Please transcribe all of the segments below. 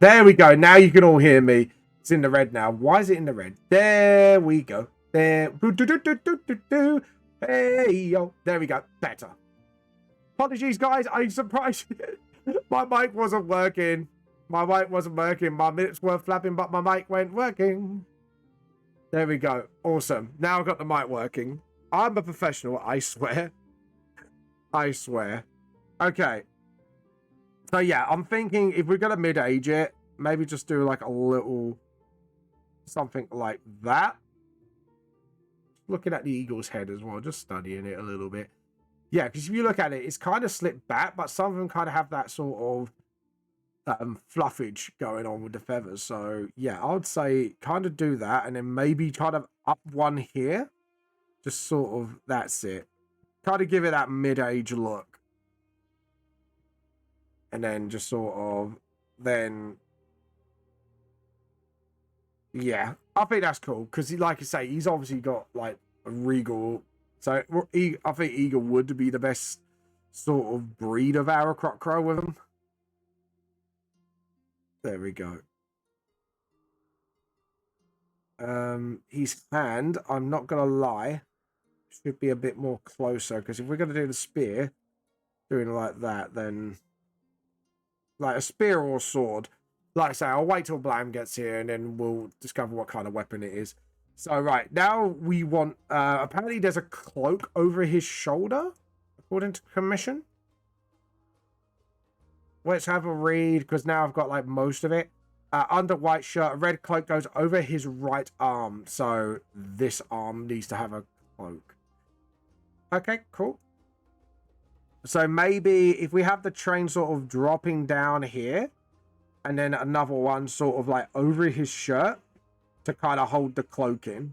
There we go. Now you can all hear me. It's in the red now. Why is it in the red? There we go. There. Hey, yo. There we go. Better. Apologies, guys. I'm surprised my mic wasn't working. My mic wasn't working. My lips were flapping, but my mic went working. There we go. Awesome. Now I've got the mic working. I'm a professional, I swear. I swear. Okay. So yeah, I'm thinking if we're gonna mid-age it, maybe just do like a little something like that. Looking at the eagle's head as well, just studying it a little bit. Yeah, because if you look at it, it's kind of slipped back, but some of them kind of have that sort of fluffage going on with the feathers. So yeah, I would say kind of do that, and then maybe kind of up one here. Just sort of, that's it. Kind of give it that mid-age look. And then just sort of, then, yeah, I think that's cool. Because, like I say, he's obviously got, like, a regal. So, I think Eagle would be the best sort of breed of Aracrot Crow with him. There we go. His hand, I'm not going to lie, should be a bit more closer. Because if we're going to do the spear, doing like that, then... like a spear or a sword. Like I say, I'll wait till Blam gets here and then we'll discover what kind of weapon it is. So, right, now we want... apparently there's a cloak over his shoulder, according to commission. Let's have a read, because now I've got, like, most of it. Under white shirt, a red cloak goes over his right arm. So, this arm needs to have a cloak. Okay, cool. So maybe if we have the train sort of dropping down here, and then another one sort of like over his shirt to kind of hold the cloak in.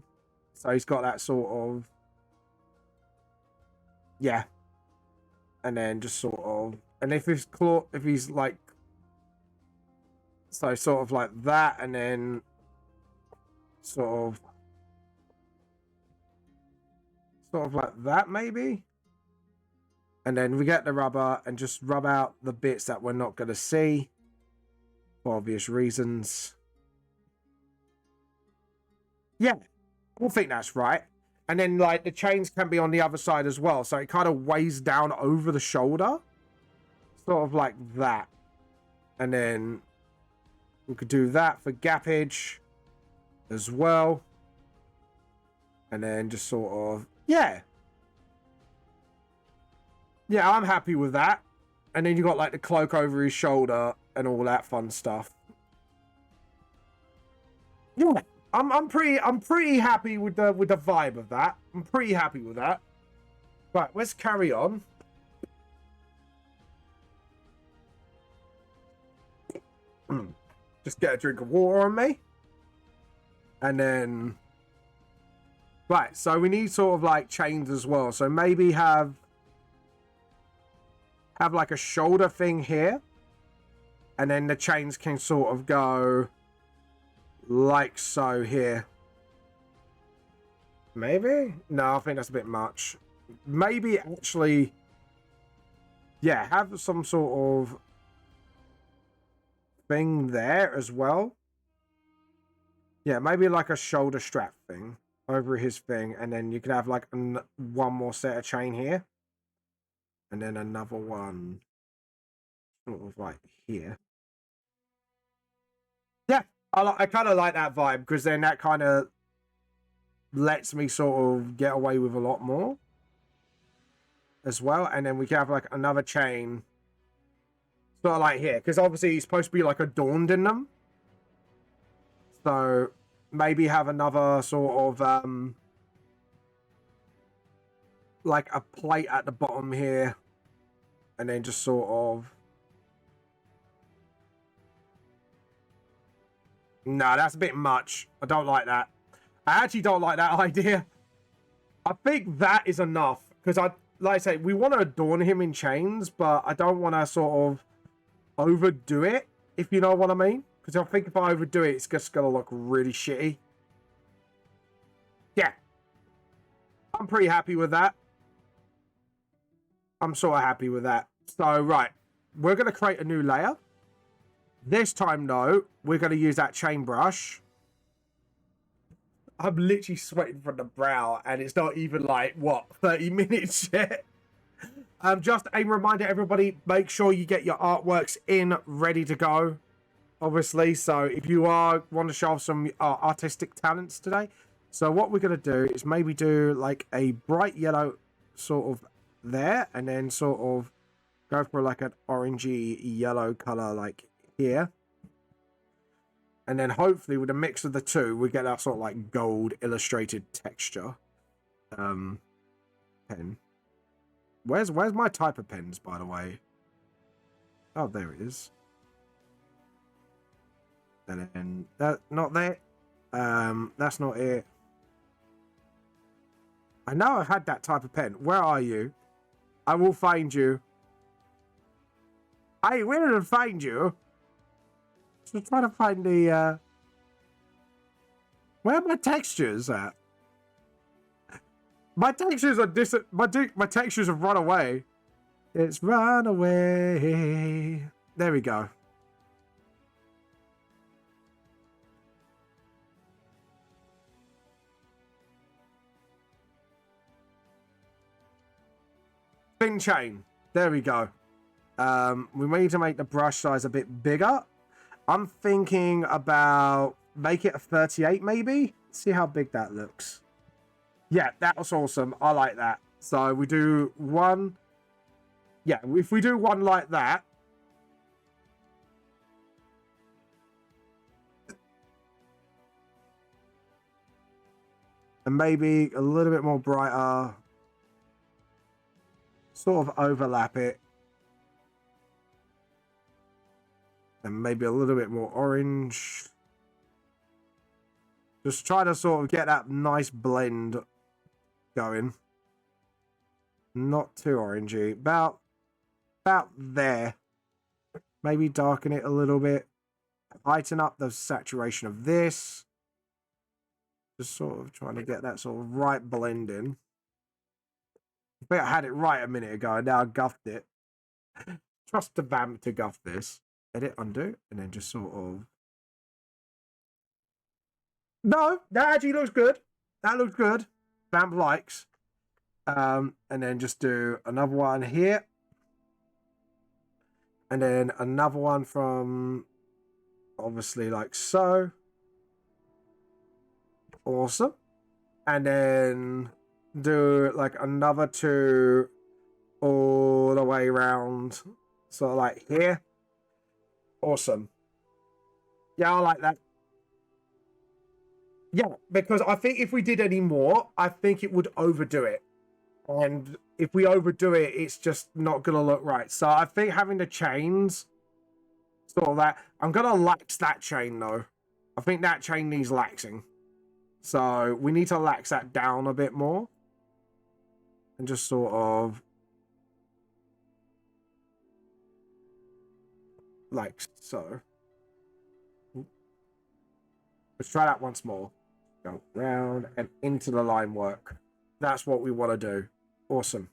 So he's got that sort of, yeah. And then just sort of, and if his claw, if he's like, so sort of like that, and then sort of like that maybe. And then we get the rubber and just rub out the bits that we're not going to see. For obvious reasons. Yeah. I think that's right. And then, like, the chains can be on the other side as well. So it kind of weighs down over the shoulder. Sort of like that. And then we could do that for gappage as well. And then just sort of, yeah. Yeah, I'm happy with that. And then you got like the cloak over his shoulder and all that fun stuff. Yeah, I'm pretty happy with the vibe of that. I'm pretty happy with that. Right, let's carry on. Just get a drink of water on me. And then right, so we need sort of like chains as well. So maybe have like a shoulder thing here, and then the chains can sort of go like so here. Maybe? No, I think that's a bit much. Maybe actually, yeah, have some sort of thing there as well. Yeah, maybe like a shoulder strap thing over his thing, and then you could have like one more set of chain here. And then another one sort of like here. Yeah, I kind of like that vibe, because then that kind of lets me sort of get away with a lot more as well. And then we can have like another chain sort of like here, because obviously he's supposed to be like adorned in them. So maybe have another sort of like a plate at the bottom here. And then just sort of... no, that's a bit much. I don't like that. I actually don't like that idea. I think that is enough. Because, like I say, we want to adorn him in chains, but I don't want to sort of overdo it, if you know what I mean. Because I think if I overdo it, it's just going to look really shitty. Yeah. I'm pretty happy with that. I'm sort of happy with that. So, right. We're going to create a new layer. This time, though, we're going to use that chain brush. I'm literally sweating from the brow, and it's not even like, what, 30 minutes yet? Just a reminder, everybody, make sure you get your artworks in, ready to go, obviously. So if you want to show off some artistic talents today, so what we're going to do is maybe do like a bright yellow sort of there, and then sort of go for like an orangey yellow color like here. And then hopefully with a mix of the two, we get that sort of like gold illustrated texture. Pen. Where's my type of pens, by the way? Oh, there it is. And then that not there. That's not it. I know I've had that type of pen. Where are you? I will find you. I will find you. So trying to find the where are my textures at? My textures are my textures have run away. It's run away. There we go. Thin chain. There we go. We need to make the brush size a bit bigger. I'm thinking about make it a 38 maybe. See how big that looks. Yeah, that was awesome. I like that. So we do one. Yeah, if we do one like that. And maybe a little bit more brighter. Sort of overlap it. And maybe a little bit more orange. Just try to sort of get that nice blend going. Not too orangey. About there. Maybe darken it a little bit. Heighten up the saturation of this. Just sort of trying to get that sort of right blend in. I think I had it right a minute ago, and now I guffed it. Trust the vamp to guff this. Edit, undo, and then just sort of... No, that actually looks good. That looks good. Vamp likes. And then just do another one here. And then another one from... Obviously, like so. Awesome. And then do like another two all the way around. So like here. Awesome. Yeah, I like that. Yeah, because I think if we did any more, I think it would overdo it. And if we overdo it, it's just not going to look right. So I think having the chains, sort of that. I'm going to lax that chain, though. I think that chain needs laxing. So we need to lax that down a bit more. And just sort of... like so. Let's try that once more. Go round and into the line work. That's what we want to do. Awesome.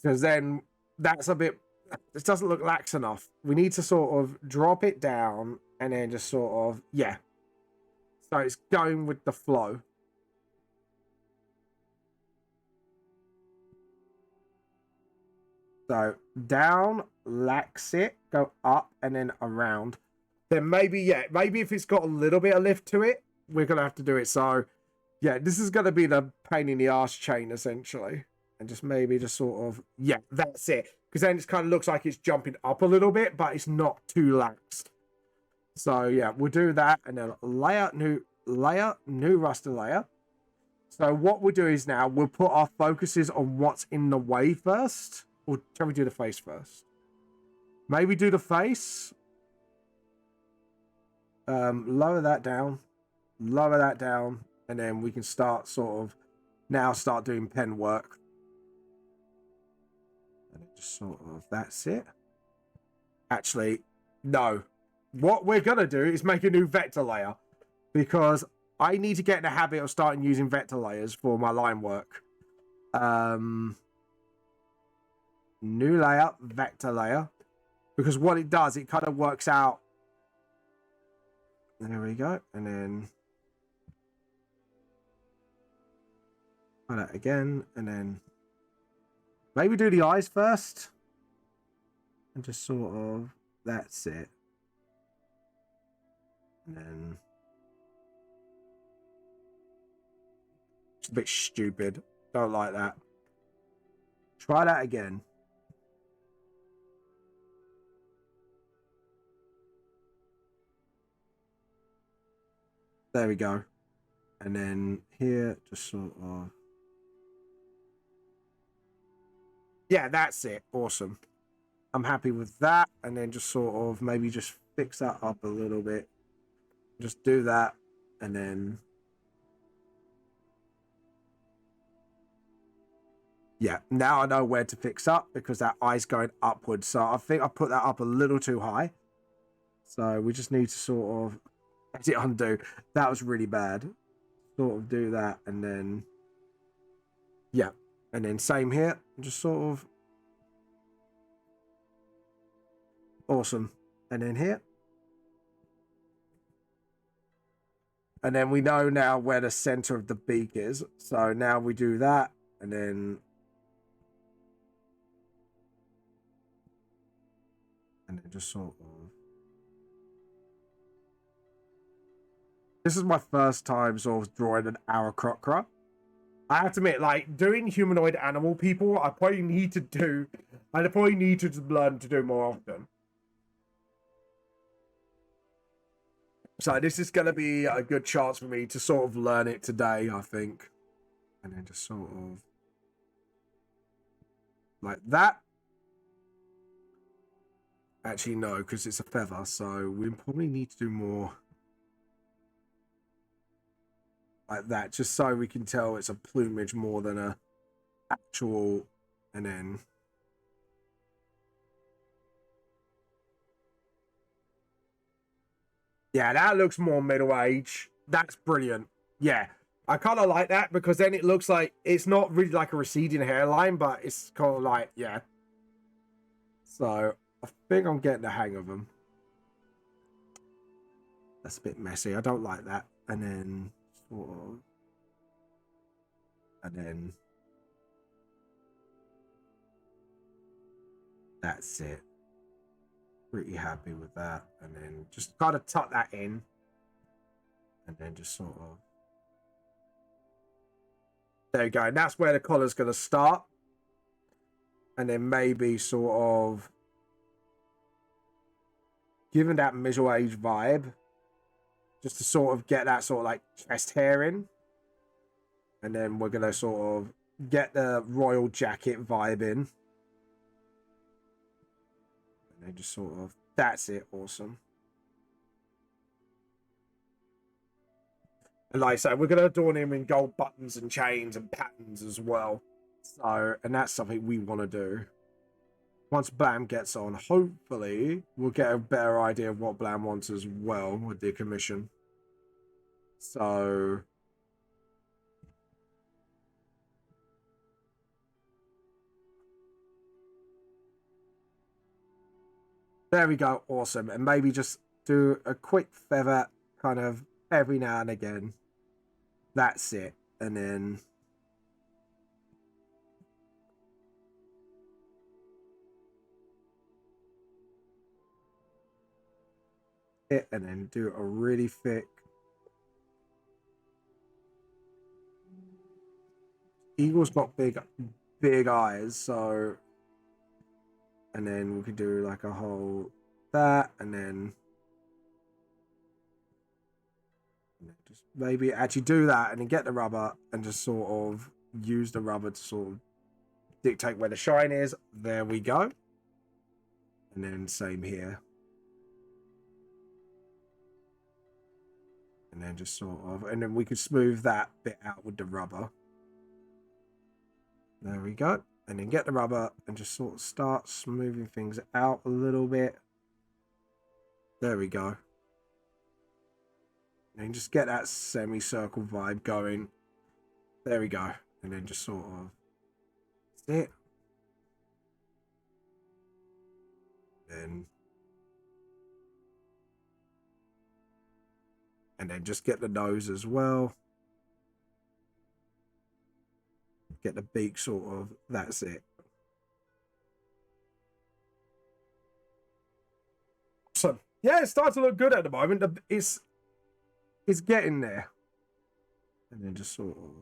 Because then that's a bit... This doesn't look lax enough. We need to sort of drop it down and then just sort of... Yeah. So it's going with the flow. So down, lax it, go up and then around. Then maybe, yeah, maybe if it's got a little bit of lift to it, we're going to have to do it. So, yeah, this is going to be the pain in the arse chain, essentially. And just maybe just sort of, yeah, that's it. Because then it kind of looks like it's jumping up a little bit, but it's not too laxed. So, yeah, we'll do that. And then layer, new raster layer. So what we'll do is now we'll put our focuses on what's in the way first. Or shall we do the face first? Maybe do the face. Lower that down. Lower that down. And then we can start sort of... Now start doing pen work. And just sort of... That's it. Actually, no. What we're going to do is make a new vector layer. Because I need to get in the habit of starting using vector layers for my line work. New layer, vector layer. Because what it does, it kind of works out. There we go. And then try that again. And then maybe do the eyes first. And just sort of, that's it. And then it's a bit stupid. Don't like that. Try that again. There we go. And then here, just sort of. Yeah, that's it. Awesome. I'm happy with that. And then just sort of maybe just fix that up a little bit. Just do that. And then. Yeah, now I know where to fix up because that eye's going upwards. So I think I put that up a little too high. So we just need to sort of edit undo. That was really bad. Sort of do that and then. Yeah. And then same here. Just sort of. Awesome. And then here. And then we know now where the center of the beak is. So now we do that and then. And then just sort of. This is my first time sort of drawing an Aarakocra. I have to admit, like, doing humanoid animal people, I probably need to do. I probably need to learn to do more often. So this is going to be a good chance for me to sort of learn it today, I think. And then just sort of. Like that. Actually, no, because it's a feather, so we probably need to do more like that, just so we can tell it's a plumage more than a actual, and then yeah, that looks more middle age. That's brilliant. Yeah, I kind of like that because then it looks like it's not really like a receding hairline, but it's kind of like, yeah. So I think I'm getting the hang of them. That's a bit messy. I don't like that. And then sort of. And then. That's it. Pretty happy with that. And then just kind of tuck that in. And then just sort of. There you go. And that's where the collar's going to start. And then maybe sort of. Given that middle age vibe. Just to sort of get that sort of like chest hair in. And then we're going to sort of get the royal jacket vibe in. And then just sort of, that's it. Awesome. And like I said, we're going to adorn him in gold buttons and chains and patterns as well. So, and that's something we want to do. Once Blam gets on, hopefully we'll get a better idea of what Blam wants as well with the commission. So there we go. Awesome. And maybe just do a quick feather kind of every now and again. That's it. And then it, and then do a really thick. Eagle's got big eyes, so. And then we could do like a whole that, and then just maybe actually do that, and then get the rubber, and just sort of use the rubber to sort of dictate where the shine is. There we go. And then same here. And then just sort of, and then we could smooth that bit out with the rubber. There we go. And then get the rubber and just sort of start smoothing things out a little bit. There we go. And just get that semicircle vibe going. There we go. And then just sort of, that's it. And then just get the nose as well. Get the beak sort of, that's it. So yeah, it's starting to look good at the moment. It's getting there. And then just sort of,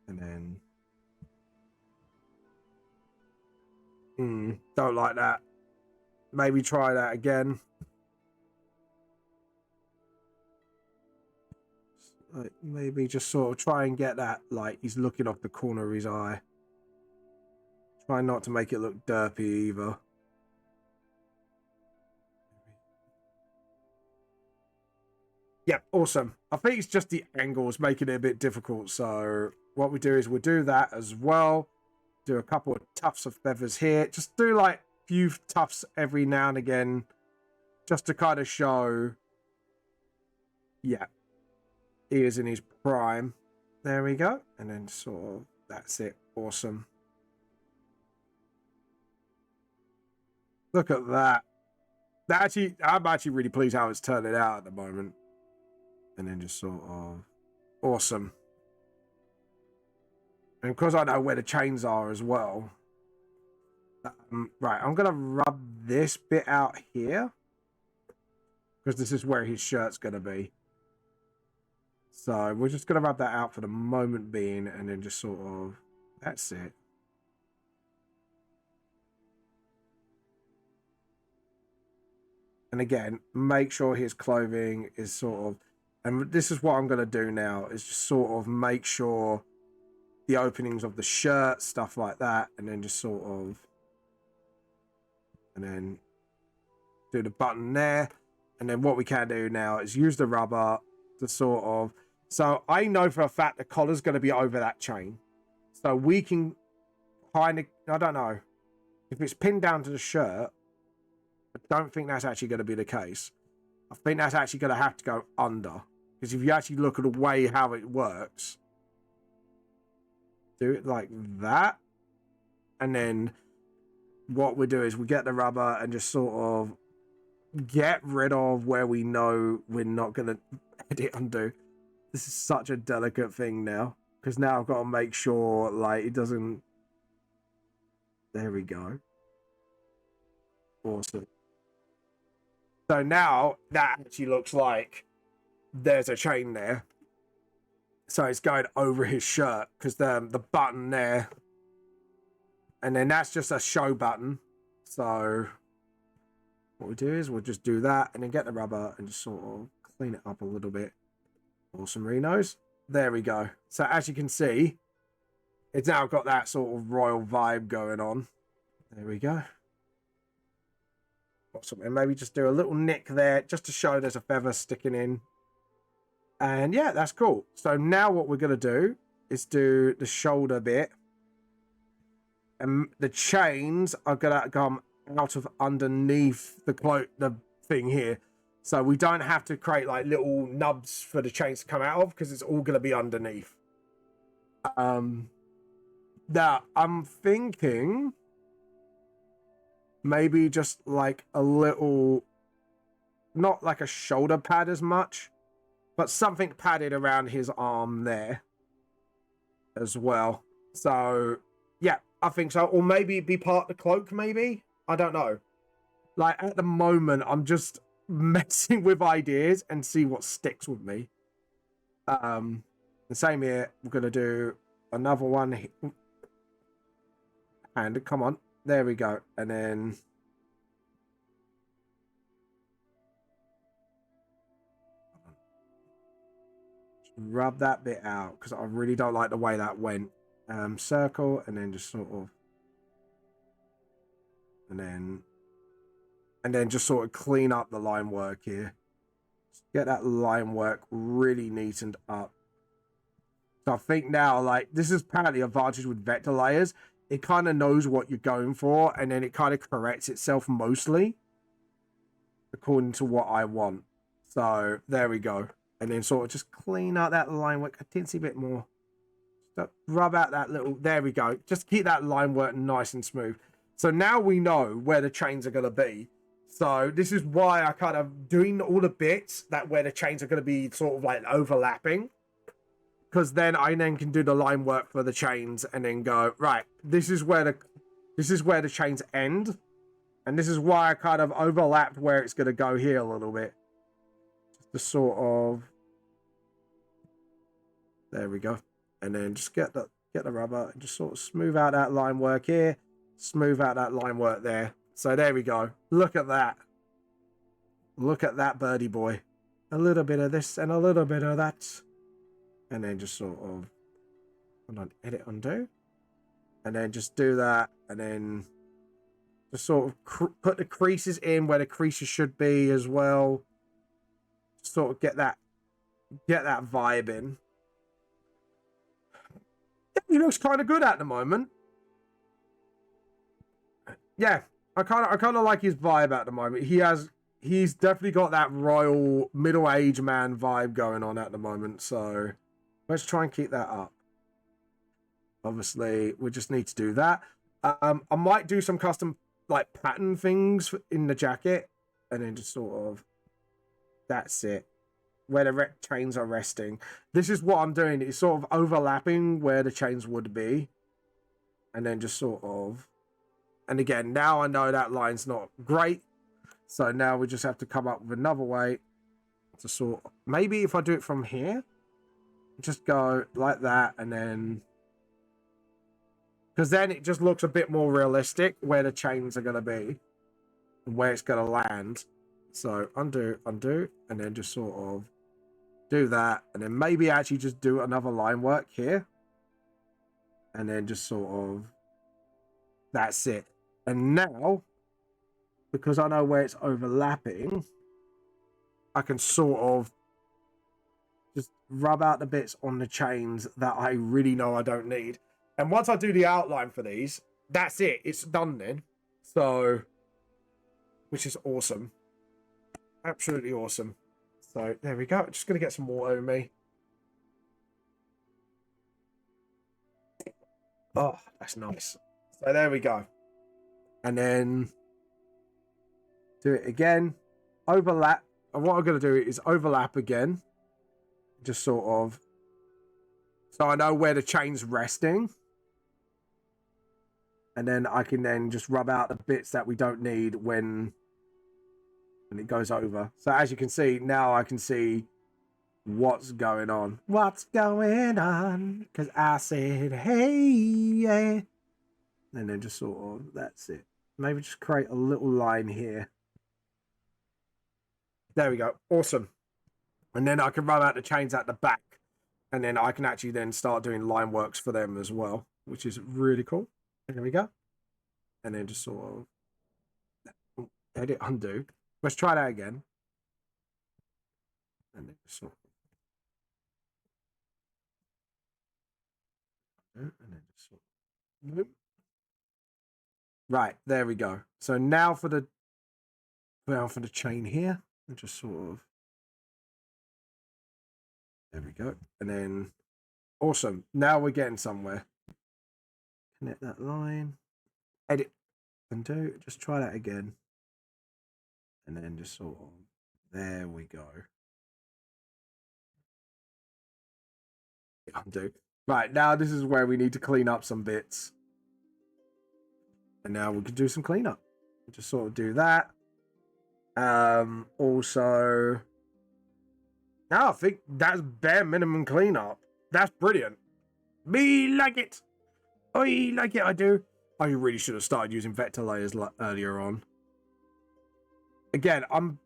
and then don't like that. Maybe try that again. Like maybe just sort of try and get that, like he's looking off the corner of his eye. Try not to make it look derpy either. Yeah, awesome. I think it's just the angles making it a bit difficult. So what we do is we'll do that as well. Do a couple of tufts of feathers here. Just do like a few tufts every now and again. Just to kind of show, yeah, he is in his prime. There we go. And then sort of, that's it. Awesome. Look at that. I'm actually really pleased how it's turning out at the moment. And then just sort of, awesome. And because I know where the chains are as well. Right, I'm going to rub this bit out here. Because this is where his shirt's going to be. So we're just going to rub that out for the moment being. And then just sort of, that's it. And again, make sure his clothing is sort of, and this is what I'm going to do now, is just sort of make sure the openings of the shirt, stuff like that, and then just sort of, and then do the button there. And then what we can do now is use the rubber to sort of, so I know for a fact the collar's going to be over that chain. So we can kind of, I don't know, if it's pinned down to the shirt, I don't think that's actually going to be the case. I think that's actually going to have to go under. Because if you actually look at the way how it works, do it like that. And then what we do is we get the rubber and just sort of get rid of where we know we're not going to edit undo. This is such a delicate thing now. Because now I've got to make sure like it doesn't... There we go. Awesome. So now that actually looks like there's a chain there. So it's going over his shirt because the button there. And then that's just a show button. So what we do is we'll just do that and then get the rubber and just sort of clean it up a little bit. Awesome, Renos. There we go. So as you can see, it's now got that sort of royal vibe going on. There we go. Awesome. And maybe just do a little nick there just to show there's a feather sticking in. And yeah, that's cool. So now what we're going to do is do the shoulder bit. And the chains are going to come out of underneath the cloak, the thing here. So we don't have to create like little nubs for the chains to come out of because it's all going to be underneath. Now, I'm thinking maybe just like a little, not like a shoulder pad as much, but something padded around his arm there as well. So, yeah, I think so. Or maybe be part of the cloak, maybe? I don't know. Like, at the moment, I'm just messing with ideas and see what sticks with me. The same here. We're going to do another one. And come on. There we go. And then... rub that bit out because I really don't like the way that went. Circle and then just sort of, and then just sort of clean up the line work here. Get that line work really neatened up. So I think now, like, this is apparently a advantage with vector layers. It kind of knows what you're going for, and then it kind of corrects itself mostly according to what I want. So there we go. And then sort of just clean out that line work a teensy bit more. rub out that little, there we go. Just keep that line work nice and smooth. So now we know where the chains are going to be. So this is why I kind of doing all the bits that where the chains are going to be sort of like overlapping. Because then I can do the line work for the chains and then go, right, this is where the chains end. And this is why I kind of overlapped where it's going to go here a little bit. Just to sort of, there we go. And then just get the rubber and just sort of smooth out that line work here. Smooth out that line work there. So there we go. Look at that. Look at that birdie boy. A little bit of this and a little bit of that. And then just sort of, hold on, edit, undo. And then just do that. And then just sort of put the creases in where the creases should be as well. Sort of get that vibe in. He looks kind of good at the moment. Yeah, I kind of like his vibe at the moment. He's definitely got that royal middle-aged man vibe going on at the moment. So let's try and keep that up. Obviously, we just need to do that. I might do some custom like pattern things in the jacket, and then just sort of, that's it. Where the chains are resting. This is what I'm doing. It's sort of overlapping where the chains would be. And then just sort of... And again, now I know that line's not great. So now we just have to come up with another way to sort of... Maybe if I do it from here, just go like that and then... Because then it just looks a bit more realistic where the chains are going to be. And where it's going to land. So undo, and then just sort of do that. And then maybe actually just do another line work here. And then just sort of, that's it. And now, because I know where it's overlapping, I can sort of just rub out the bits on the chains that I really know I don't need. And once I do the outline for these, that's it. It's done then. So, which is awesome. Absolutely awesome. So there we go. Just going to get some water in me. Oh, that's nice. So there we go. And then do it again. Overlap. And what I'm going to do is overlap again. Just sort of. So I know where the chain's resting. And then I can then just rub out the bits that we don't need when it goes over. So as you can see, now I can see what's going on. What's going on? Because I said, hey, yeah. And then just sort of, that's it. Maybe just create a little line here. There we go. Awesome. And then I can rub out the chains at the back. And then I can actually then start doing line works for them as well, which is really cool. There we go. And then just sort of edit, undo. Let's try that again. And then just sort of, and then just sort of, right, there we go. So now for the chain here, and just sort of, there we go. And then, awesome. Now we're getting somewhere. Connect that line, edit, undo. Just try that again. And then just sort of, there we go. Undo. Right, now this is where we need to clean up some bits. And now we can do some cleanup. Just sort of do that. Also, now I think that's bare minimum cleanup. That's brilliant. Me like it. I like it, I do. I really should have started using vector layers earlier on. Again, I'm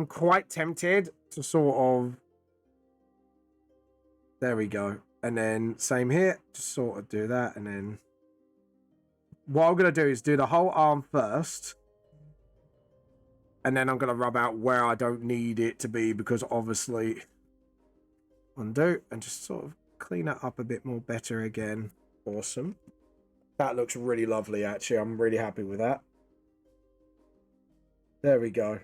quite tempted to sort of, there we go. And then same here, just sort of do that. And then what I'm going to do is do the whole arm first. And then I'm going to rub out where I don't need it to be, because obviously undo and just sort of clean that up a bit more better again. Awesome. That looks really lovely, actually. I'm really happy with that. There we go.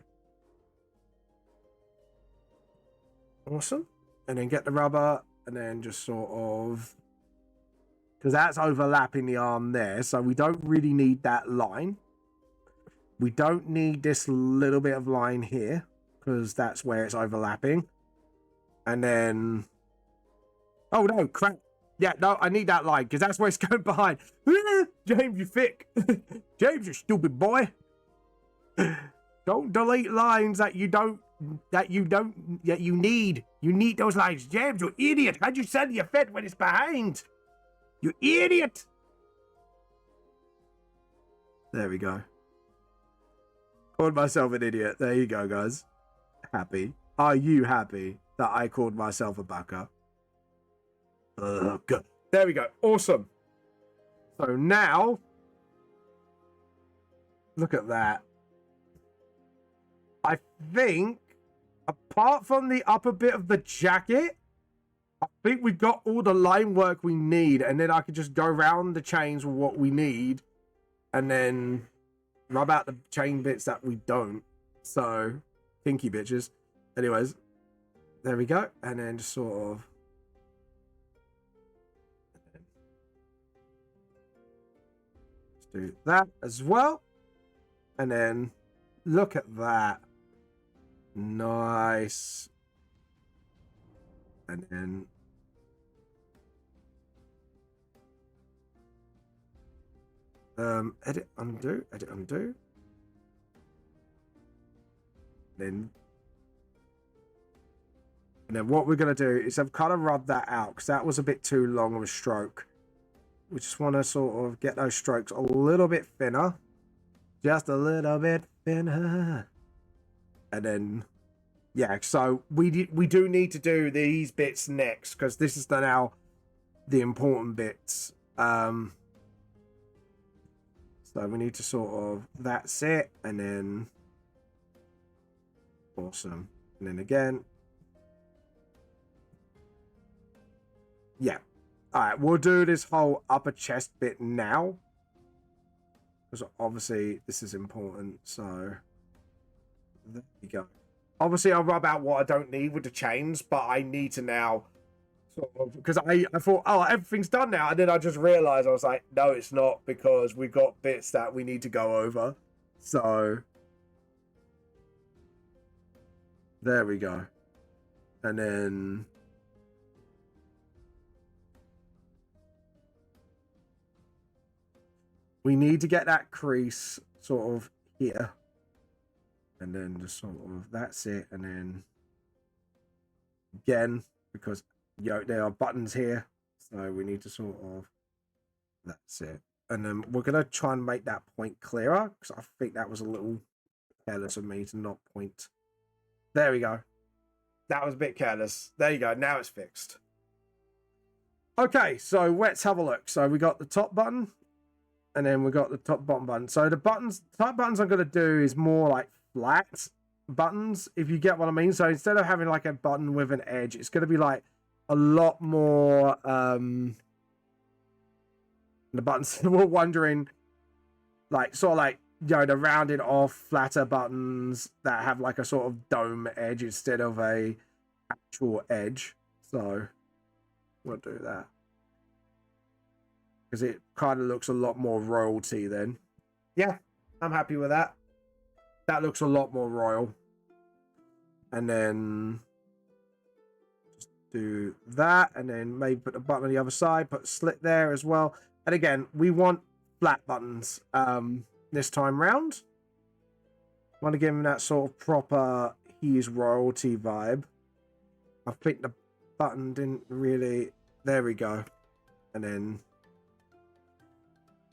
Awesome. And then get the rubber and then just sort of because that's overlapping the arm there. So we don't really need that line. We don't need this little bit of line here because that's where it's overlapping. And then, oh no, crap. Yeah, no, I need that line because that's where it's going behind. James, you thick. James, you stupid boy. Don't delete lines that you need. You need those lines. James, you idiot. How'd you send your fit when it's behind? You idiot. There we go. Called myself an idiot. There you go, guys. Happy. Are you happy that I called myself a baka? Good. There we go. Awesome. So now, look at that. I think, apart from the upper bit of the jacket, I think we've got all the line work we need. And then I could just go around the chains with what we need. And then rub out the chain bits that we don't. So, kinky bitches. Anyways, there we go. And then just sort of... Let's do that as well. And then look at that. Nice. And then... edit, undo, edit, undo. And then what we're going to do is I've kind of rubbed that out because that was a bit too long of a stroke. We just want to sort of get those strokes a little bit thinner. Just a little bit thinner. And then, yeah, so we do need to do these bits next because this is now the important bits. So we need to sort of, that's it. And then, awesome. And then again. Yeah. All right, we'll do this whole upper chest bit now. Because obviously this is important. So there you go. Obviously I'll rub out what I don't need with the chains, but I need to now sort of, because I thought, oh, everything's done now. And then I just realized I was like, no, it's not, because we've got bits that we need to go over. So there we go. And then we need to get that crease sort of here. And then just sort of, that's it. And then again, because there are buttons here. So we need to sort of, that's it. And then we're going to try and make that point clearer. Because I think that was a little careless of me to not point. There we go. That was a bit careless. There you go. Now it's fixed. Okay, so let's have a look. So we got the top button. And then we got the top bottom button. So the top buttons I'm going to do is more like flat buttons, if you get what I mean. So instead of having like a button with an edge, it's going to be like a lot more the buttons we're wondering, like sort of like, you know, the rounded off flatter buttons that have like a sort of dome edge instead of a actual edge. So we'll do that because it kind of looks a lot more royalty then. Yeah, I'm happy with that. That looks a lot more royal. And then just do that. And then maybe put a button on the other side. Put a slit there as well. And again, we want flat buttons this time round. Want to give him that sort of proper he's royalty vibe. I think the button didn't really... There we go. And then...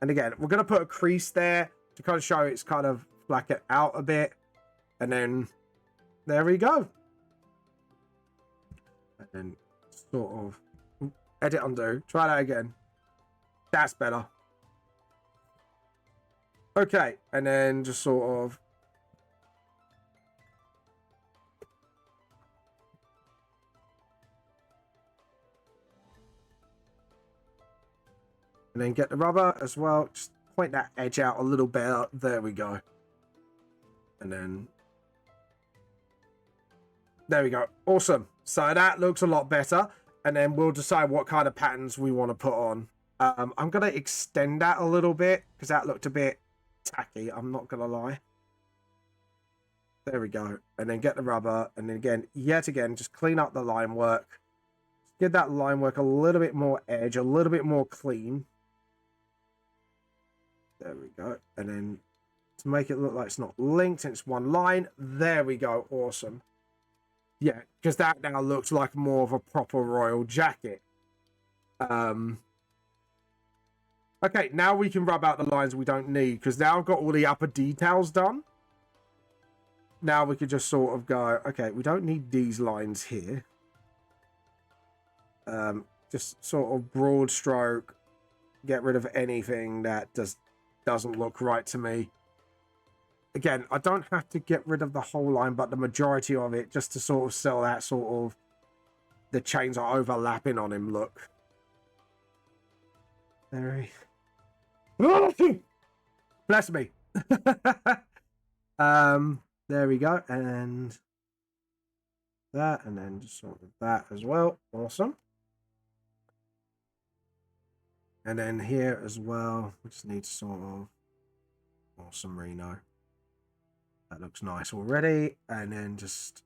And again, we're going to put a crease there to kind of show it's kind of black it out a bit. And then there we go. And then sort of edit, undo. Try that again. That's better. Okay. And then just sort of. And then get the rubber as well. Just point that edge out a little bit. There we go. And then there we go. Awesome. So that looks a lot better. And then we'll decide what kind of patterns we want to put on. I'm going to extend that a little bit because that looked a bit tacky. I'm not going to lie. There we go. And then get the rubber. And then again, yet again, just clean up the line work. Get that line work a little bit more edge, a little bit more clean. There we go. And then to make it look like it's not linked, it's one line. There we go. Awesome. Yeah, because that now looks like more of a proper royal jacket. Okay, now we can rub out the lines we don't need, because now I've got all the upper details done. Now we could just sort of go, okay, we don't need these lines here. Just sort of broad stroke, get rid of anything that doesn't look right to me. Again, I don't have to get rid of the whole line, but the majority of it, just to sort of sell that sort of the chains are overlapping on him look. There he... Bless me. There we go. And that, and then just sort of that as well. Awesome. And then here as well, we just need sort of awesome Reno. That looks nice already. And then just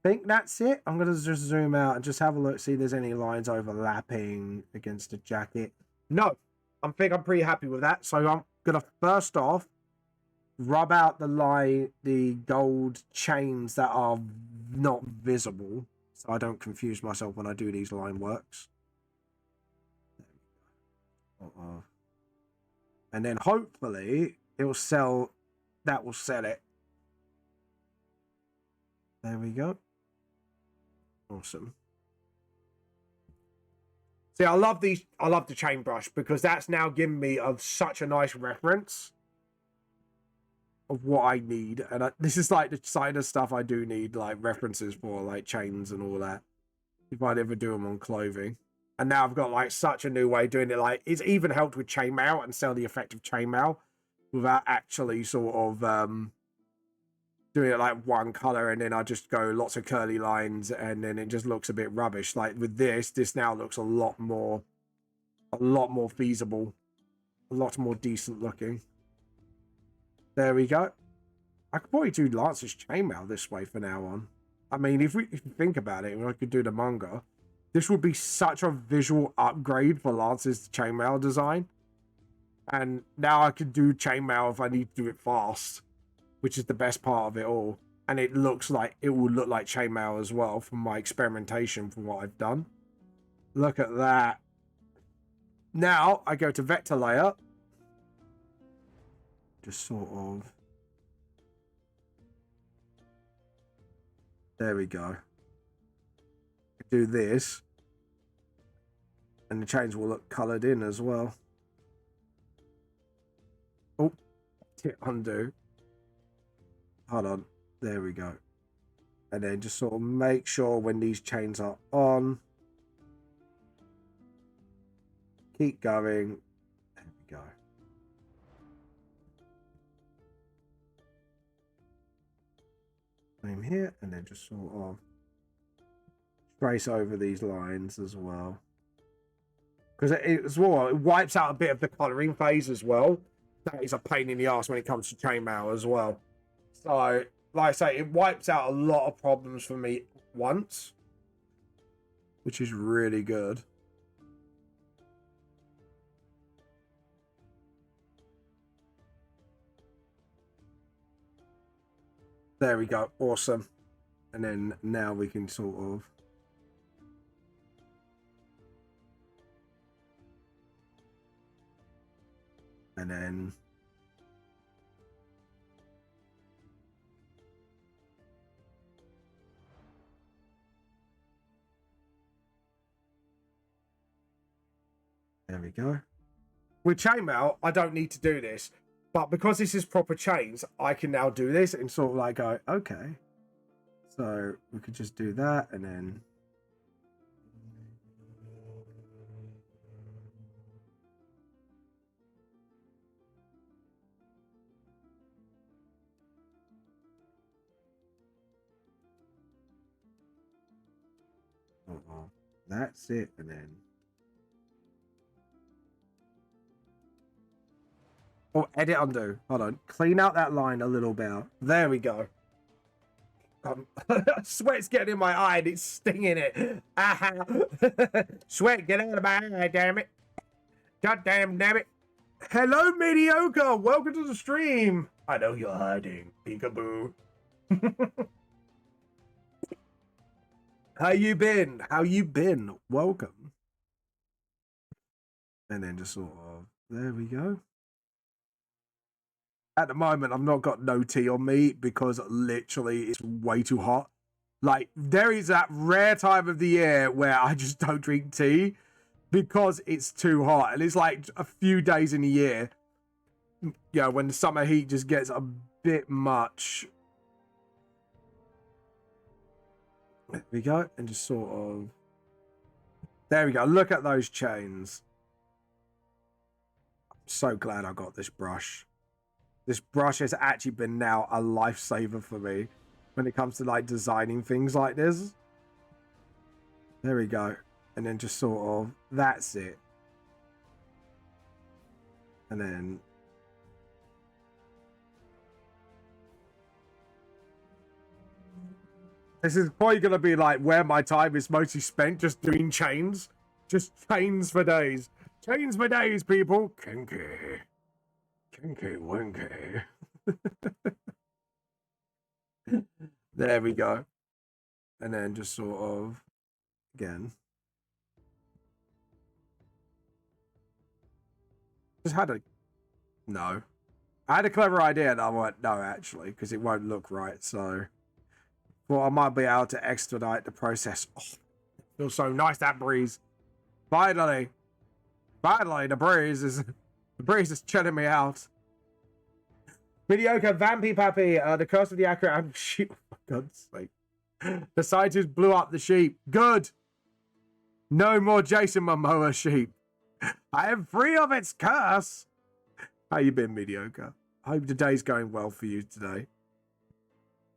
think that's it. I'm going to just zoom out and just have a look, see if there's any lines overlapping against the jacket. No, I think I'm pretty happy with that. So I'm going to first off rub out the gold chains that are not visible, so I don't confuse myself when I do these line works. And then hopefully it will sell. That will sell it. There we go. Awesome. See, I love these. I love the chain brush because that's now given me such a nice reference of what I need. And this is like the side of stuff I do need, like references for, like chains and all that. If I'd ever do them on clothing. And now I've got like such a new way of doing it. Like it's even helped with chainmail and sell the effect of chainmail without actually sort of doing it like one color, and then I just go lots of curly lines and then it just looks a bit rubbish. Like with this now looks a lot more feasible, a lot more decent looking. There we go. I could probably do Lance's chainmail this way for now on. I mean, if you think about it, I could do the manga. This would be such a visual upgrade for Lance's chainmail design. And now I can do chainmail if I need to do it fast, which is the best part of it all. And it looks like, it will look like chainmail as well from my experimentation from what I've done. Look at that. Now I go to vector layer. Just sort of. There we go. Do this. And the chains will look colored in as well. Oh, hit undo. Hold on. There we go. And then just sort of make sure when these chains are on. Keep going. There we go. Same here. And then just sort of trace over these lines as well. Because it wipes out a bit of the colouring phase as well. That is a pain in the ass when it comes to chainmail as well. So, like I say, it wipes out a lot of problems for me once, which is really good. There we go. Awesome. And then now we can sort of and then there we go. With chainmail, I don't need to do this, but because this is proper chains, I can now do this and sort of like go, okay. So we could just do that and then that's it, and then Oh, edit undo. Hold on. Clean out that line a little bit. There we go. Sweat's getting in my eye and it's stinging it. Ah, sweat, get out of my eye, damn it. God damn it. Hello, Mediocre. Welcome to the stream. I know you're hiding, peekaboo. How you been? How you been? Welcome. And then just sort of, there we go. At the moment, I've not got no tea on me because literally it's way too hot. Like, there is that rare time of the year where I just don't drink tea because it's too hot. And it's like a few days in a year, you know, when the summer heat just gets a bit much. There we go. And just sort of, there we go. Look at those chains. I'm so glad I got this brush. This brush has actually been now a lifesaver for me when it comes to like designing things like this. There we go. And then just sort of, that's it. And then this is probably going to be like where my time is mostly spent, just doing chains. Just chains for days. Chains for days, people. Kinky. Kinky winky. There we go. And then just sort of, again. Just had a, no. I had a clever idea and I went, no, actually, because it won't look right. So, well, I might be able to expedite the process. Oh, feels so nice, that breeze. Finally, the breeze is chilling me out. Mediocre, Vampy Pappy, the curse of the accurate sheep. Oh, for God's sake. The scientists blew up the sheep. Good. No more Jason Momoa sheep. I am free of its curse. How you been, Mediocre? I hope today's going well for you today.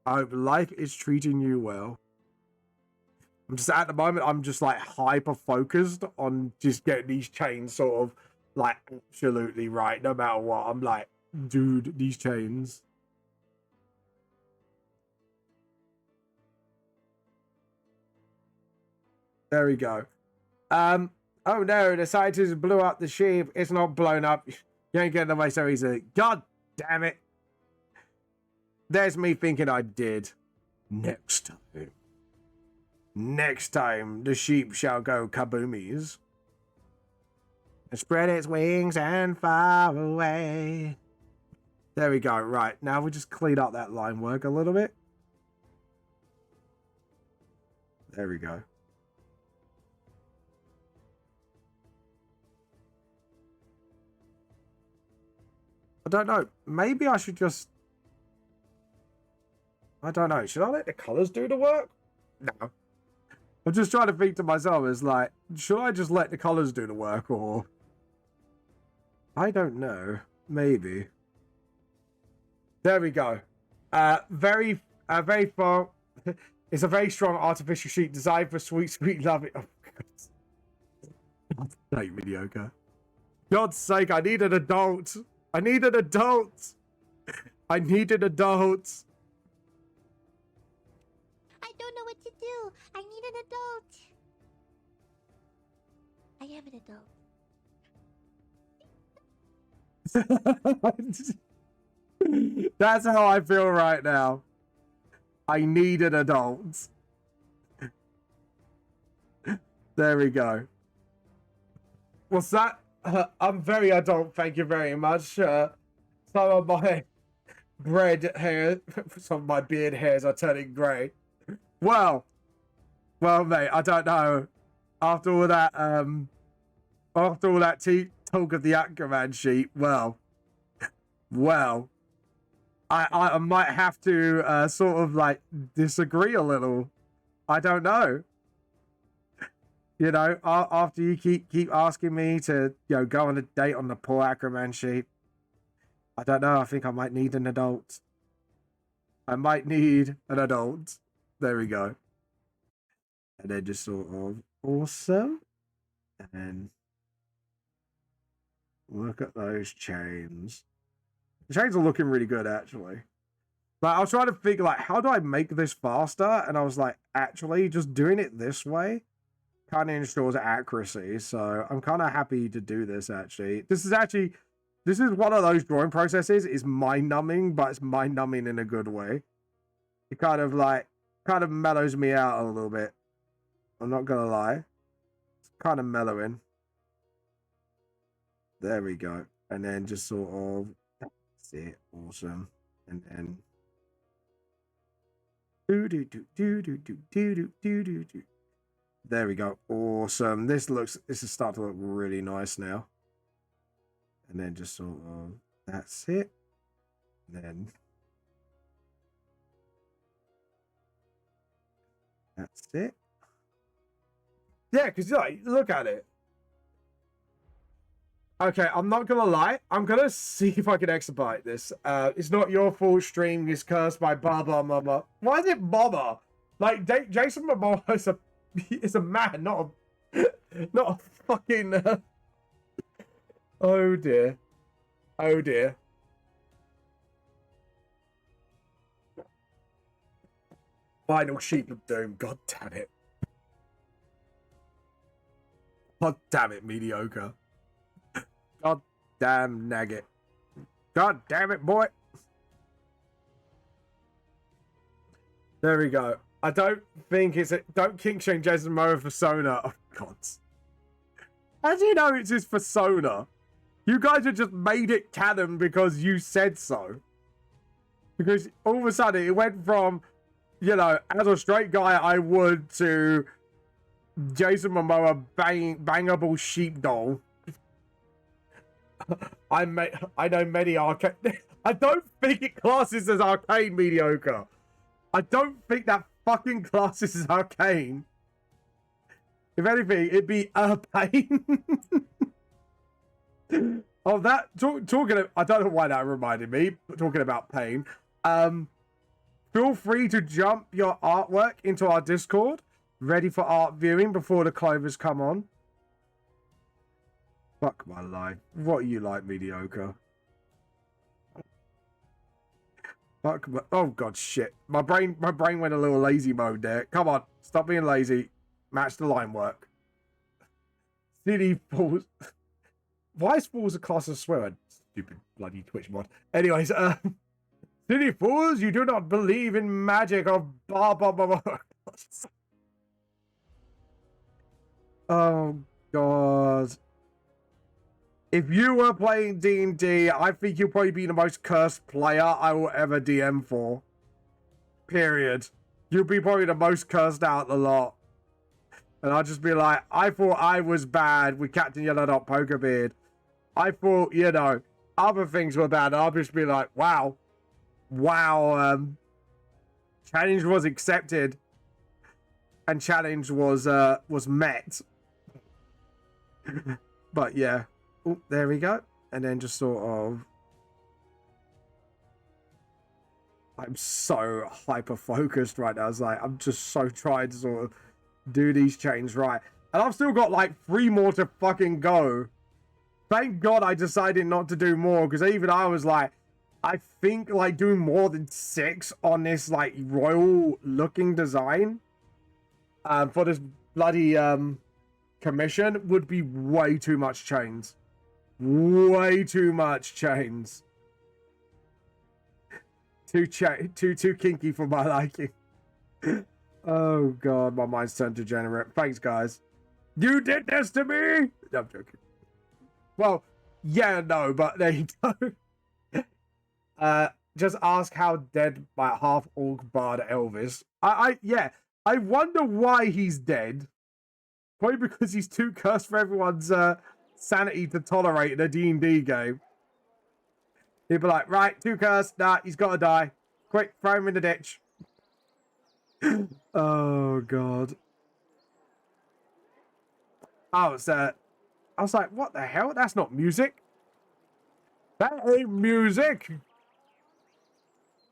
I hope life is treating you well. I'm just, at the moment, I'm just like hyper focused on just getting these chains sort of like absolutely right, no matter what. I'm like, dude, these chains. There we go. Oh no, the scientists blew up the sheep. It's not blown up. You ain't getting away so easily. God damn it. There's me thinking I did. Next time. Next time, the sheep shall go kaboomies. And spread its wings and fly away. There we go. Right, now we just clean up that line work a little bit. There we go. I don't know. Maybe I should just... I don't know. Should I let the colors do the work? No. I'm just trying to think to myself, it's like, should I just let the colors do the work, or... I don't know. Maybe. There we go. Very far. It's a very strong artificial sheet designed for sweet love. Oh, God's sake, Mediocre. God's sake, I need an adult. I need an adult. I need an adult. I don't know what to do. I need an adult. I am an adult. That's how I feel right now. I need an adult. There we go. What's that? I'm very adult, thank you very much. Some of my red hair, some of my beard hairs are turning grey. Well, mate, I don't know. After all that talk of the Aquaman sheet, well, I might have to sort of like disagree a little. I don't know. You know, after you keep asking me to, you know, go on a date on the poor Aquaman sheet, I don't know. I think I might need an adult. I might need an adult. There we go. And then just sort of awesome. And then look at those chains. The chains are looking really good, actually. Like, I was trying to figure, like, how do I make this faster? And I was like, actually, just doing it this way kind of ensures accuracy. So I'm kind of happy to do this, actually. This is one of those drawing processes. It's mind-numbing, but it's mind-numbing in a good way. It kind of mellows me out a little bit. I'm not gonna lie. It's kind of mellowing. There we go. And then just sort of, that's it. Awesome. And then there we go. Awesome. This is starting to look really nice now. And then just sort of, that's it. And then that's it. Yeah, because like, look at it. Okay, I'm not gonna lie. I'm gonna see if I can exabyte this. It's not your full stream. Is cursed by Baba Mama. Why is it Mama? Like Jason Momoa is a man, not a fucking. Oh dear. Oh dear. Final sheep of doom. God damn it. God damn it, mediocre. God damn nugget. God damn it, boy. There we go. I don't think it's don't kink shame Jason Momoa persona. Oh god. How do you know it's his persona? You guys have just made it canon because you said so. Because all of a sudden it went from, you know, as a straight guy I would, to Jason Momoa bangable sheepdog. I know many arcade. I don't think it classes as arcane mediocre. I don't think that fucking classes as arcane. If anything, it'd be a pain. Oh, that talking of, I don't know why that reminded me. But talking about pain. Feel free to jump your artwork into our Discord, ready for art viewing before the clovers come on. Fuck my life. What are you like, mediocre? Fuck my, oh god, shit. My brain went a little lazy mode there. Come on, stop being lazy. Match the line work. City Falls. Why is Falls a class of swear? Stupid bloody Twitch mod. Anyways, City Fools, you do not believe in magic of Oh god. If you were playing D&D, I think you'll probably be the most cursed player I will ever DM for. Period. You'll be probably the most cursed out the lot. And I'll just be like, I thought I was bad with Captain Yellow Dot Pokerbeard. I thought, you know, other things were bad. I'll just be like, wow. Wow, challenge was accepted. And challenge was met. But yeah. Oh, there we go. And then just sort of, I'm so hyper focused right now. It's like I'm just so trying to sort of do these chains right. And I've still got like 3 more to fucking go. Thank God I decided not to do more, because even I was like, I think like doing more than 6 on this like royal looking design for this bloody commission would be way too much chains. Way too much chains. Too kinky for my liking. Oh god, my mind's turned degenerate. Thanks, guys. You did this to me. No, I'm joking. Well, yeah, no, but there you go. Just ask how dead my half orc bard Elvis. Yeah, I wonder why he's dead. Probably because he's too cursed for everyone's sanity to tolerate in a D&D game. He'd be like, right, too cursed. Nah, he's got to die. Quick, throw him in the ditch. Oh, God. Oh, it's I was like, what the hell? That's not music. That ain't music.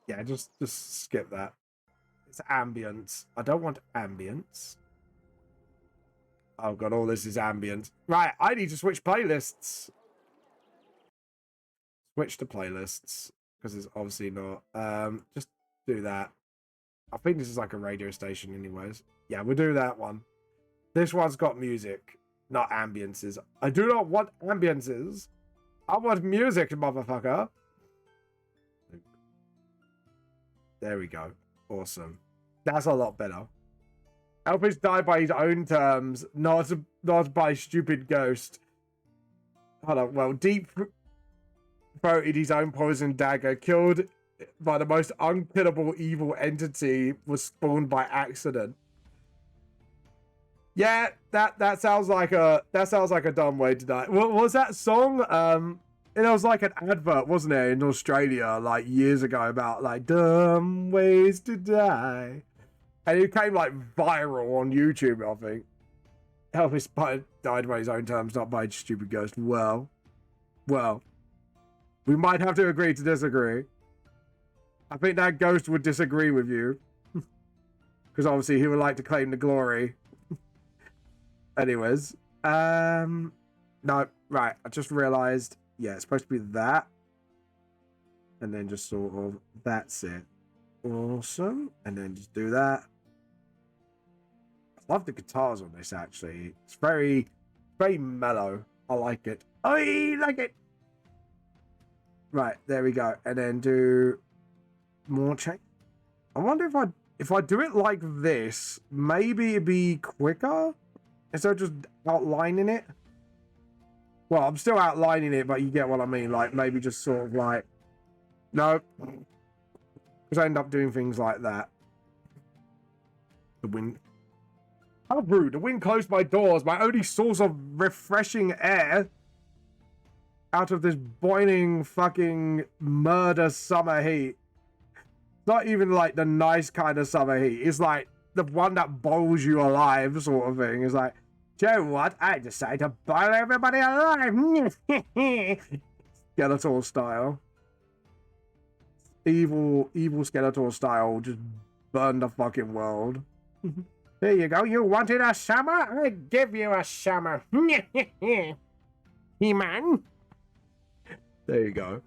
Yeah, just skip that. It's ambience. I don't want ambience. Oh, God, all this is ambience. Right, I need to switch playlists. Switch to playlists because it's obviously not. Just do that. I think this is like a radio station, anyways. Yeah, we'll do that one. This one's got music, not ambiences. I do not want ambiences. I want music, motherfucker. There we go. Awesome. That's a lot better. Elvis died by his own terms, not by stupid ghost. Hold on. Well, Deep throated his own poison dagger, killed by the most unkillable evil entity, was spawned by accident. Yeah, that sounds like a dumb way to die. What was that song? It was like an advert, wasn't it, in Australia, like years ago, about like dumb ways to die, and it came like viral on YouTube. I think Elvis died by his own terms, not by a stupid ghost. Well, we might have to agree to disagree. I think that ghost would disagree with you, because obviously he would like to claim the glory. Anyways, no, right. I just realized. Yeah, it's supposed to be that. And then just sort of, that's it. Awesome. And then just do that. I love the guitars on this, actually. It's very mellow. I like it. I like it. Right, there we go. And then do more change. I wonder if I do it like this, maybe it'd be quicker instead of just outlining it. Well, I'm still outlining it, but you get what I mean. Like, maybe just sort of like... No. Because I end up doing things like that. The wind... How rude. The wind closed my doors. My only source of refreshing air. Out of this boiling fucking murder summer heat. Not even like the nice kind of summer heat. It's like the one that boils you alive sort of thing. It's like... Do you know what? I decided to boil everybody alive. Skeletor style. Evil Skeletor style. Just burn the fucking world. There you go. You wanted a summer? I give you a summer. He-Man. There you go.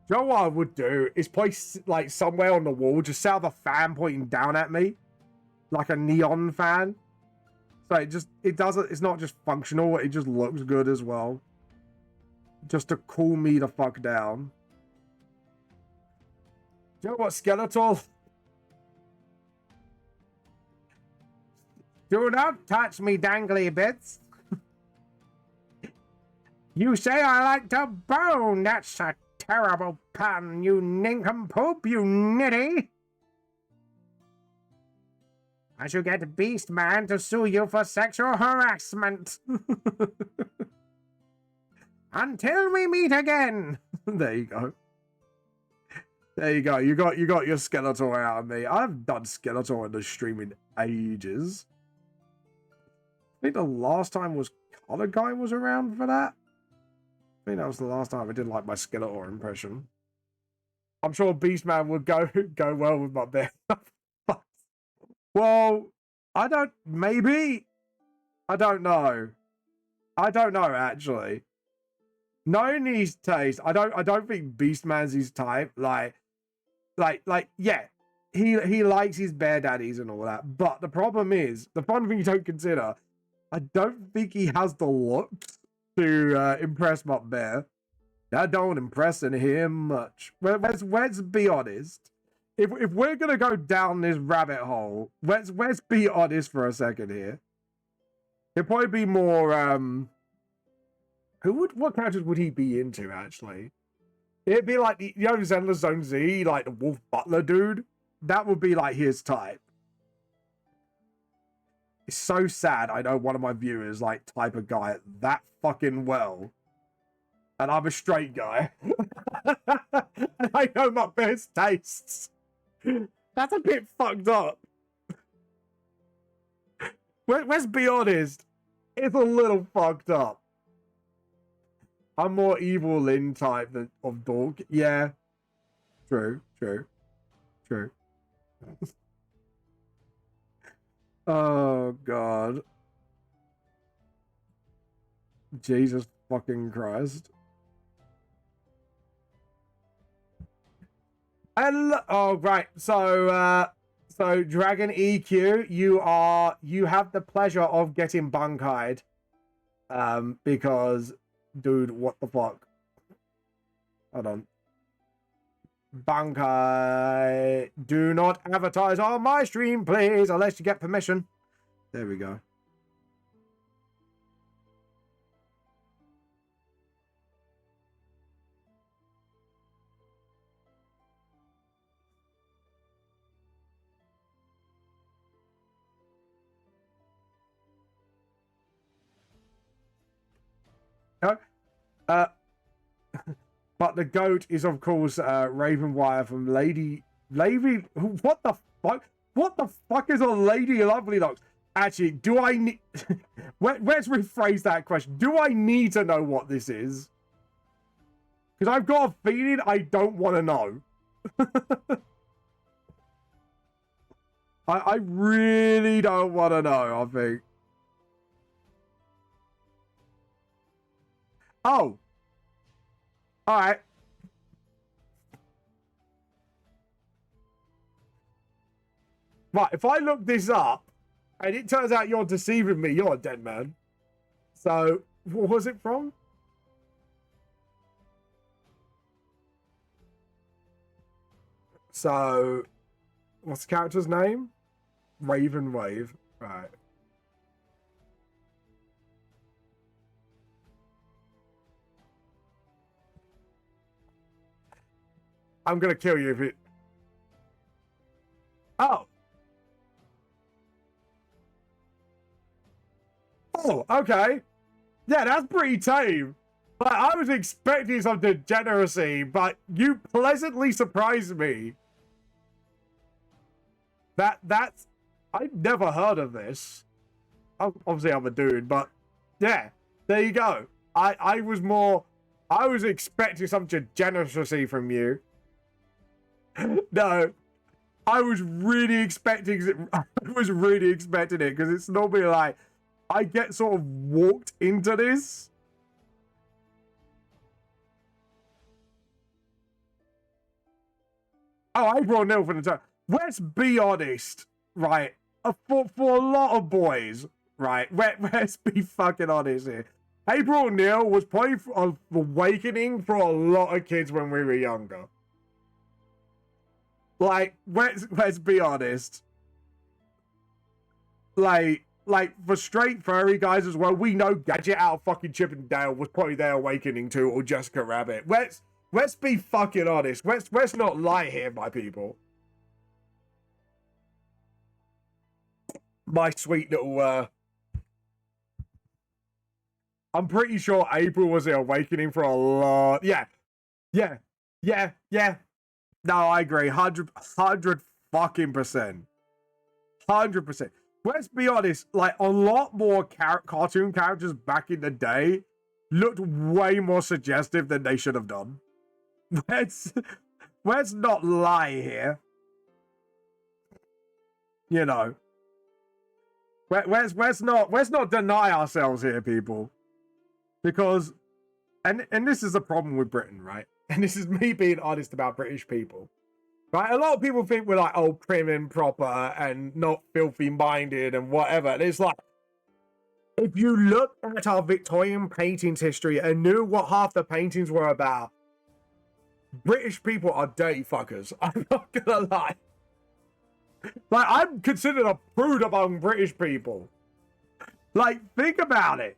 You know what I would do? Is place like somewhere on the wall, just have a fan pointing down at me. Like a neon fan. So it's not just functional, it just looks good as well. Just to cool me the fuck down. Do you know what, Skeletor? Do not touch me, dangly bits. You say I like to bone. That's a terrible pun, you nincompoop, you nitty. I shall get Beast Man to sue you for sexual harassment. Until we meet again. There you go. There you go. You got your Skeletor out of me. I've done Skeletor in the stream in ages. I think the last time was Color Guy was around for that. I think that was the last time I did like my Skeletor impression. I'm sure Beastman would go well with my bear. Well, I don't know. I don't know, actually. Knowing his taste, I don't think Beastman's his type. Like, yeah, he likes his bear daddies and all that. But the problem is, the fun thing you don't consider, I don't think he has the looks to impress my bear. That don't impress him much. Let's be honest. If we're gonna go down this rabbit hole, let's be honest for a second here. It'd probably be more what characters would he be into actually? It'd be like the Zenless Zone Z, like the Wolf Butler dude. That would be like his type. It's so sad. I know one of my viewers like type of guy that fucking well. And I'm a straight guy. And I know my best tastes. That's a bit fucked up. Let's be honest. It's a little fucked up. I'm more evil Lyn type of dog. Yeah. True. Oh, God. Jesus fucking Christ. And oh right, so so Dragon EQ, you have the pleasure of getting bunkied. Because dude, what the fuck? Hold on. Bunkai, do not advertise on my stream, please, unless you get permission. There we go. But the goat is, of course, Ravenwire from Lady... What the fuck? What the fuck is on Lady Lovely Locks? Actually, do I need... Let's rephrase that question. Do I need to know what this is? Because I've got a feeling I don't want to know. I really don't want to know, I think. Oh. All right. Right, if I look this up, and it turns out you're deceiving me, you're a dead man. So, what was it from? So, what's the character's name? Raven Wave. Right. I'm gonna kill you if it... Oh. Oh, okay. Yeah, that's pretty tame. But I was expecting some degeneracy, but you pleasantly surprised me. That's... I've never heard of this. Obviously, I'm a dude, but... Yeah, there you go. I was expecting some degeneracy from you. No, I was really expecting it. I was really expecting it because it's normally like I get sort of walked into this. Oh, April O'Neil for the time. Let's be honest, right? For a lot of boys, right? Let's be fucking honest here. April O'Neil was probably an awakening for a lot of kids when we were younger. Like, let's be honest. Like for straight furry guys as well, we know Gadget out of fucking Chip and Dale was probably their awakening to, or Jessica Rabbit. Let's be fucking honest. Let's not lie here, my people. My sweet little I'm pretty sure April was the awakening for a lot. Yeah. No, I agree. 100 fucking percent. 100%. Let's be honest, like a lot more cartoon characters back in the day looked way more suggestive than they should have done. Let's not lie here. You know. Let's not deny ourselves here, people. Because and this is the problem with Britain, right? And this is me being honest about British people. Right? A lot of people think we're like, oh, prim and proper and not filthy minded and whatever. And it's like, if you look at our Victorian paintings history and knew what half the paintings were about, British people are dirty fuckers. I'm not gonna lie. Like, I'm considered a prude among British people. Like, think about it.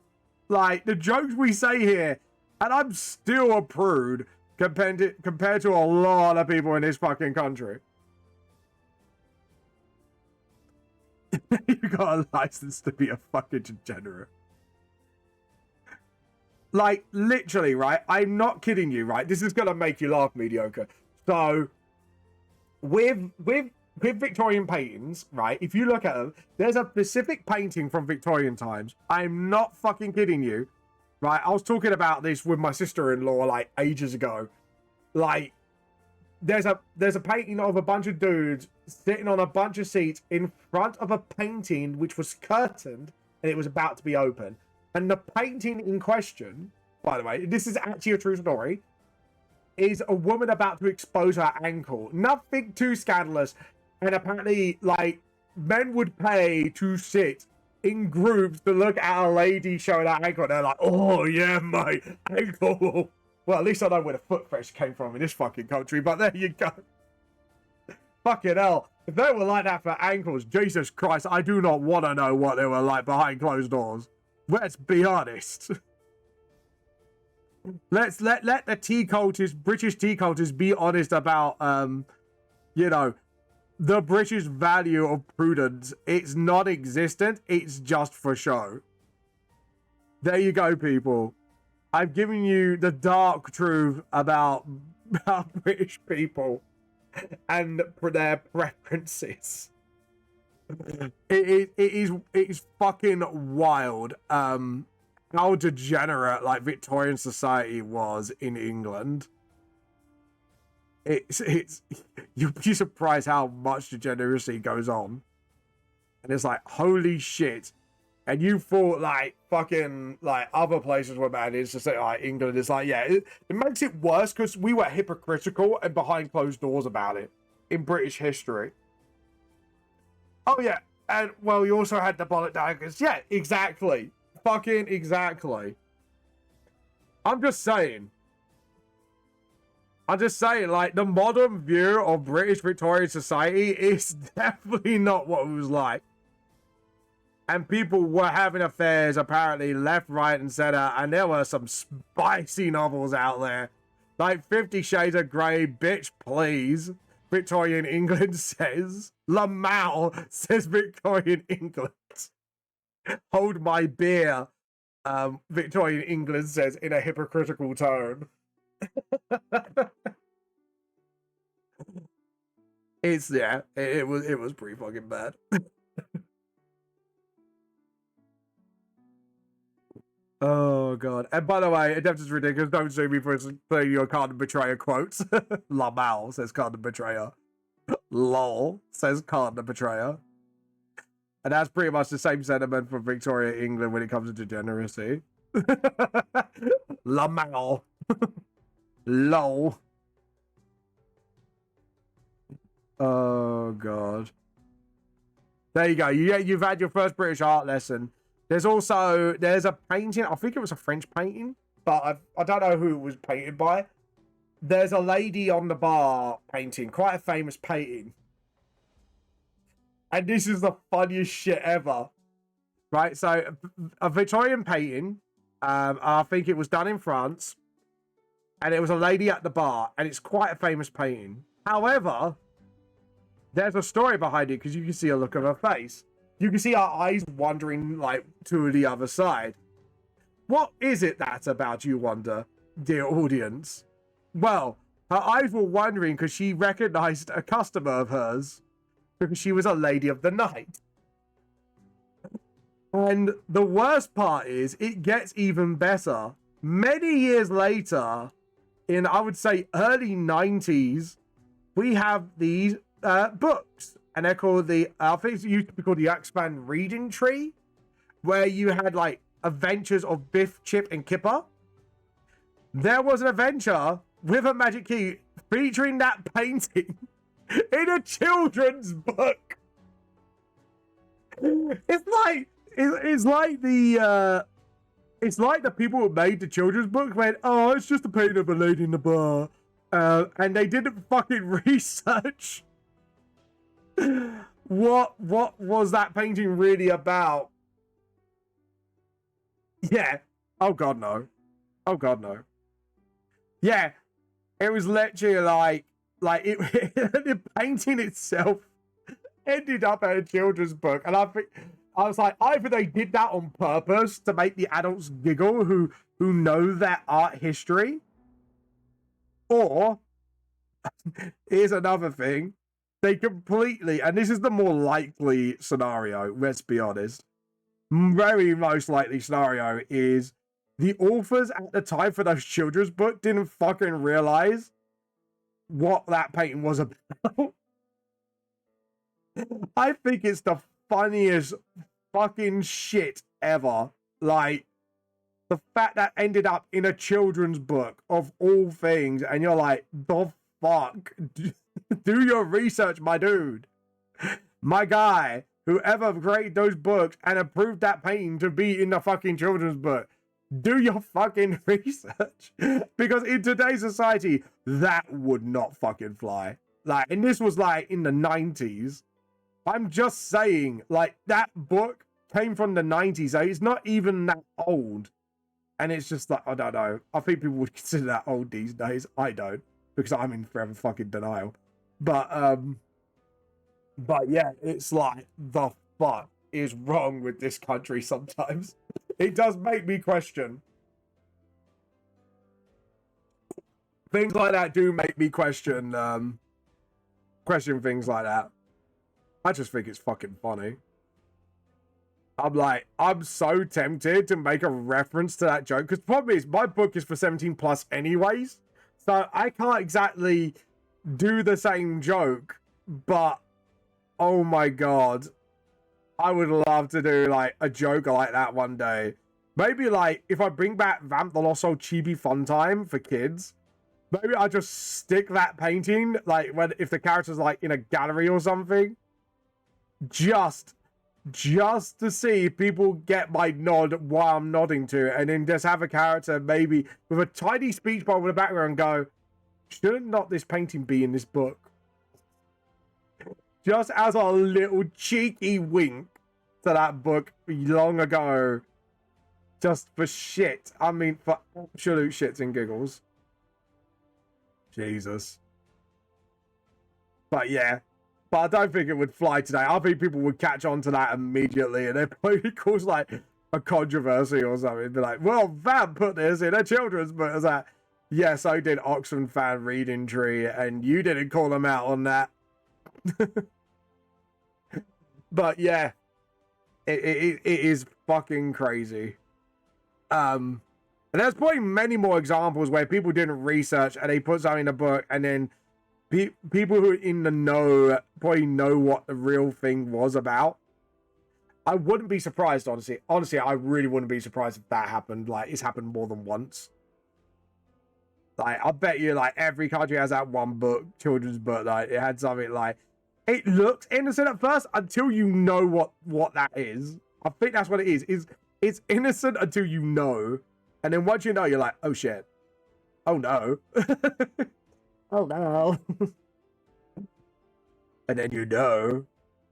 Like, the jokes we say here, and I'm still a prude compared to a lot of people in this fucking country. You got a license to be a fucking degenerate. Like, literally, right? I'm not kidding you, right? This is gonna make you laugh, mediocre. So, with Victorian paintings, right? If you look at them, there's a specific painting from Victorian times. I'm not fucking kidding you, right? I was talking about this with my sister-in-law like ages ago. Like, there's a painting of a bunch of dudes sitting on a bunch of seats in front of a painting which was curtained and it was about to be open. And the painting in question by the way, this is actually a true story, is a woman about to expose her ankle. Nothing too scandalous. And apparently, like, men would pay to sit in groups to look at a lady showing her ankle. And they're like, oh, yeah, my ankle. Well, at least I know where the foot fetish came from in this fucking country. But there you go. Fucking hell. If they were like that for ankles, Jesus Christ, I do not want to know what they were like behind closed doors. Let's be honest. Let the tea cultists, British tea cultists, be honest about, you know, the British value of prudence. It's non-existent. It's just for show. There you go, people. I've given you the dark truth about British people and their preferences. It is fucking wild. How degenerate like Victorian society was in England. It's you'd be surprised how much degeneracy goes on. And it's like, holy shit. And you thought like fucking like other places were bad. It's just like England is like, yeah, it makes it worse because we were hypocritical and behind closed doors about it in British history. Oh yeah, and well, you also had the bollock daggers. Yeah, exactly. Fucking exactly. I'm just saying, like, the modern view of British Victorian society is definitely not what it was like. And people were having affairs, apparently, left, right, and center. And there were some spicy novels out there. Like 50 Shades of Grey, bitch, please. Victorian England says. Lamau says Victorian England. Hold my beer, Victorian England says in a hypocritical tone. It's, yeah, it was pretty fucking bad. Oh god. And by the way, Adept is ridiculous. Don't sue me for playing your Carden Betrayer quotes. Lamau says Carden Betrayer. Lol says Carden Betrayer. And that's pretty much the same sentiment from Victoria, England when it comes to degeneracy. Lamau. Lol. Oh god. There you go. You've had your first British art lesson. There's a painting. I think it was a French painting, but I don't know who it was painted by. There's a lady on the bar painting, quite a famous painting. And this is the funniest shit ever. Right? So, a Victorian painting, I think it was done in France, and it was a lady at the bar, and it's quite a famous painting. However, there's a story behind it because you can see a look of her face. You can see her eyes wandering, like, to the other side. What is it that's about, you wonder, dear audience? Well, her eyes were wandering because she recognized a customer of hers because she was a lady of the night. And the worst part is, it gets even better. Many years later, in, I would say, early 90s, we have these books. And they're called I think it used to be called the Axeman Reading Tree, where you had like adventures of Biff, Chip, and Kipper. There was an adventure with a magic key featuring that painting in a children's book. It's like the people who made the children's book went, oh, it's just a painting of a lady in the bar, and they didn't fucking research. What was that painting really about? Yeah. Oh god no. Oh god no. Yeah. It was literally like it the painting itself ended up in a children's book. And I was like, either they did that on purpose to make the adults giggle who know that art history. Or here's another thing. They completely, and this is the more likely scenario, let's be honest. Very most likely scenario is the authors at the time for those children's book didn't fucking realize what that painting was about. I think it's the funniest fucking shit ever. Like, The fact that ended up in a children's book of all things, and you're like, the fuck? Do your research, my dude. My guy, whoever created those books and approved that painting to be in the fucking children's book, do your fucking research. Because in today's society, that would not fucking fly. Like, and this was like in the 90s. I'm just saying, like, that book came from the 90s, so it's not even that old. And it's just like, I don't know. I think people would consider that old these days. I don't, because I'm in forever fucking denial. But yeah, it's like, the fuck is wrong with this country sometimes? It does make me question. Things like that do make me question things like that. I just think it's fucking funny. I'm so tempted to make a reference to that joke, because the problem is my book is for 17 plus anyways, so I can't exactly do the same joke. But oh my god, I would love to do like a joke like that one day. Maybe like if I bring back Vamp the Lost Soul Chibi Fun Time for kids, maybe I just stick that painting like if the character's like in a gallery or something, just to see if people get my nod while I'm nodding to it, and then just have a character maybe with a tiny speech bubble in the background and go, shouldn't not this painting be in this book? Just as a little cheeky wink to that book long ago. Just for shit. I mean, for absolute shits and giggles. Jesus. But yeah. But I don't think it would fly today. I think people would catch on to that immediately, and it probably cause like a controversy or something. Be like, well, Vamp put this in a children's book. It's like, yes, I did Oxford Fan Reading Tree, and you didn't call them out on that. But yeah, it is fucking crazy. And there's probably many more examples where people didn't research and they put something in a book, and then people who are in the know probably know what the real thing was about. I wouldn't be surprised, honestly. Honestly, I really wouldn't be surprised if that happened. Like, it's happened more than once. Like, I bet you, like, every country has that one book, children's book, like, it had something like, it looks innocent at first until you know what that is. I think that's what it is. It's innocent until you know. And then once you know, you're like, oh shit. Oh no. Oh no. And then you know.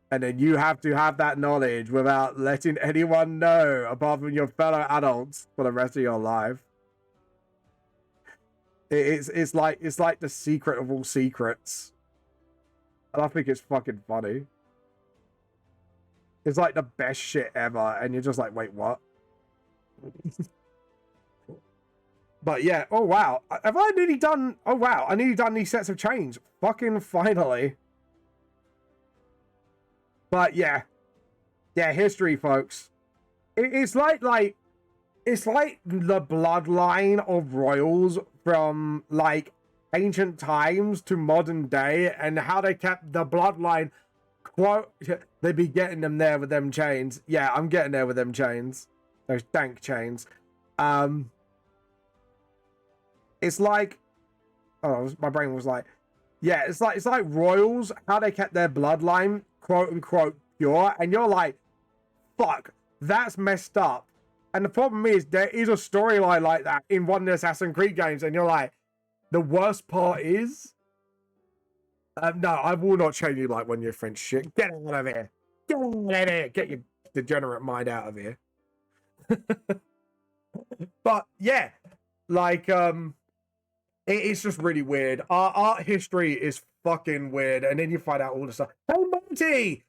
And then you have to have that knowledge without letting anyone know apart from your fellow adults for the rest of your life. It's like the secret of all secrets. And I think it's fucking funny. It's like the best shit ever, and you're just like, wait, what? But yeah, oh wow. Have I nearly done... Oh wow, I nearly done these sets of chains. Fucking finally. But yeah. Yeah, history, folks. It's like it's like the bloodline of royals from like ancient times to modern day, and how they kept the bloodline, quote, they be getting them there with them chains. Yeah, I'm getting there with them chains. Those dank chains. It's like, oh, my brain was like, yeah, it's like royals, how they kept their bloodline, quote unquote, pure, and you're like, fuck, that's messed up. And the problem is, there is a storyline like that in one of the Assassin's Creed games, and you're like, the worst part is, no, I will not show you like when you're French shit. Get out of here. Get out of here. Get your degenerate mind out of here. But yeah, like, it's just really weird. Our art history is fucking weird, and then you find out all the stuff. Hey, Monty!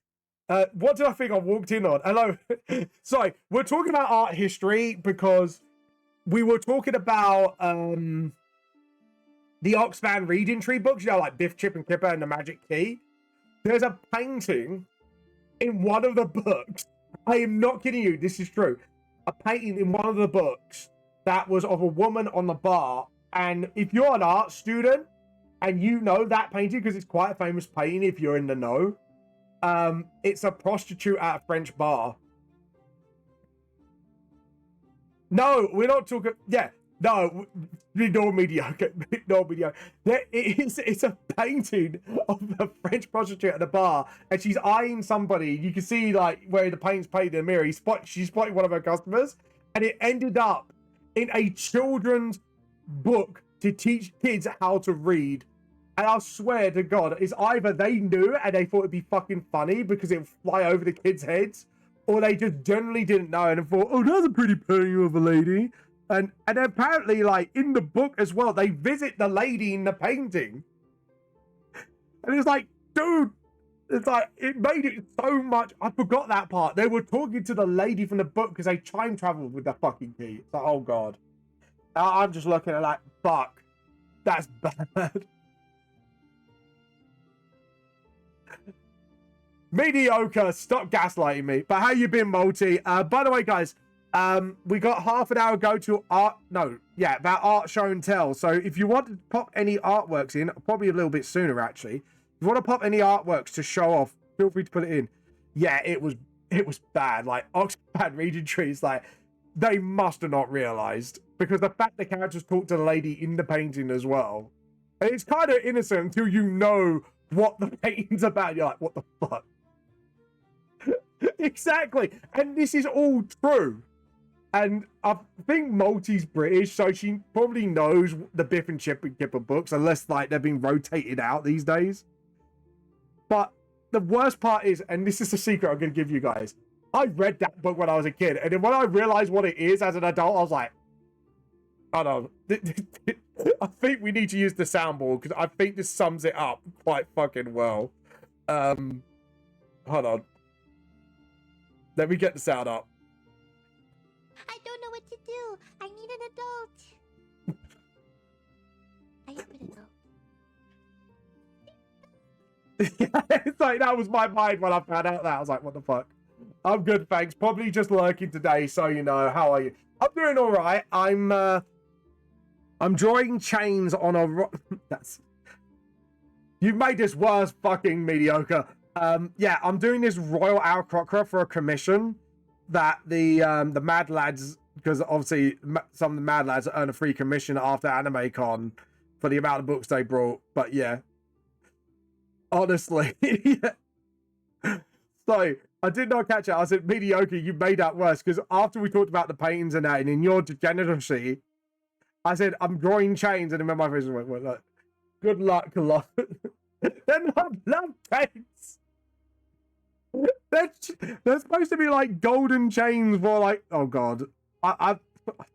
What did I think I walked in on? Hello. Sorry, we're talking about art history because we were talking about the Oxfam Reading Tree books, you know, like Biff, Chip, and Kipper and the Magic Key. There's a painting in one of the books. I am not kidding you. This is true. A painting in one of the books that was of a woman on the bar. And if you're an art student and you know that painting, because it's quite a famous painting if you're in the know, it's a prostitute at a French bar. No, we're not talking. Yeah, no, ignore mediocre. Ignore mediocre. It's a painting of a French prostitute at a bar, and she's eyeing somebody. You can see like where the paint's painted in the mirror. She's spotting one of her customers, and it ended up in a children's book to teach kids how to read. And I swear to God, it's either they knew and they thought it'd be fucking funny because it would fly over the kids' heads, or they just generally didn't know and thought, oh, that's a pretty painting of a lady. And apparently, like, in the book as well, they visit the lady in the painting. And it's like, dude, it's like, it made it so much. I forgot that part. They were talking to the lady from the book because they time traveled with the fucking key. It's like, oh, God. I'm just looking at like, fuck. That's bad. Mediocre, stop gaslighting me. But how you been, Multi? By the way, guys, we got half an hour go to that art show and tell. So if you want to pop any artworks in, probably a little bit sooner actually. If you want to pop any artworks to show off, feel free to put it in. Yeah, it was bad. Like Oxford Reading Trees, like they must have not realized, because the fact the characters talk to the lady in the painting as well. And it's kind of innocent until you know what the painting's about. You're like, what the fuck? Exactly. And this is all true. And I think Multi's British, so she probably knows the Biff and Chip and Kipper books, unless like they're being rotated out these days. But the worst part is, and this is the secret I'm going to give you guys, I read that book when I was a kid, and then when I realized what it is as an adult, I was like, oh no, I think we need to use the soundboard, because I think this sums it up quite fucking well. Hold on. Let me get the sound up. I don't know what to do. I need an adult. I am an adult. It's like, that was my mind when I found out that. I was like, what the fuck? I'm good, thanks. Probably just lurking today, so you know. How are you? I'm doing all right. I'm drawing chains on a... That's... You've made this worse, fucking mediocre. Yeah, I'm doing this Royal Aarakocra for a commission that the Mad Lads, because obviously some of the Mad Lads earn a free commission after AnimeCon for the amount of books they brought. But yeah, honestly, yeah. So I did not catch it. I said, mediocre, you made that worse, because after we talked about the paintings and that, and in your degeneracy, I said, I'm drawing chains, and then my face went, like, good luck, lot. They're not blood chains. They're supposed to be like golden chains for like, oh god. I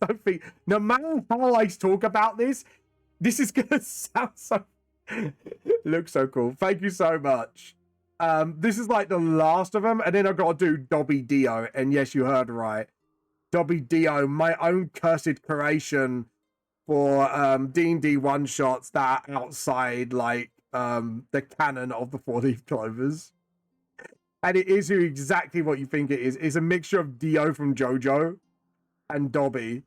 don't think, no matter how I talk about this is gonna sound so looks so cool. Thank you so much. This is like the last of them, and then I've got to do Dobby Dio, and yes, you heard right. Dobby Dio, my own cursed creation for D&D one-shots that are outside like the canon of the Four-Leaf Clovers. And it is exactly what you think it is. It's a mixture of Dio from JoJo and Dobby.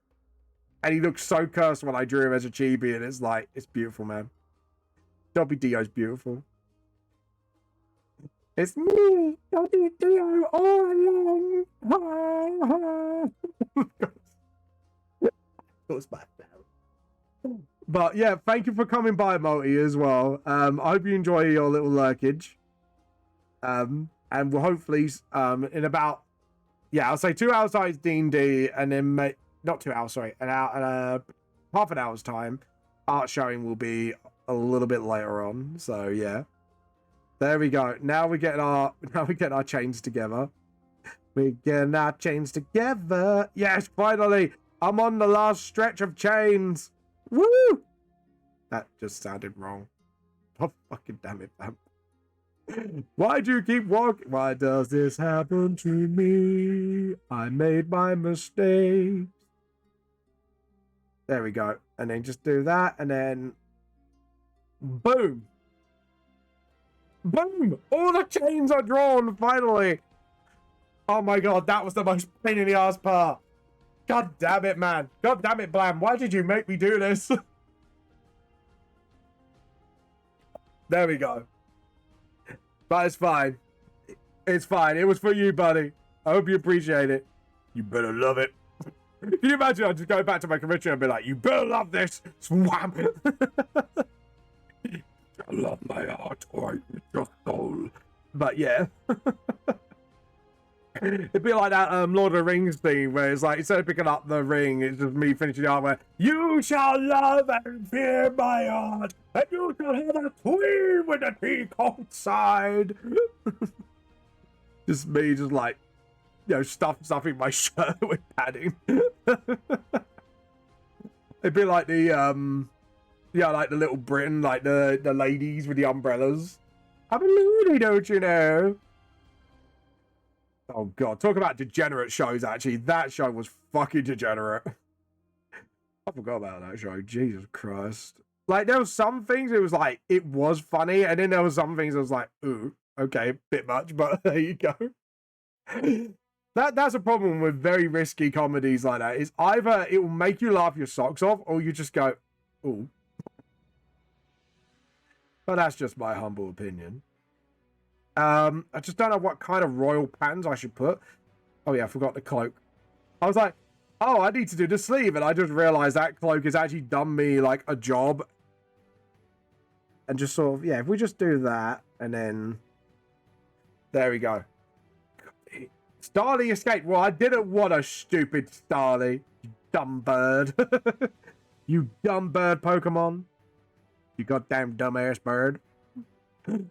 And he looks so cursed when I drew him as a chibi, and it's like, it's beautiful, man. Dobby Dio's beautiful. It's me, Dobby Dio, all along. Goes back now. But yeah, thank you for coming by, Multi, as well. I hope you enjoy your little lurkage. And we'll hopefully, in about, yeah, I'll say 2 hours time is D&D, and then, not 2 hours, sorry, half an hour's time, art showing will be a little bit later on. So yeah, there we go. Now we're getting our chains together. We're getting our chains together. Yes, finally, I'm on the last stretch of chains. Woo! That just sounded wrong. Oh, fucking damn it, man. Why do you keep walking? Why does this happen to me? I made my mistakes. There we go. And then just do that, and then boom. Boom! All the chains are drawn, finally. Oh my god, that was the most pain in the ass part. God damn it, man. God damn it, Blam. Why did you make me do this? There we go. But it's fine. It's fine. It was for you, buddy. I hope you appreciate it. You better love it. Can you imagine? I just go back to my convention and be like, "You better love this." Swam. I love my heart, or your soul. But yeah. It'd be like that Lord of the Rings thing where it's like, instead of picking up the ring, it's just me finishing the art where you shall love and fear my heart, and you shall have a queen with the peacock side. Just me, just like, you know, stuffing my shirt with padding. It'd be like the yeah, like the Little Britain, like the ladies with the umbrellas. I'm a loony, don't you know? Oh god, talk about degenerate shows. Actually, that show was fucking degenerate. I forgot about that show. Jesus Christ. Like, there was some things it was like, it was funny, and then there was some things I was like, ooh, okay, bit much, but there you go. That's a problem with very risky comedies like that. Is either it will make you laugh your socks off, or you just go, ooh. But that's just my humble opinion. I just don't know what kind of royal patterns I should put. Oh yeah, I forgot the cloak. I was like, oh, I need to do the sleeve, and I just realized that cloak has actually done me like a job. And just sort of, yeah, if we just do that, and then there we go. Starly escaped. Well, I didn't want a stupid Starly, you dumb bird. You dumb bird Pokemon. You goddamn dumbass bird. Can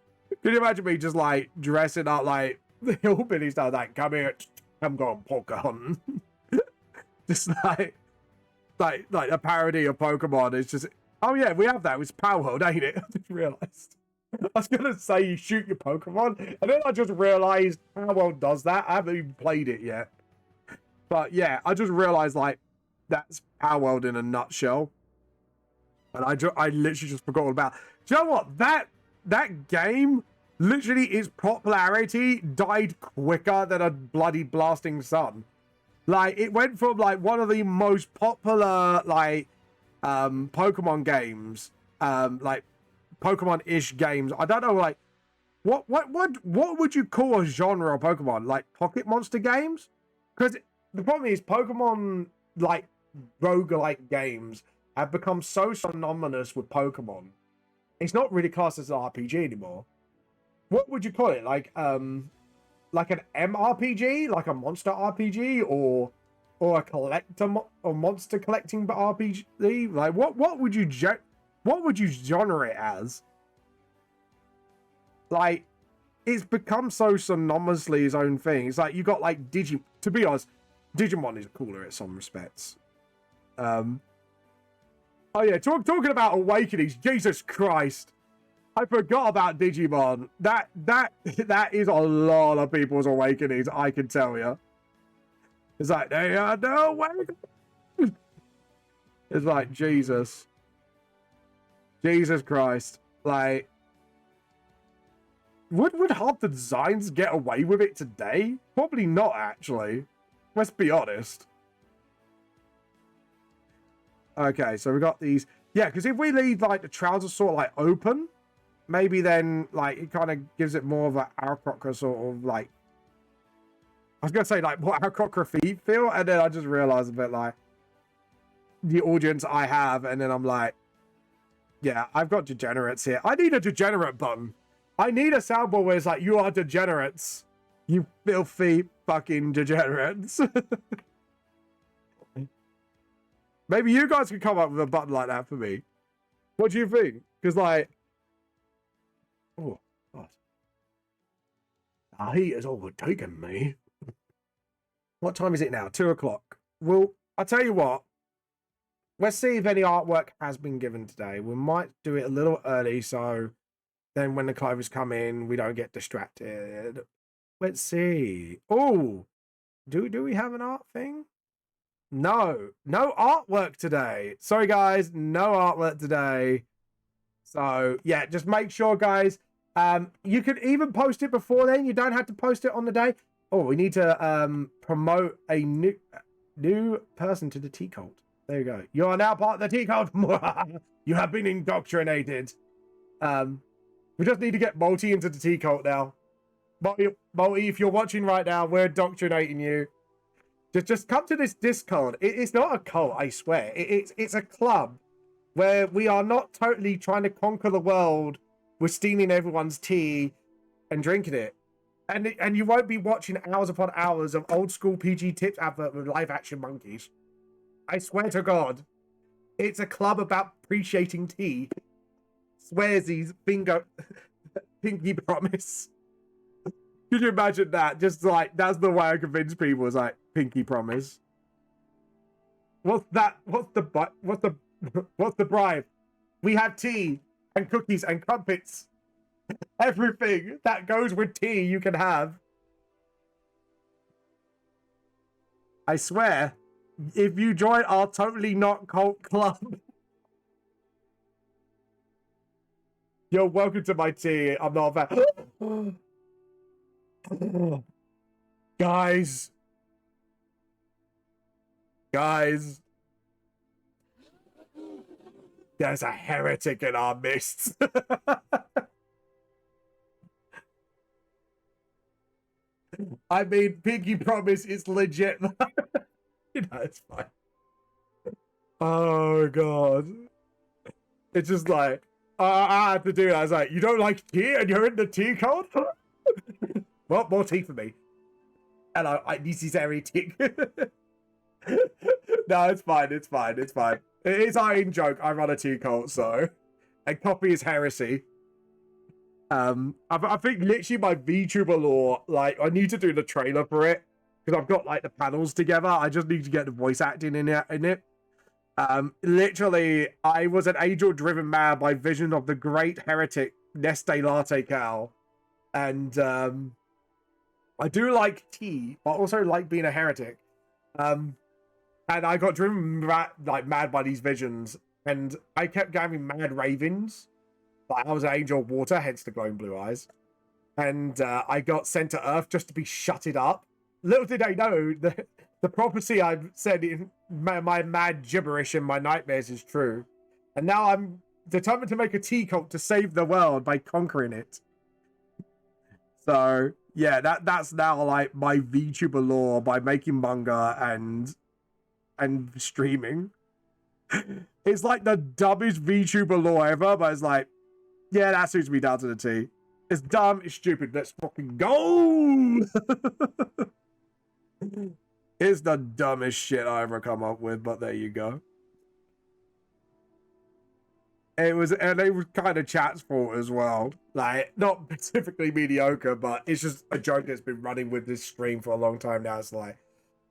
you imagine me just like dressing up like the hillbilly style, like, come here, I'm going poker hunting. Just like a parody of Pokemon. It's just, oh yeah, we have that. It's Power World, ain't it? I just realized. I was gonna say you shoot your Pokemon, and then I just realized Power World does that. I haven't even played it yet. But yeah, I just realized like that's Power World in a nutshell. And I literally just forgot all about. Do you know what? That game, literally, its popularity died quicker than a bloody blasting sun. Like, it went from like one of the most popular like Pokemon games, like Pokemon-ish games. I don't know, like what would you call a genre of Pokemon? Like Pocket Monster games? Because the problem is Pokemon like roguelike games have become so synonymous with Pokemon. It's not really classed as an RPG anymore. What would you call it? Like an MRPG, like a monster RPG, or a collector or monster collecting RPG? Like what would you genre it as? Like, it's become so synonymously its own thing. It's like you got like to be honest, Digimon is cooler in some respects. Oh yeah, talking about awakenings, Jesus Christ. I forgot about Digimon. That is a lot of people's awakenings, I can tell you. It's like, they are no awakenings. It's like, Jesus Christ. Like, would half the designs get away with it today? Probably not, actually. Let's be honest. Okay, so we got these. Yeah, because if we leave like the trousers sort of like open, maybe then like it kind of gives it more of an Aarakocra sort of like, I was gonna say like more Aarakocra feet feel, and then I just realized a bit like the audience I have, and then I'm like, yeah, I've got degenerates here. I need a degenerate button. I need a soundboard where it's like, you are degenerates, you filthy fucking degenerates. Maybe you guys can come up with a button like that for me. What do you think? Because, like, oh, God. The heat has overtaken me. What time is it now? 2 o'clock. Well, I'll tell you what. Let's see if any artwork has been given today. We might do it a little early, so then when the clovers come in, we don't get distracted. Let's see. Oh, do we have an art thing? No artwork today. Sorry, guys, no artwork today. So, yeah, just make sure, guys, you could even post it before then. You don't have to post it on the day. Oh, we need to promote a new person to the Tea Cult. There you go. You are now part of the Tea Cult. You have been indoctrinated. We just need to get Multi into the Tea Cult now. Multi, if you're watching right now, we're indoctrinating you. Just come to this Discord. It's not a cult, I swear. It's a club where we are not totally trying to conquer the world. We're stealing everyone's tea and drinking it. And you won't be watching hours upon hours of old school PG Tips advert with live action monkeys. I swear to God. It's a club about appreciating tea. Swearsies, bingo, pinky promise. Could you imagine that? Just like, that's the way I convince people, is like, pinky promise. What's that? What's the bribe? We have tea and cookies and crumpets. Everything that goes with tea you can have. I swear, if you join our Totally Not Cult club, you're welcome to my tea. I'm not a fan. Guys, there's a heretic in our midst. I mean, pinky promise is legit. You know, it's fine. Oh God, it's just like I had to do that. I was like, you don't like tea and you're in the tea cult? Well, more tea for me. Hello, this is heretic. No, it's fine. It's fine. It's fine. It's our in joke. I run a tea cult, so and copy is heresy. I think literally my VTuber lore, like I need to do the trailer for it because I've got like the panels together. I just need to get the voice acting in it. Literally, I was an angel-driven man by vision of the great heretic Neste Latte Cal, and I do like tea, but also like being a heretic. And I got driven mad by these visions, and I kept having mad ravings. Like I was an angel of water, hence the glowing blue eyes. And I got sent to Earth just to be shutted up. Little did I know that the prophecy I've said in my mad gibberish in my nightmares is true. And now I'm determined to make a tea cult to save the world by conquering it. So yeah, that's now like my VTuber lore by making manga and streaming. It's like the dumbest VTuber lore ever, but it's like, yeah, that suits me down to the T. It's dumb, it's stupid, let's fucking go! It's the dumbest shit I ever come up with, but there you go. It was kind of chat's fault as well. Like, not specifically mediocre, but it's just a joke that's been running with this stream for a long time now. It's like,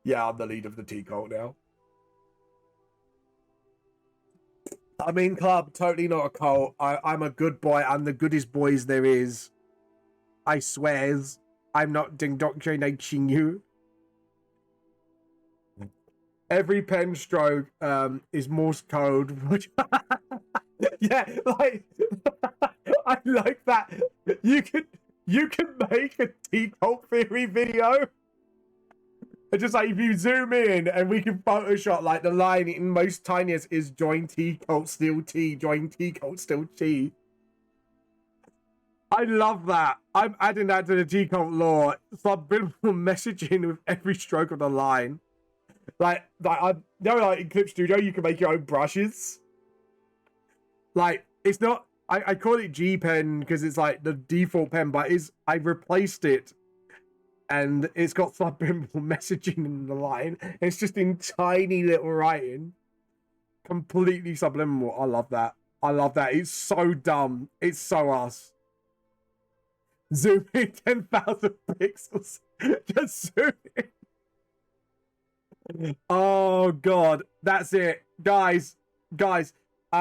yeah, I'm the lead of the tea cult now. I mean, club, totally not a cult. I'm a good boy. I'm the goodest boys there is. I swears. I'm not indoctrinating you. Every pen stroke is Morse code. Yeah, like I like that. You can make a tea cult theory video. It's just like if you zoom in and we can Photoshop like the line in most tiniest is join tea cult still tea, join tea cult still tea. I love that. I'm adding that to the tea cult lore. Subliminal messaging with every stroke of the line. Like I know, like in Clip Studio, you can make your own brushes. Like it's not. I call it G Pen because it's like the default pen, but I replaced it, and it's got subliminal messaging in the line. It's just in tiny little writing, completely subliminal. I love that. I love that. It's so dumb. It's so us. Zoom in 10,000 pixels. Just zoom in. Oh God, that's it, guys.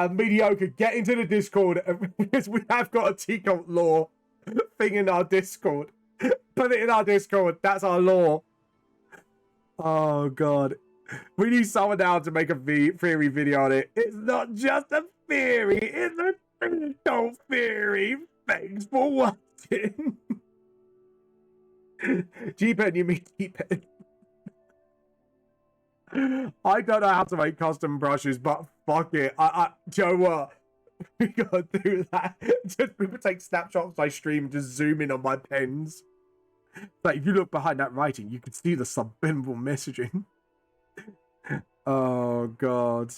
Mediocre, get into the Discord because we have got a tea cult lore thing in our Discord. Put it in our Discord. That's our lore. Oh God, we need someone now to make a theory video on it. It's not just a theory; it's a cult theory. Thanks for watching. G-Pen, you mean G-Pen? I don't know how to make custom brushes, but fuck it. Do you know what? We gotta do that. Just people take snapshots I stream, just zoom in on my pens. Like if you look behind that writing, you can see the subliminal messaging. Oh god,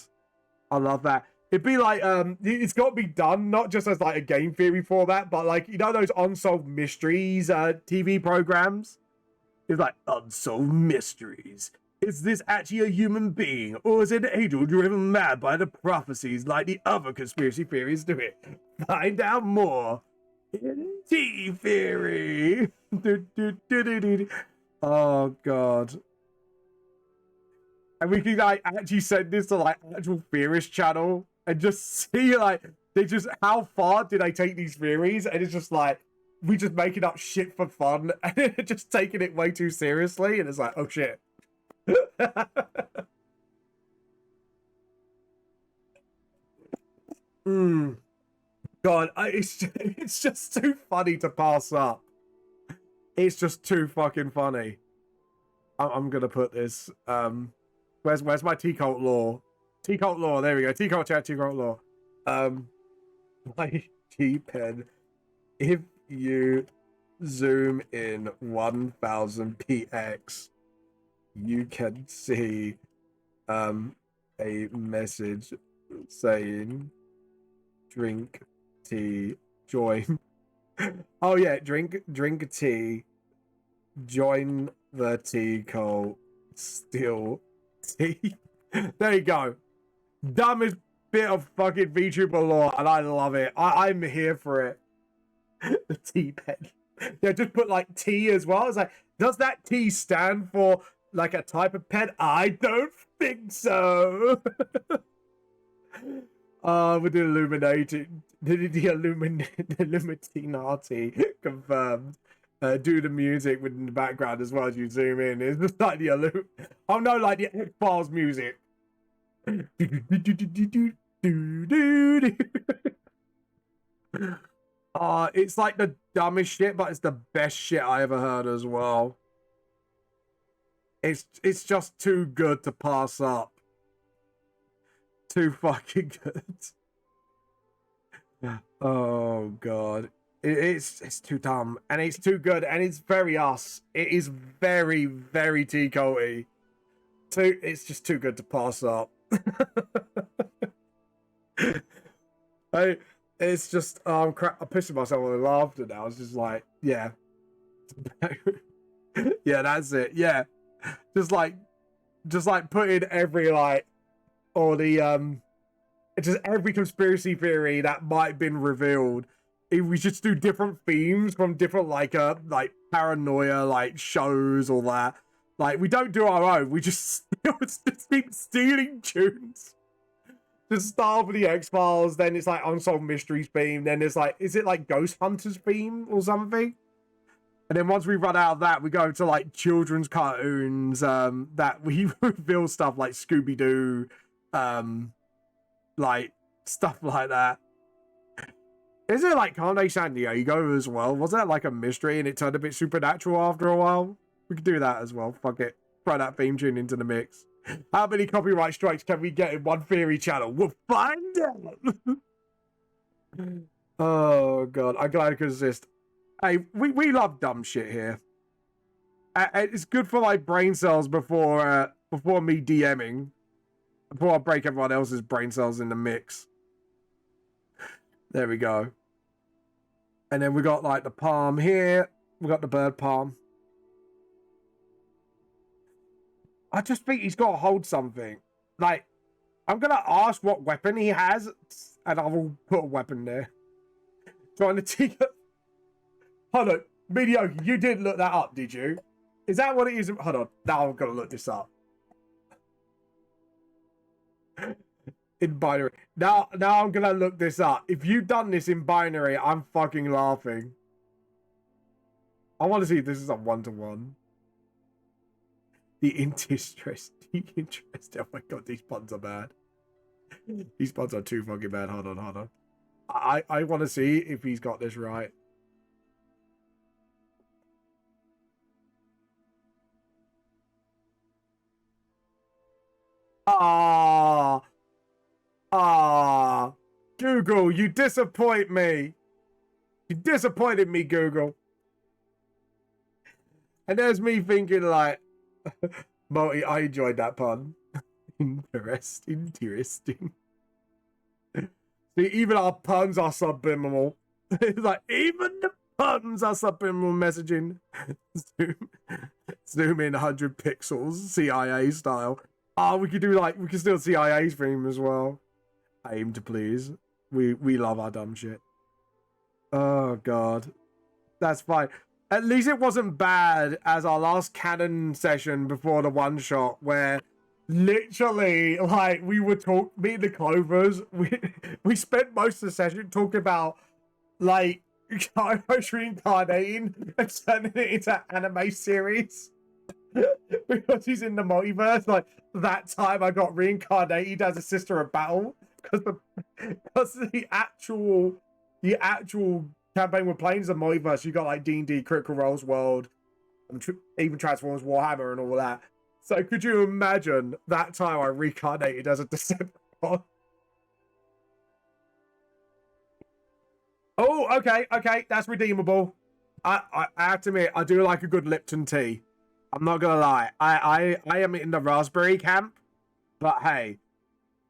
I love that. It'd be like it's got to be done not just as like a game theory format, but like you know those unsolved mysteries TV programs. It's like unsolved mysteries. Is this actually a human being, or is it an angel driven mad by the prophecies like the other conspiracy theories do it? Find out more in T Theory. Oh god. And we can like actually send this to like actual theorist channel and just see like they just how far did they take these theories, and it's just like we just making up shit for fun and just taking it way too seriously, and it's like, oh shit. God, it's just too funny to pass up. It's just too fucking funny. I'm gonna put this. Where's my T-Cult lore? T-Cult lore. There we go. T-Cult chat. T-Cult lore. My G-Pen. If you zoom in 1000px, you can see a message saying drink tea, join. Oh yeah, drink tea, join the tea cult, steal tea. There you go. Dumbest bit of fucking VTuber lore, and I love it. I'm here for it. The tea pen. Yeah, just put like T as well. It's like, does that T stand for like a type of pen? I don't think so. With the Illuminati, the Illuminati confirmed. Do the music within the background as well as you zoom in. It's just like the oh no, like the X-Files music. It's like the dumbest shit, but it's the best shit I ever heard as well. It's just too good to pass up. Too fucking good. Oh god. It's too dumb, and it's too good, and it's very us. It is very, very T-Culty. It's just too good to pass up. It's just I'm pissing myself with laughter now. It's just like, yeah. Yeah, that's it. Yeah. Just like put in every like or the just every conspiracy theory that might have been revealed. We should do different themes from different like paranoia like shows or that. Like we don't do our own. We just keep stealing tunes. Just start with the X-Files, then it's like Unsolved Mysteries theme, then it's like, is it like Ghost Hunters theme or something? And then once we run out of that, we go to like children's cartoons that we reveal stuff like Scooby-Doo, like stuff like that. Is it like Carne San Diego as well? Was that like a mystery and it turned a bit supernatural after a while? We could do that as well. Fuck it. Throw that theme tune into the mix. How many copyright strikes can we get in one theory channel? We'll find out. Oh god, I'm glad I could exist. Hey, we love dumb shit here. It's good for my brain cells before me DMing. Before I break everyone else's brain cells in the mix. There we go. And then we got like the palm here. We got the bird palm. I just think he's got to hold something. Like, I'm going to ask what weapon he has, and I will put a weapon there. Trying to take it. Hold on. Mediocre, you did look that up, did you? Is that what it is? Hold on. Now I'm going to look this up. In binary. Now I'm going to look this up. If you've done this in binary, I'm fucking laughing. I want to see if this is a one-to-one. The interest. Oh my god, these puns are bad. These puns are too fucking bad. Hold on. I want to see if he's got this right. Google, you disappoint me. You disappointed me, Google. And there's me thinking like, Multi, I enjoyed that pun. Interesting. See, even our puns are subliminal. It's like, even the puns are subliminal messaging. Zoom in 100 pixels, CIA style. Oh, we could do like, we could still CIA stream as well. Aim to please. We love our dumb shit. Oh, God. That's fine. At least it wasn't bad as our last canon session before the one shot where literally like we would talk meet the Clovers. We spent most of the session talking about like Kairos reincarnating and turning it into an anime series. Because he's in the multiverse. Like that time I got reincarnated as a sister of battle because the actual campaign we're playing is a multiverse. You got like D&D, Critical Role's World, and even Transformers Warhammer and all that. So could you imagine that time I reincarnated as a Decepticon? Oh, okay, that's redeemable. I have to admit, I do like a good Lipton tea. I'm not gonna lie. I am in the raspberry camp, but hey,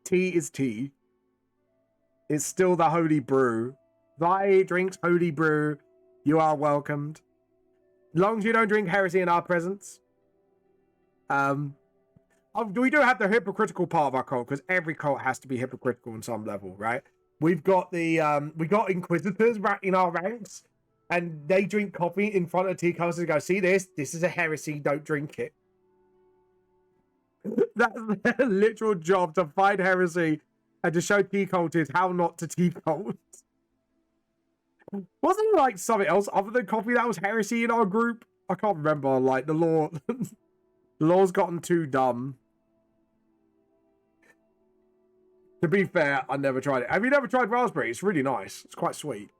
tea is tea. It's still the holy brew. Thy drinks holy brew, you are welcomed. As long as you don't drink heresy in our presence. We do have the hypocritical part of our cult, because every cult has to be hypocritical on some level, right? We've got the we got inquisitors in our ranks, and they drink coffee in front of tea cultists and go, see this is a heresy, don't drink it. That's their literal job, to find heresy and to show tea cultists how not to tea cult. Wasn't it like something else other than coffee that was heresy in our group? I can't remember. Like the law, the law's gotten too dumb. To be fair, I never tried it. Have you never tried raspberry? It's really nice. It's quite sweet.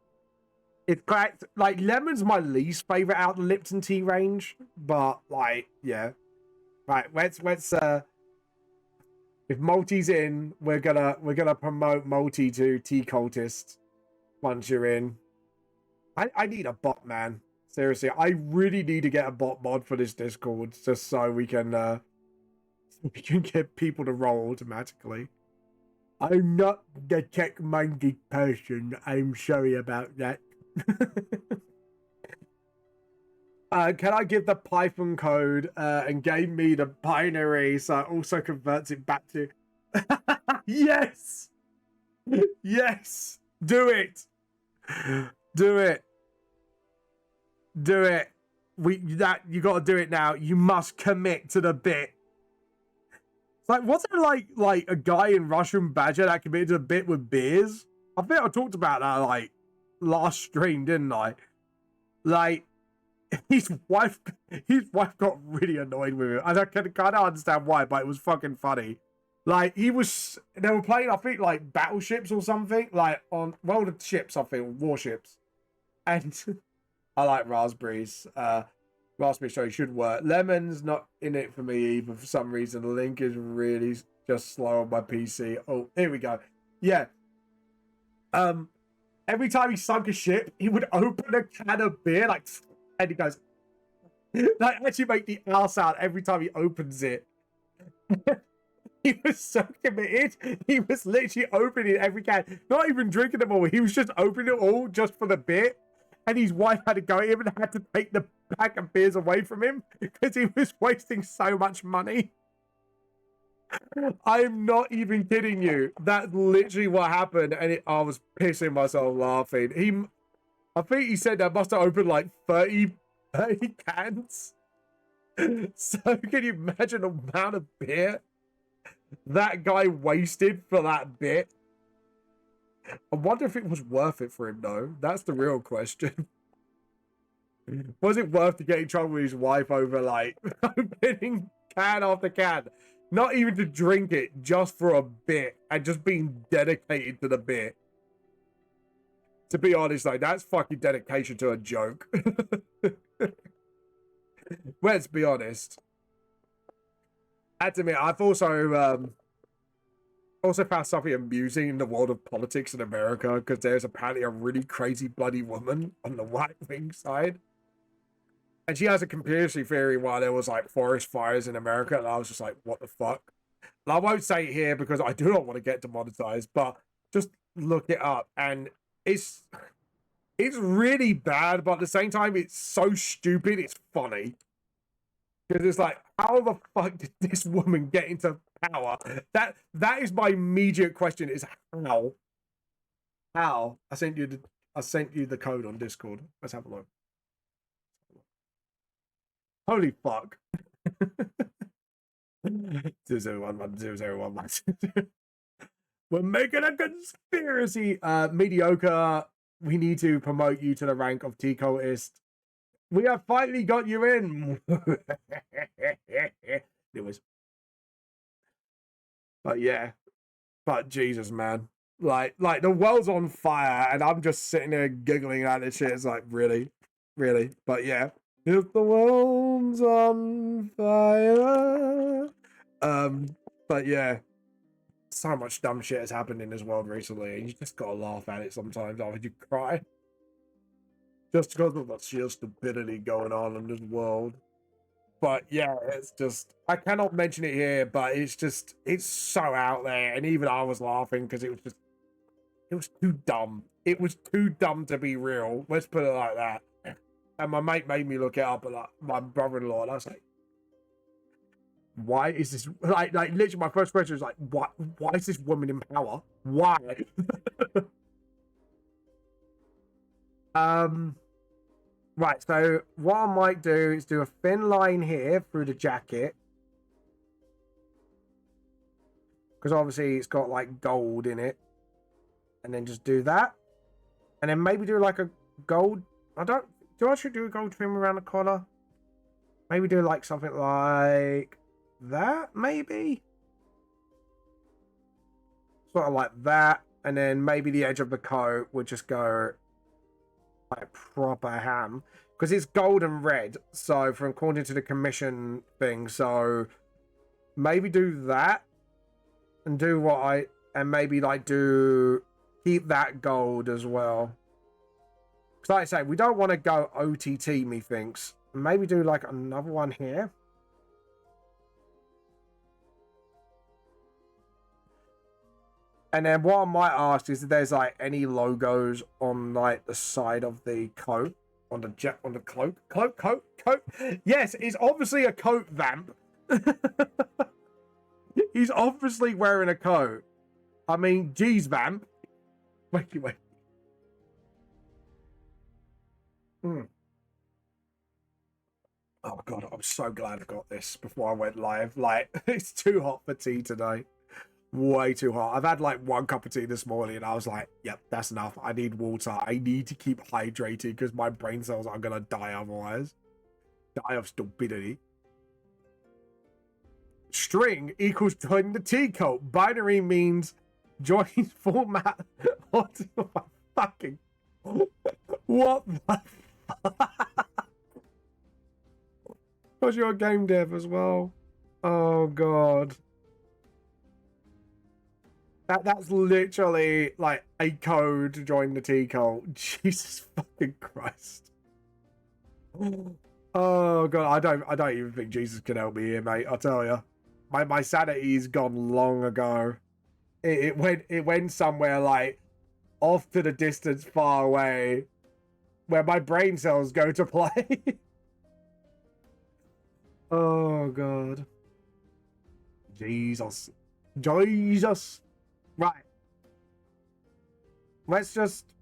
It's quite, like lemon's my least favorite out of the Lipton tea range, but like yeah. Right, let's if Multi's in, we're gonna promote Multi to tea cultist once you're in. I need a bot, man. Seriously, I really need to get a bot mod for this Discord just so we can get people to roll automatically. I'm not the tech-minded person. I'm sorry about that. Can I give the Python code and gave me the binary so it also converts it back to... Yes! Yes! Do it! Do it! Do it! You gotta do it now. You must commit to the bit. Like, wasn't it like a guy in Russian Badger that committed to the bit with beers? I think I talked about that like last stream, didn't I? Like his wife got really annoyed with him. I can kind of understand why, but it was fucking funny. Like they were playing, I think, like battleships or something, like on World of Ships, I think, warships. And I like raspberries. Raspberry Show should work. Lemon's not in it for me either for some reason. The link is really just slow on my PC. Oh, here we go. Yeah. Every time he sunk a ship, he would open a can of beer, like, and he goes, like, actually make the ass out every time he opens it. He was so committed. He was literally opening every can, not even drinking them all. He was just opening it all just for the bit. And his wife had to go at him and had to take the pack of beers away from him because he was wasting so much money. I'm not even kidding you. That's literally what happened, and I was pissing myself laughing. I think he said that must have opened like 30 cans. So can you imagine the amount of beer that guy wasted for that bit? I wonder if it was worth it for him, though. That's the real question. Was it worth to get in trouble with his wife over, like, opening can after can? Not even to drink it, just for a bit, and just being dedicated to the bit. To be honest, though, that's fucking dedication to a joke. Let's be honest. I have to admit, I've also found something amusing in the world of politics in America, because there's apparently a really crazy bloody woman on the right-wing side. And she has a conspiracy theory why there was like forest fires in America, and I was just like, what the fuck? I won't say it here because I do not want to get demonetized, but just look it up, and it's really bad, but at the same time, it's so stupid, it's funny. Because it's like, how the fuck did this woman get into power? That is my immediate question: is how? How? I sent you the code on Discord. Let's have a look. Holy fuck! 00110011. We're making a conspiracy. Mediocre. We need to promote you to the rank of tea cultist. We have finally got you in. It was, but yeah, but Jesus, man, like the world's on fire, and I'm just sitting there giggling at this shit. It's like, really, but yeah, if the world's on fire, but yeah, so much dumb shit has happened in this world recently, and you just gotta laugh at it sometimes. Or you cry. Just because of the sheer stupidity going on in this world. But yeah, it's just, I cannot mention it here, but it's so out there. And even I was laughing because it was too dumb. It was too dumb to be real. Let's put it like that. And my mate made me look it up, and like, my brother-in-law, and I was like, why is this, like literally my first question was like, why is this woman in power? Why? Right, so what I might do is do a thin line here through the jacket. Because obviously it's got like gold in it. And then just do that. And then maybe do like a gold... Do I should do a gold trim around the collar? Maybe do like something like that, maybe? Sort of like that. And then maybe the edge of the coat would just go... like proper ham, because it's gold and red, so from according to the commission thing, so maybe do that and do and maybe like keep that gold as well, because like I say, we don't want to go OTT, methinks. Maybe do like another one here. And then what I might ask is if there's like any logos on like the side of the coat, on the cloak. Yes, it's obviously a coat vamp. He's obviously wearing a coat. I mean, geez, vamp. Wait. Oh god, I'm so glad I got this before I went live. Like, it's too hot for tea today. Way too hot. I've had like one cup of tea this morning and I was like, yep, that's enough. I need water. I need to keep hydrated because my brain cells are gonna die otherwise. Die of stupidity. String equals join the tea cult. Binary means join format. What the fucking... What the because you're a game dev as well. Oh god. That's literally like a code to join the tea cult. Jesus fucking Christ. Oh god, I don't even think Jesus can help me here, mate. I'll tell you, my sanity's gone long ago. It went somewhere like off to the distance, far away, where my brain cells go to play. Oh god, Jesus. Right. Let's just...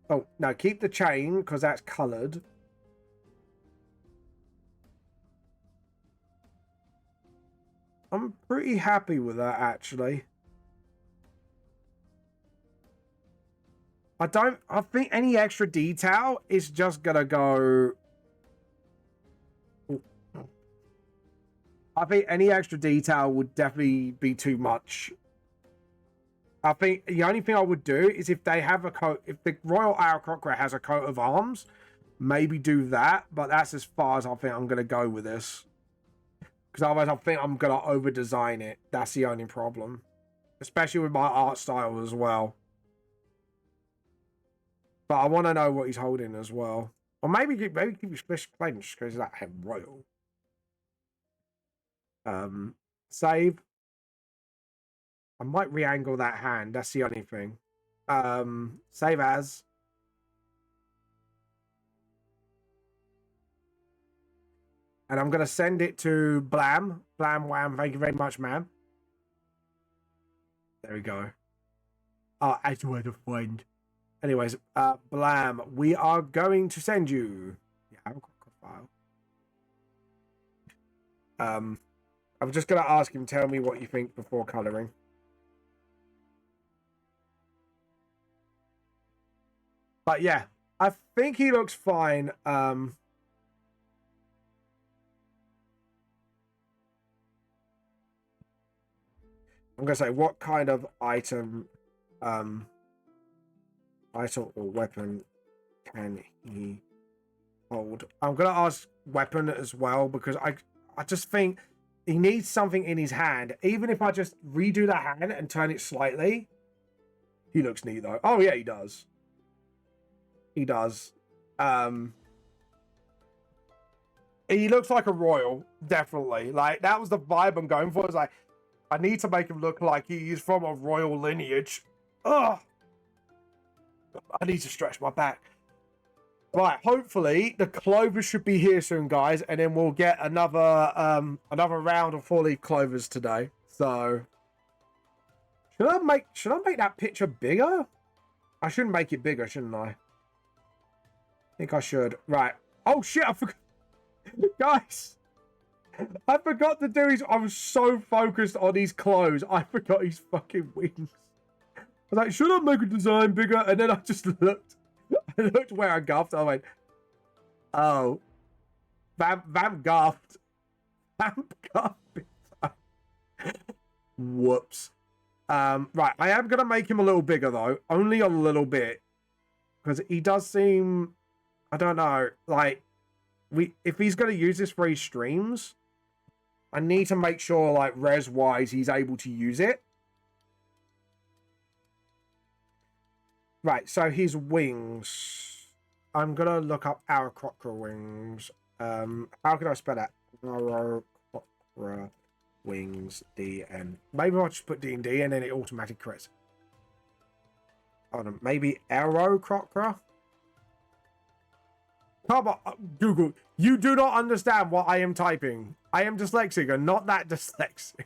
Oh, no, keep the chain, because that's coloured. I'm pretty happy with that, actually. I think any extra detail is just gonna go... I think any extra detail would definitely be too much. I think the only thing I would do is if they have a coat, if the Royal Aarakocra has a coat of arms, maybe do that. But that's as far as I think I'm going to go with this. Because otherwise I think I'm going to over-design it. That's the only problem. Especially with my art style as well. But I want to know what he's holding as well. Or maybe keep his special plane just because that head royal. Save. I might re-angle that hand. That's the only thing. Save as. And I'm going to send it to Blam. Blam Wham. Thank you very much, ma'am. There we go. Oh, as you were a friend. Anyways, Blam, we are going to send you. Yeah, I've got a file. I'm just going to ask him, tell me what you think before colouring. But yeah, I think he looks fine. I'm going to say, what kind of item or weapon can he hold? I'm going to ask weapon as well, because I just think he needs something in his hand. Even if I just redo the hand and turn it slightly, he looks neat though. Oh yeah, he does. He does. He looks like a royal, definitely. Like, that was the vibe I'm going for. It's like, I need to make him look like he's from a royal lineage. Ugh. I need to stretch my back. Right, hopefully the clovers should be here soon, guys, and then we'll get another round of 4-leaf clovers today. So should I make that picture bigger? I shouldn't make it bigger, shouldn't I? I think I should. Right. Oh shit, I forgot. Guys, I forgot to do his. I was so focused on his clothes, I forgot his fucking wings. I was like, should I make a design bigger? And then I just looked. I looked where I guffed. I went, oh, Vamp guffed. Vamp guffed. Whoops. Right, I am gonna make him a little bigger though, only a little bit, because he does seem, I don't know, like if he's gonna use this for his streams, I need to make sure, like, res wise, he's able to use it. Right, so his wings. I'm gonna look up Aarakocra wings. How can I spell that? Aarakocra wings, DN. Maybe I'll just put D&D and then it automatically corrects. Hold on, maybe Aarakocra? Come on, Google. You do not understand what I am typing. I am dyslexic and not that dyslexic.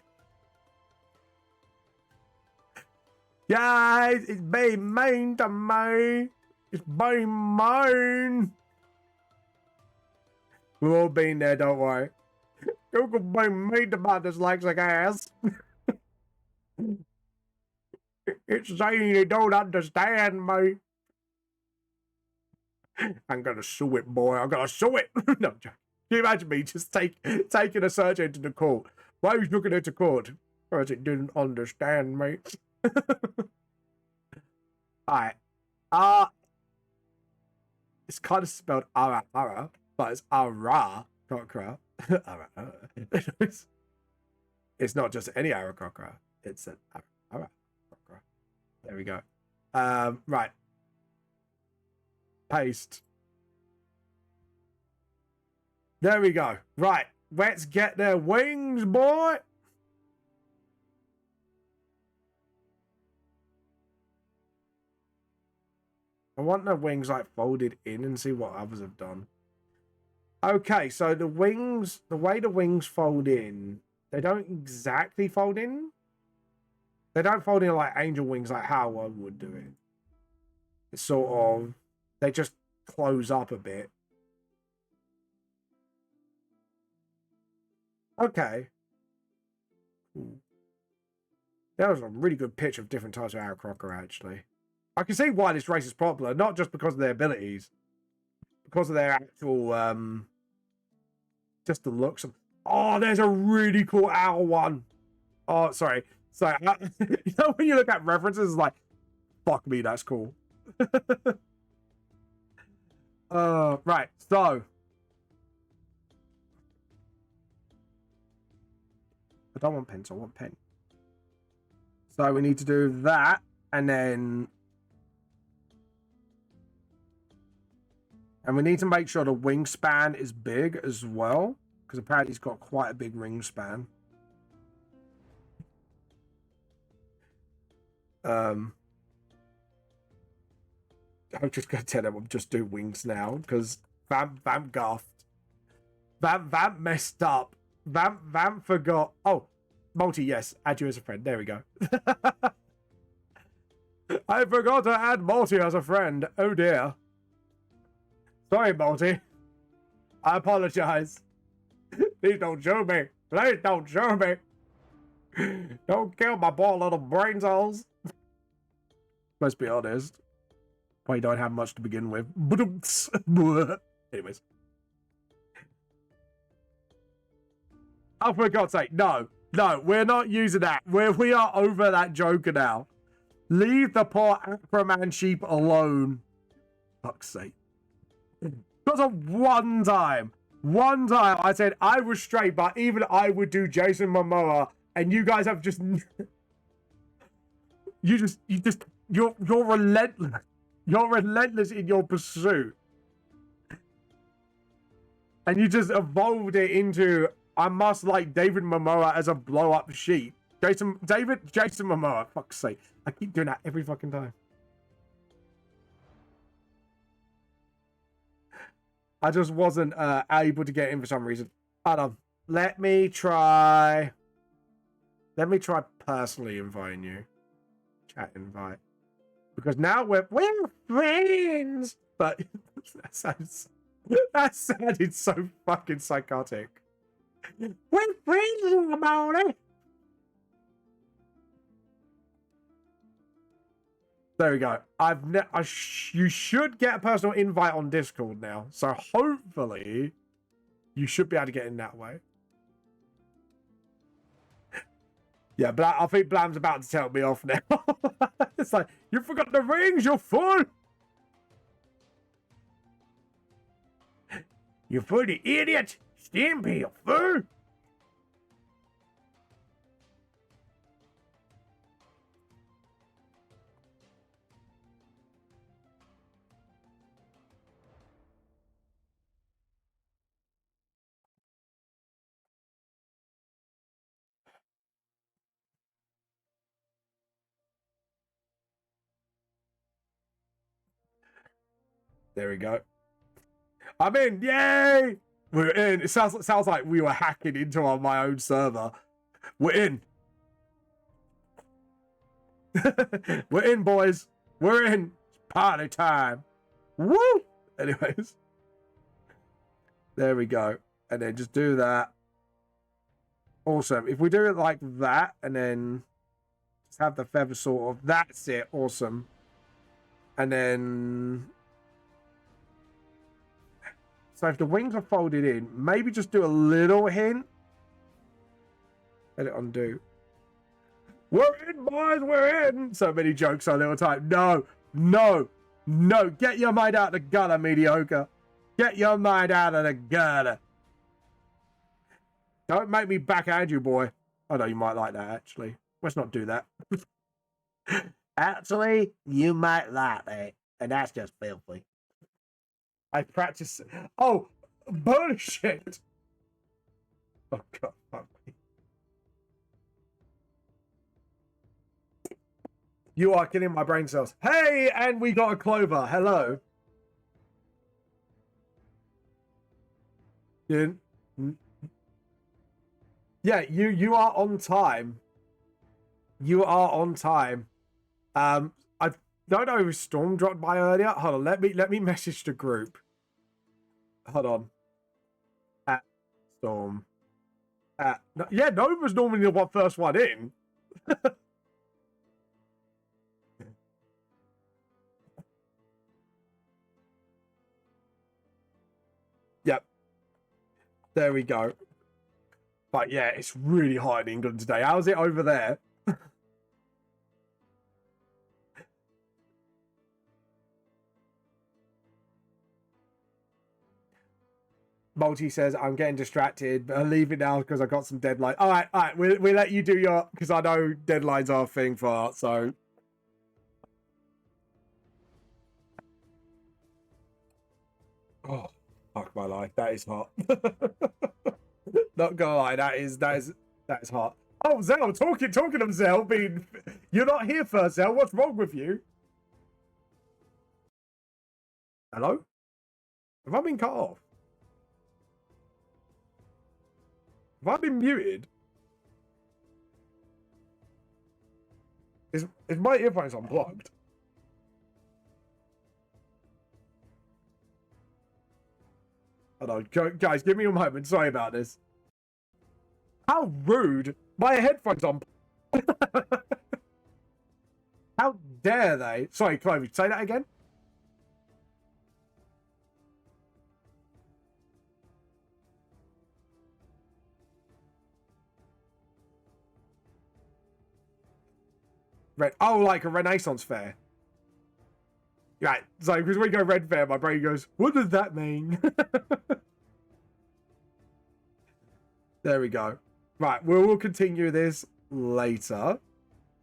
Guys, it's being mean to me. It's being mean. We've all been there, don't worry. Google being mean to my dyslexic ass. It's saying you don't understand me. I'm gonna sue it, boy. I'm gonna sue it. No, can you imagine me just taking a search engine to court? Why are you looking into court? Because it didn't understand me. Alright. It's kind of spelled Ara, but it's Ara Cocra. It's not just any Aarakocra. It's an Aarakocra. There we go. Right. Paste. There we go. Right. Let's get their wings, boy. I want the wings, like, folded in and see what others have done. Okay, so the wings, the way the wings fold in, they don't exactly fold in. They don't fold in like angel wings, like how I would do it. It's sort of, they just close up a bit. Okay. Cool. That was a really good pitch of different types of Aarakocra, actually. I can see why this race is popular, not just because of their abilities, because of their actual, just the looks of. Oh, there's a really cool owl one. Oh, sorry. Sorry. You know when you look at references, like, fuck me, that's cool. Right, so. I don't want pens, I want pen. So we need to do that, and then. And we need to make sure the wingspan is big as well, because apparently he's got quite a big wingspan. I'm just gonna tell him I'm just doing wings now because Vamp gaffed. Vamp messed up. Vamp forgot. Oh, Multi, yes, add you as a friend. There we go. I forgot to add Multi as a friend. Oh dear. Sorry, Multi. I apologize. Please don't show me. Please don't show me. Don't kill my poor little brain cells. Let's be honest. We don't have much to begin with. Anyways. Oh, for God's sake, no, we're not using that. We are over that Joker now. Leave the poor Aquaman sheep alone. Fuck's sake. Because of one time I said I was straight, but even I would do Jason Momoa, and you guys have just you're relentless. You're relentless in your pursuit. And you just evolved it into I must like David Momoa as a blow-up sheep. Jason Momoa, fuck's sake. I keep doing that every fucking time. I just wasn't able to get in for some reason. Hold on. Let me try personally inviting you. Chat invite. Because now we're friends. But that sounded so fucking psychotic. We're friends about it. There we go. You should get a personal invite on Discord now. So hopefully you should be able to get in that way. Yeah, but I think Blam's about to tell me off now. It's like, you forgot the rings, you're full. You fool, the idiot. Stimpy, you fool. There we go. I'm in, yay! We're in. It sounds like we were hacking into my own server. We're in. We're in, boys. We're in. It's party time. Woo! Anyways. There we go. And then just do that. Awesome. If we do it like that, and then just have the feather sort of, that's it. Awesome. And then... So if the wings are folded in, maybe just do a little hint. Let it undo. We're in, boys, we're in. So many jokes on little time. No. Get your mind out of the gutter, mediocre. Get your mind out of the gutter. Don't make me backhand you, boy. I know you might like that, actually. Let's not do that. Actually, you might like that. And that's just filthy. I practice. Oh, bullshit. Oh, God, fuck me. You are killing my brain cells. Hey, and we got a Clover. Hello. Yeah, you are on time. You are on time. I don't know if Storm dropped by earlier. Hold on, let me message the group. Hold on. At Storm. Yeah, Nova's normally the first one in. Yep. There we go. But yeah, it's really hot in England today. How's it over there? Multi says, I'm getting distracted, but I'll leave it now because I got some deadline. All right. We'll let you do your, because I know deadlines are a thing for art, so. Oh, fuck my life. That is hot. Not gonna lie, that is hot. Oh, Zell, talking of Zell being You're not here, Furzel. What's wrong with you? Hello? Have I been cut off? Have I been muted? Is my earphones unplugged? Hold on, guys, give me a moment. Sorry about this. How rude! My headphones on. How dare they? Sorry, Chloe, say that again. Red. Oh, like a Renaissance fair. Right. So, because we go Red Fair, my brain goes, what does that mean? There we go. Right. We'll continue this later.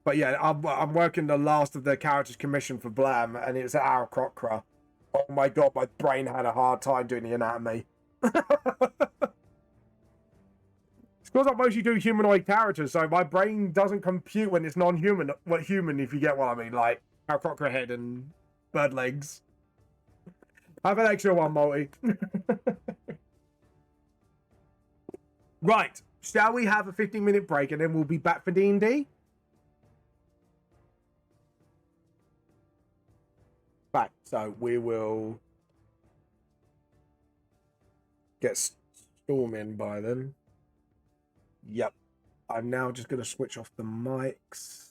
But yeah, I'm working the last of the characters commissioned for Blam, and it's Aarakocra. Oh my god, my brain had a hard time doing the anatomy. It's because I mostly do humanoid characters, so my brain doesn't compute when it's non-human. What human, if you get what I mean, like Aarakocra head and bird legs. I have an extra one, Multi. Right. Shall we have a 15-minute break and then we'll be back for D&D? Right. So we will get storming by then. Yep. I'm now just going to switch off the mics.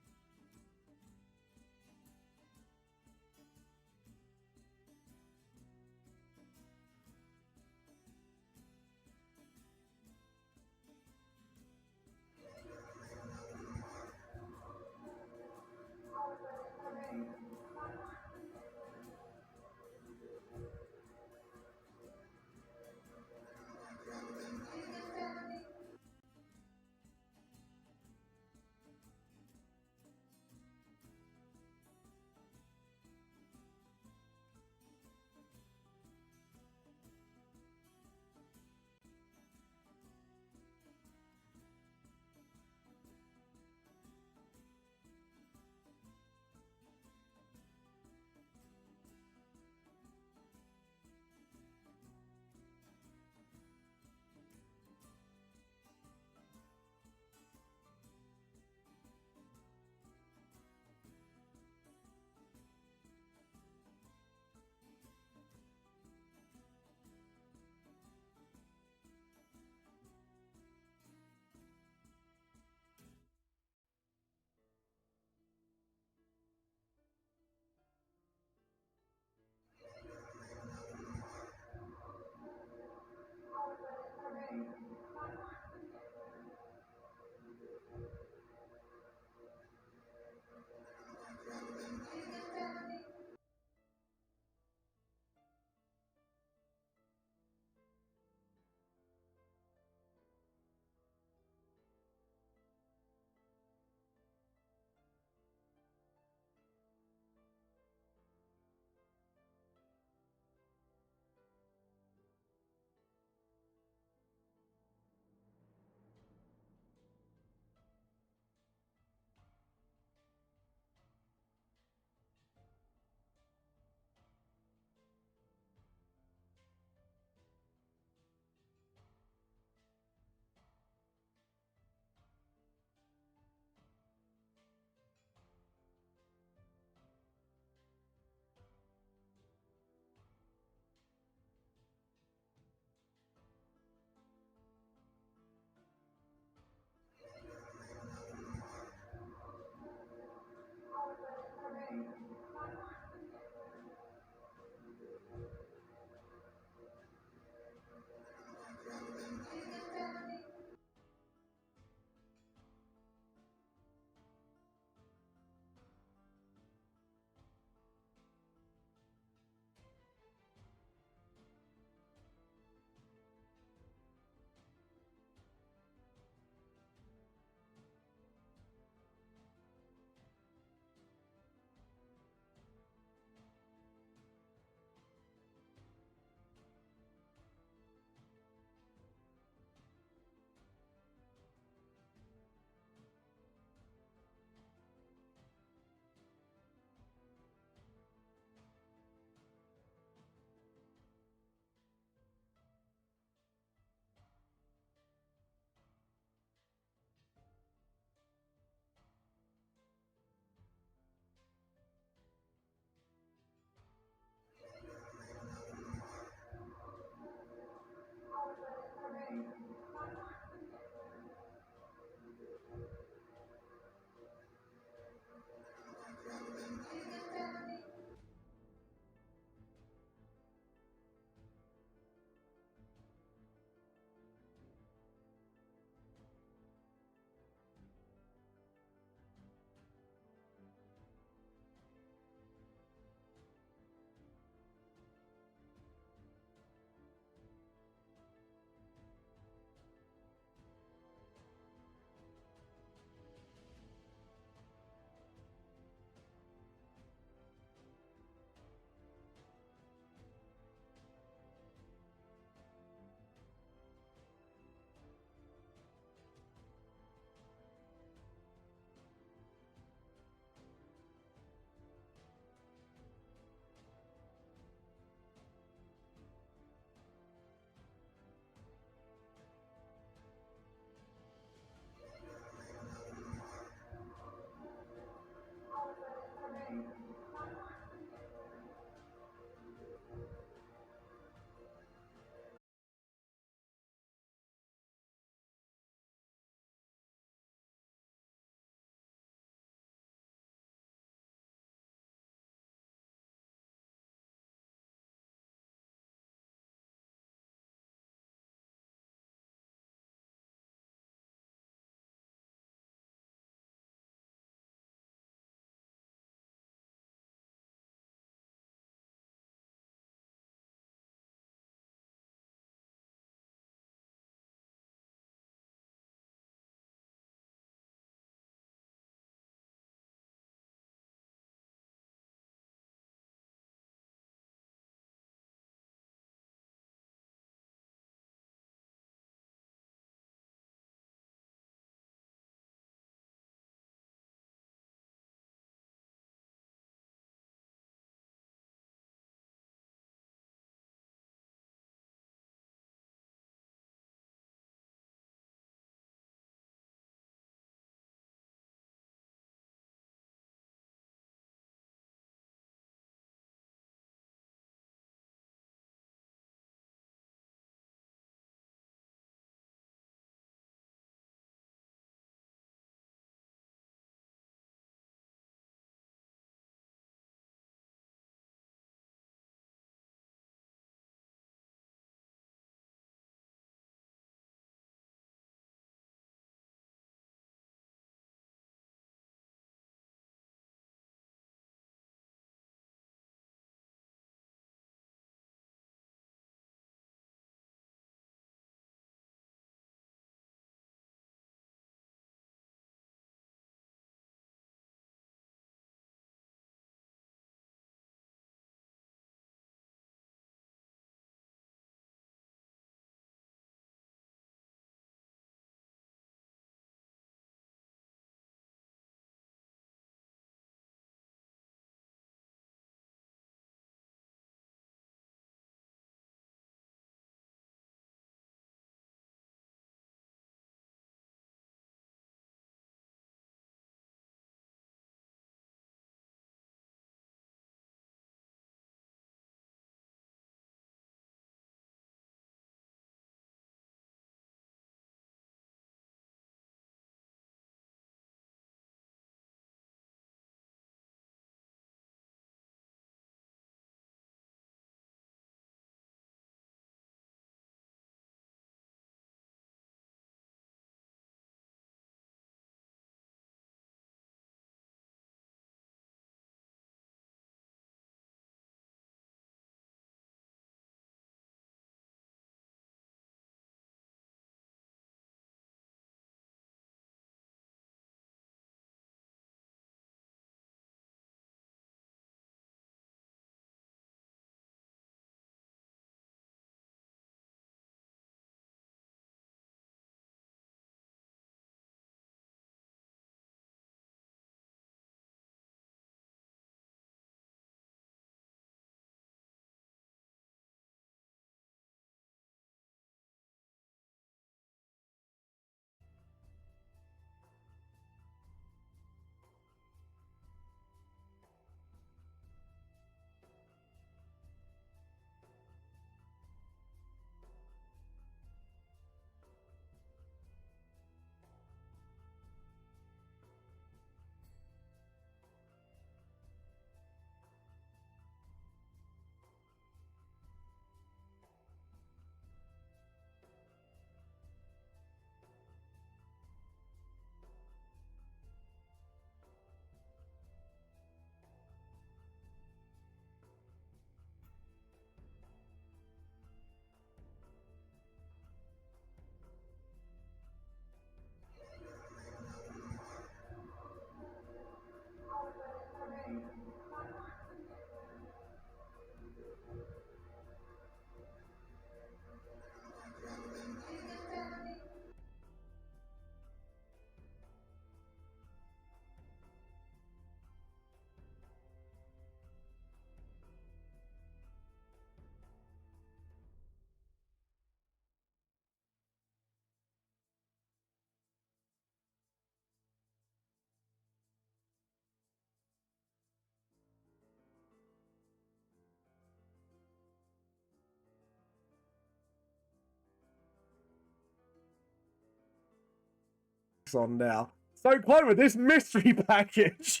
mics on now. So, Clover, this mystery package.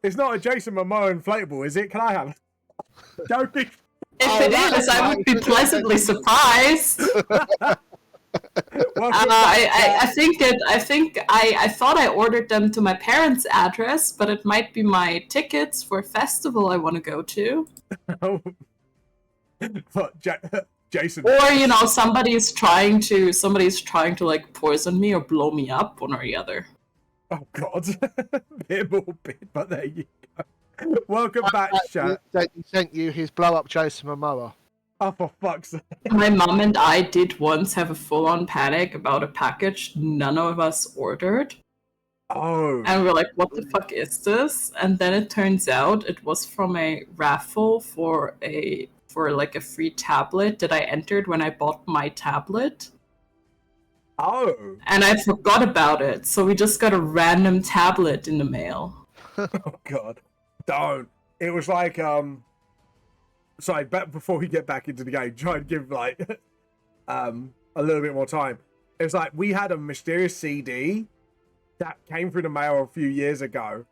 It's not a Jason Momoa inflatable, is it? Can I have it? Joking. If it is, I would be pleasantly surprised. I thought I ordered them to my parents' address, but it might be my tickets for a festival I want to go to. What, Jason? Or somebody's trying to like poison me or blow me up, one or the other. Oh God, bit morbid, but there you go. Welcome back, chat. He sent you his blow up Jason Momoa. Oh, for fuck's sake. My mom and I did once have a full-on panic about a package none of us ordered. Oh. And we're like, what the fuck is this? And then it turns out it was from a raffle for like a free tablet that I entered when I bought my tablet. Oh. And I forgot about it, so we just got a random tablet in the mail. Oh God. Don't. It was like sorry, before we get back into the game, try and give like a little bit more time. It's like we had a mysterious CD that came through the mail a few years ago.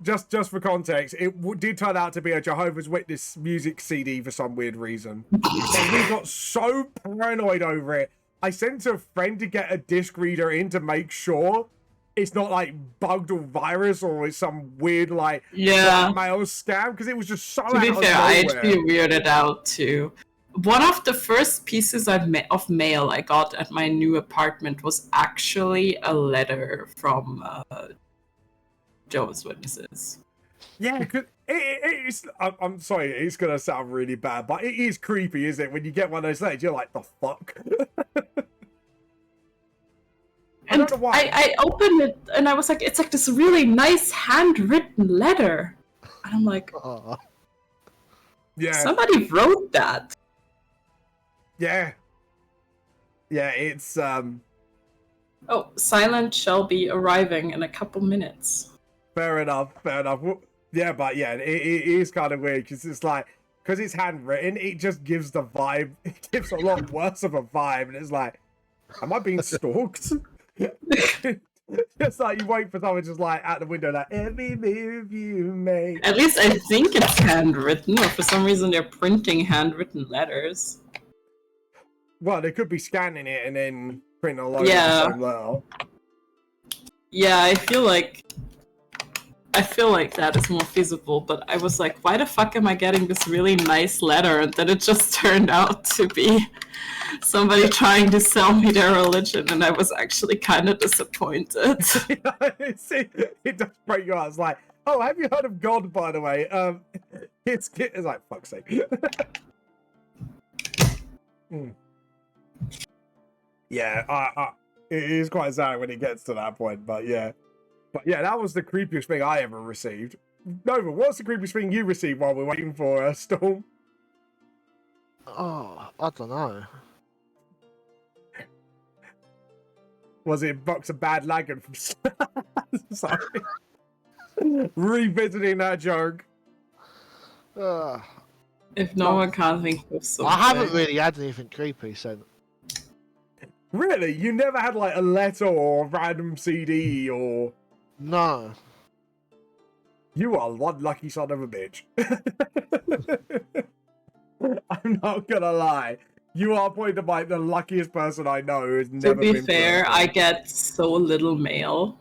Just for context, it did turn out to be a Jehovah's Witness music CD for some weird reason. And we got so paranoid over it. I sent a friend to get a disc reader in to make sure it's not like bugged or virus or it's some weird like blackmail scam, because it was just so To be fair, I'd be weirded out too. One of the first pieces of mail I got at my new apartment was actually a letter from Jehovah's Witnesses. Yeah, because it's. I'm sorry, it's gonna sound really bad, but it is creepy, isn't it? When you get one of those letters, you're like, the fuck. And I opened it and I was like, it's like this really nice handwritten letter. And I'm like, yeah, somebody wrote that. Yeah, it's Oh, Silent shall be arriving in a couple minutes. Fair enough. Yeah, but yeah, it is kind of weird because it's like, because it's handwritten, it just gives the vibe. It gives a lot worse of a vibe, and it's like, am I being stalked? Just like you wait for someone just like out the window, like every move you make. At least I think it's handwritten, or for some reason they're printing handwritten letters. Well, they could be scanning it and then printing a load Yeah. of the same letter. Yeah, I feel like that is more feasible, but I was like, why the fuck am I getting this really nice letter? And then it just turned out to be somebody trying to sell me their religion, and I was actually kind of disappointed. It does break your heart. It's like, oh, have you heard of God, by the way? It's like, fuck's sake. Yeah, it is quite sad when it gets to that point, but yeah. But yeah, that was the creepiest thing I ever received. Nova, what's the creepiest thing you received while we're waiting for Storm? Oh, I don't know. Was it a box of bad lagging from sorry. Revisiting that joke. If no one can't think of something. I haven't really had anything creepy sent. Really? You never had like a letter or a random CD or... No. You are one lucky son of a bitch. I'm not gonna lie. You are probably the luckiest person I know who's never been... To be fair, I get so little mail.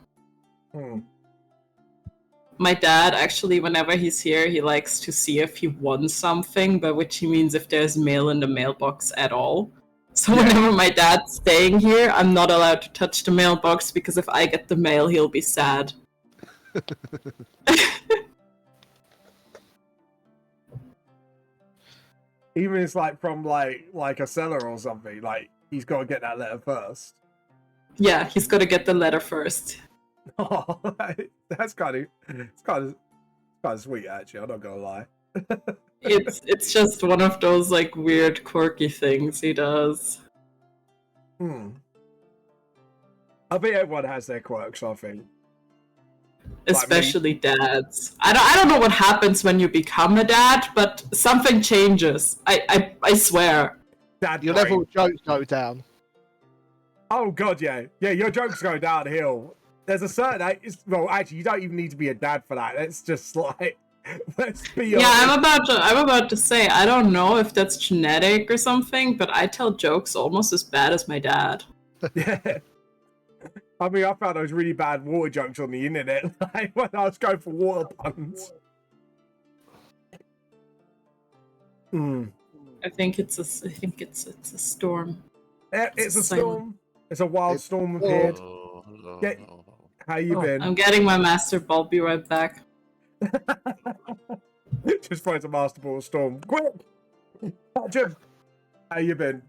My dad, actually, whenever he's here, he likes to see if he won something, by which he means if there's mail in the mailbox at all. So whenever my dad's staying here, I'm not allowed to touch the mailbox, because if I get the mail, he'll be sad. Even if it's like from like a seller or something, like he's got to get that letter first. Yeah, he's got to get the letter first. Oh, that's kind of sweet, actually. I'm not gonna lie. It's just one of those like weird, quirky things he does. I think everyone has their quirks, I think. Especially dads. I don't know what happens when you become a dad, but something changes. I swear. Dad Your brain. level of jokes go down. Oh god, yeah, your jokes go downhill. There's a certain age. Well, actually, you don't even need to be a dad for that. It's just like, let's be Yeah, honest. I'm about to say I don't know if that's genetic or something, but I tell jokes almost as bad as my dad. Yeah. I mean, I found those really bad water jokes on the internet, like when I was going for water puns. Mm. I think it's a storm. It's a silent. storm. It's a wild It's- storm appeared. Hello. Yeah. How you been? I'm getting my master ball. Be right back. Just find a master ball storm. Quick! Jim, how you been?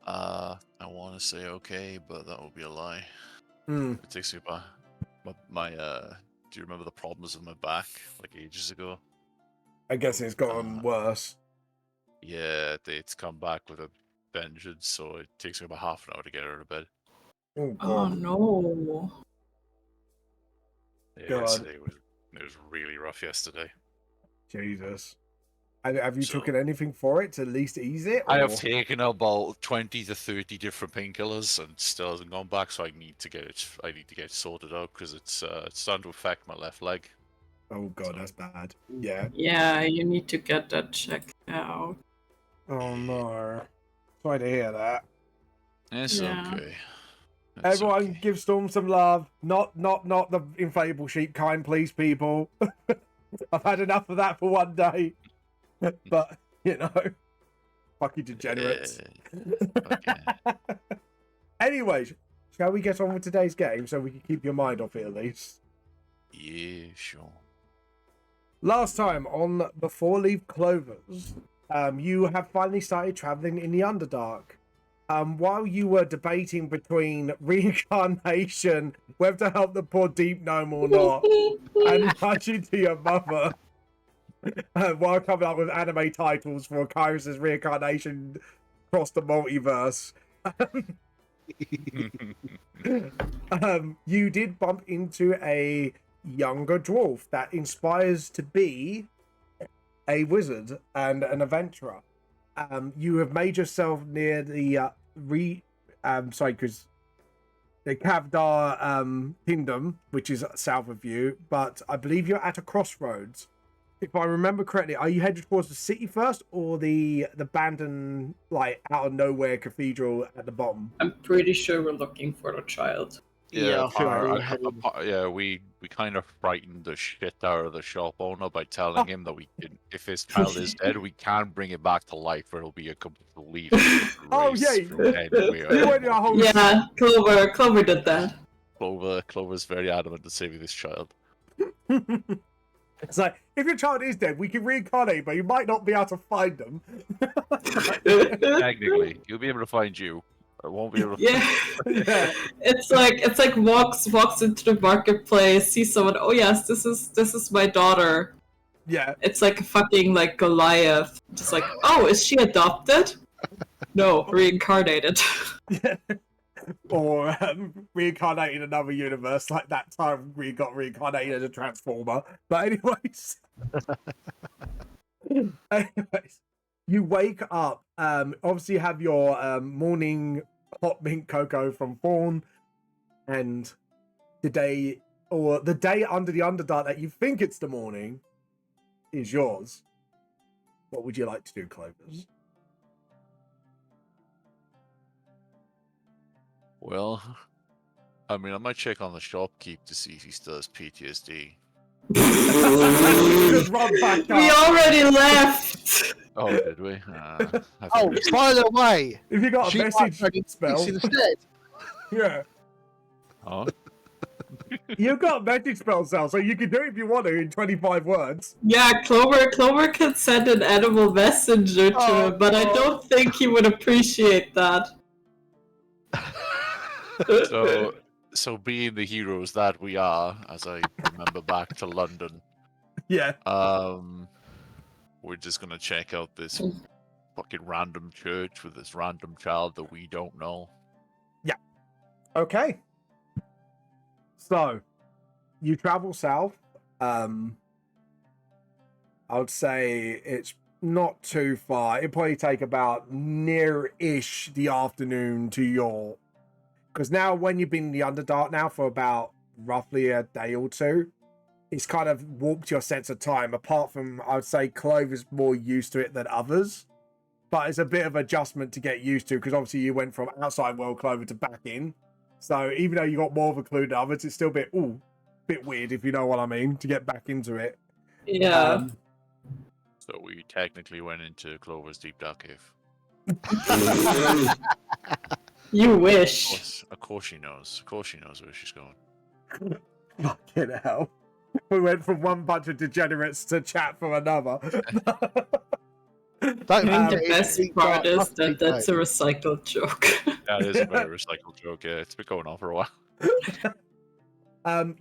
I want to say okay, but that would be a lie. Hmm. It takes me back. My do you remember the problems with my back like ages ago? I guess it's gotten worse. Yeah, it's come back with a vengeance, so it takes me about half an hour to get out of bed. Oh, Oh God. no. Yeah, God. yesterday it was really rough yesterday. Jesus. Have you So- taken anything for it to at least ease it? I have or- taken about 20 to 30 different painkillers and still hasn't gone back, so I need to get it sorted out because it's starting to affect my left leg. Oh, God, that's bad. Yeah. Yeah, you need to get that checked out. Oh, no. Sorry to hear that. It's Yeah. okay. It's Everyone okay. give Storm some love. Not the inflatable sheep kind, please, people. I've had enough of that for one day. But, you know, fuck you degenerates. Okay. Anyways, shall we get on with today's game so we can keep your mind off it at least? Yeah, sure. Last time on the Four Leaf Clovers, you have finally started traveling in the Underdark. While you were debating between reincarnation, whether to help the poor deep gnome or not, and marching to your mother, while coming up with anime titles for Kyrus's reincarnation across the multiverse, you did bump into a younger dwarf that inspires to be a wizard and an adventurer. You have made yourself near the because the Kavdar kingdom, which is south of you, but I believe you're at a crossroads. If I remember correctly, are you headed towards the city first or the abandoned, like, out of nowhere cathedral at the bottom? I'm pretty sure we're looking for the child. Yeah, I think Alright, we were heading- We kind of frightened the shit out of the shop owner by telling him that if his child is dead, we can bring it back to life, or it'll be a complete Oh, race yeah. from anywhere. You went your whole Yeah, Clover did that. Clover's very adamant to saving this child. It's like, if your child is dead, we can reincarnate, but you might not be able to find them. Technically, he'll be able to find you. I won't be able to. Yeah. Yeah. It's like walks into the marketplace, sees someone, oh yes, this is my daughter. Yeah. It's like a fucking like Goliath. Just like, oh, is she adopted? No, reincarnated. Yeah. Or reincarnated in another universe, like that time we got reincarnated as a transformer. But anyways, you wake up. Obviously, you have your morning hot mint cocoa from Fawn, and the day under the Underdark that you think it's the morning is yours. What would you like to do, Clovers? Well, I mean, I might check on the shopkeep to see if he still has PTSD. Just run back We up. already left. Oh, did we? I Oh, figured- by the way, If you got a she might message fucking spell, fix instead. yeah. Huh? You've got a magic spell cell, so you can do it if you want to in 25 words. Yeah, Clover can send an animal messenger to Oh, him, but I God. don't think he would appreciate that. So being the heroes that we are, as I remember back to London, Yeah. we're just gonna check out this fucking random church with this random child that we don't know. Okay. So, you travel south. I would say it's not too far. It'd probably take about near-ish the afternoon to your Because now, when you've been in the Underdark now for about roughly a day or two, it's kind of warped your sense of time. Apart from, I would say, Clover's more used to it than others. But it's a bit of adjustment to get used to, because obviously you went from outside world Clover to back in. So even though you got more of a clue than others, it's still a bit weird, if you know what I mean, to get back into it. Yeah. So we technically went into Clover's deep dark cave. You wish. Of course she knows. Of course she knows where she's going. Fucking hell. We went from one bunch of degenerates to chat for another. Don't I think forget the it's best deep part dark is must be that that's a great. recycled joke. Yeah, it is a very recycled joke. Yeah, it's been going on for a while.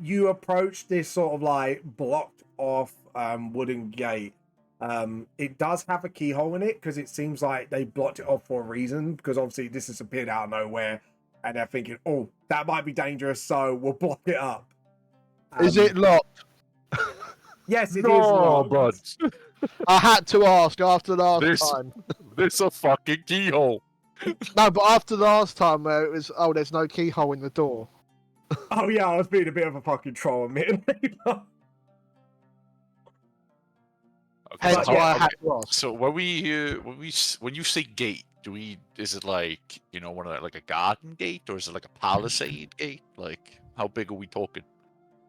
You approach this sort of like blocked off wooden gate. It does have a keyhole in it, because it seems like they blocked it off for a reason, because obviously this has appeared out of nowhere and they're thinking, oh, that might be dangerous, so we'll block it up. Is it locked? Yes, it is No, locked. bud. I had to ask after last This- time. There's a fucking keyhole. No, but after last time where it was, oh, there's no keyhole in the door. Oh yeah, I was being a bit of a fucking troll, admittedly. Okay, Hence so, why I okay, had to ask. so when you say gate, is it like, one of like a garden gate, or is it like a palisade gate? Like, how big are we talking?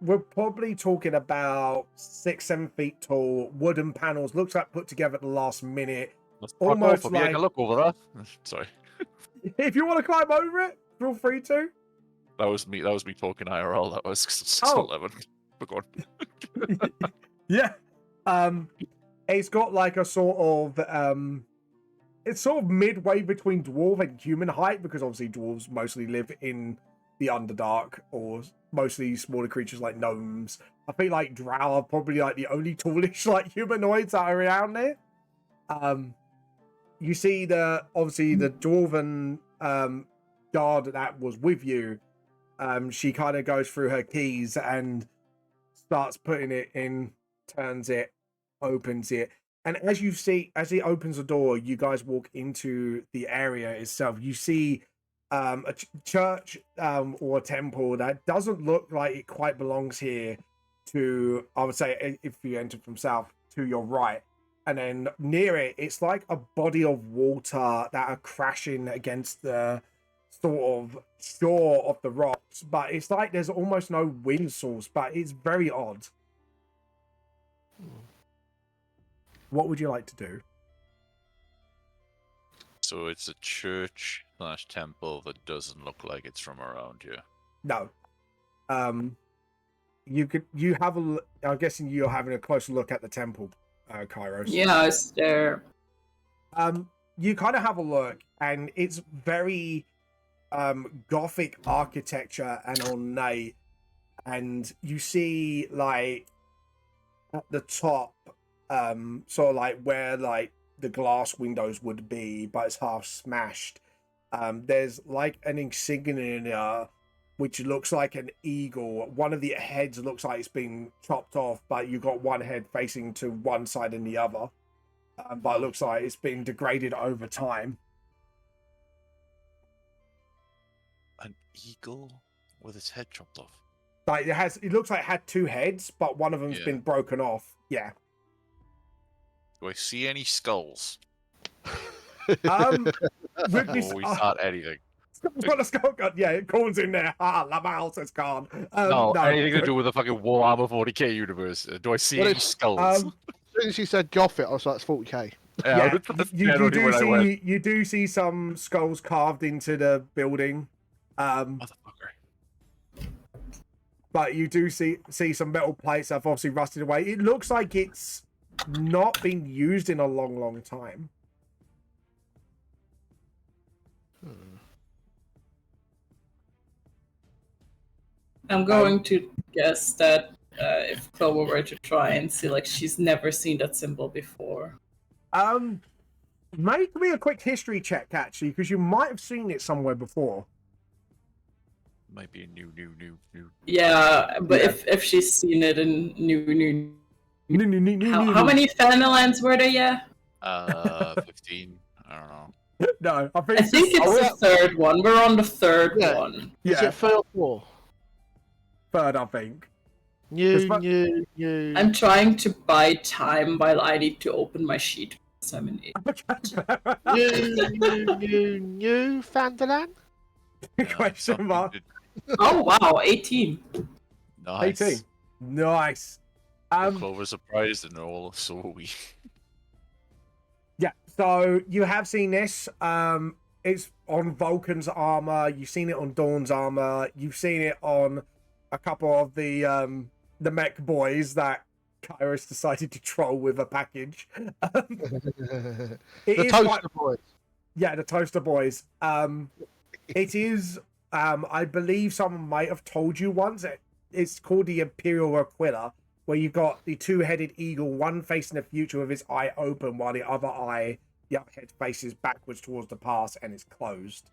We're probably talking about 6-7 feet tall, wooden panels. Looks like put together at the last minute. Let's Almost off. I like- look over there. Sorry, If you want to climb over it, feel free to. that was me. That was me talking IRL. That was 6'11". But go on. Yeah. It's got like a sort of it's sort of midway between dwarf and human height, because obviously dwarves mostly live in the Underdark, or mostly smaller creatures like gnomes. I think like drow are probably like the only tallish like humanoids that are around there. You see the dwarven guard that was with you. She kind of goes through her keys and starts putting it in, turns it, opens it, and as it opens the door, you guys walk into the area itself. You see a church or a temple that doesn't look like it quite belongs here. To, I would say, if you enter from south, to your right, and then near it, it's like a body of water that are crashing against the sort of shore of the rocks, but it's like there's almost no wind source, but it's very odd. What would you like to do? So it's a church / temple that doesn't look like it's from around here. No. You have I'm guessing you're having a closer look at the temple, Kairos. Yeah, I stare. You kind of have a look, and it's very Gothic architecture and ornate, and you see like at the top, sort of like where like the glass windows would be, but it's half smashed. There's like an insignia which looks like an eagle. One of the heads looks like it's been chopped off, but you've got one head facing to one side and the other. But it looks like it's been degraded over time. An eagle with its head chopped off. Like it looks like it had two heads, but one of them's Yeah. been broken off. Yeah. Do I see any skulls? With this, Or we thought anything? Scott's got a skull gun. Yeah, Corn's in there. Ah, Lamal says Corn. No, anything to do with the fucking Warhammer 40k universe. Do I see What any is- skulls? As soon as you said Gothic, I was like, it's 40k. Yeah, that's you generally do when I went, see you do see some skulls carved into the building, motherfucker. but you do see some metal plates that have obviously rusted away. It looks like it's not been used in a long time. I'm going to guess that if Clover were to try and see, like, she's never seen that symbol before. Make me a quick history check actually, because you might have seen it somewhere before. Might be a new. Yeah, but Yeah. if she's seen it in new. How How many Fanalands were there? Yeah. 15. I don't know. No, I think I think just- it's the third one. We're on the third Yeah. one. Is yeah, it 3 or 4? third, I think. New, fu- new. I'm trying to buy time while I need to open my sheet. So I'm in it. New Fandaland? Question something mark. Oh wow, 18. Nice. 18. Nice. Clover surprised and all, so are we. Yeah, so you have seen this. It's on Vulcan's armor. You've seen it on Dawn's armor. You've seen it on a couple of the mech boys that Kairos decided to troll with a package. The It is Toaster quite- Boys. Yeah, the Toaster Boys. It is. I believe someone might have told you once. It's called the Imperial Aquila, where you've got the two-headed eagle, one facing the future with its eye open, while the other eye, the other head faces backwards towards the past, and it's closed.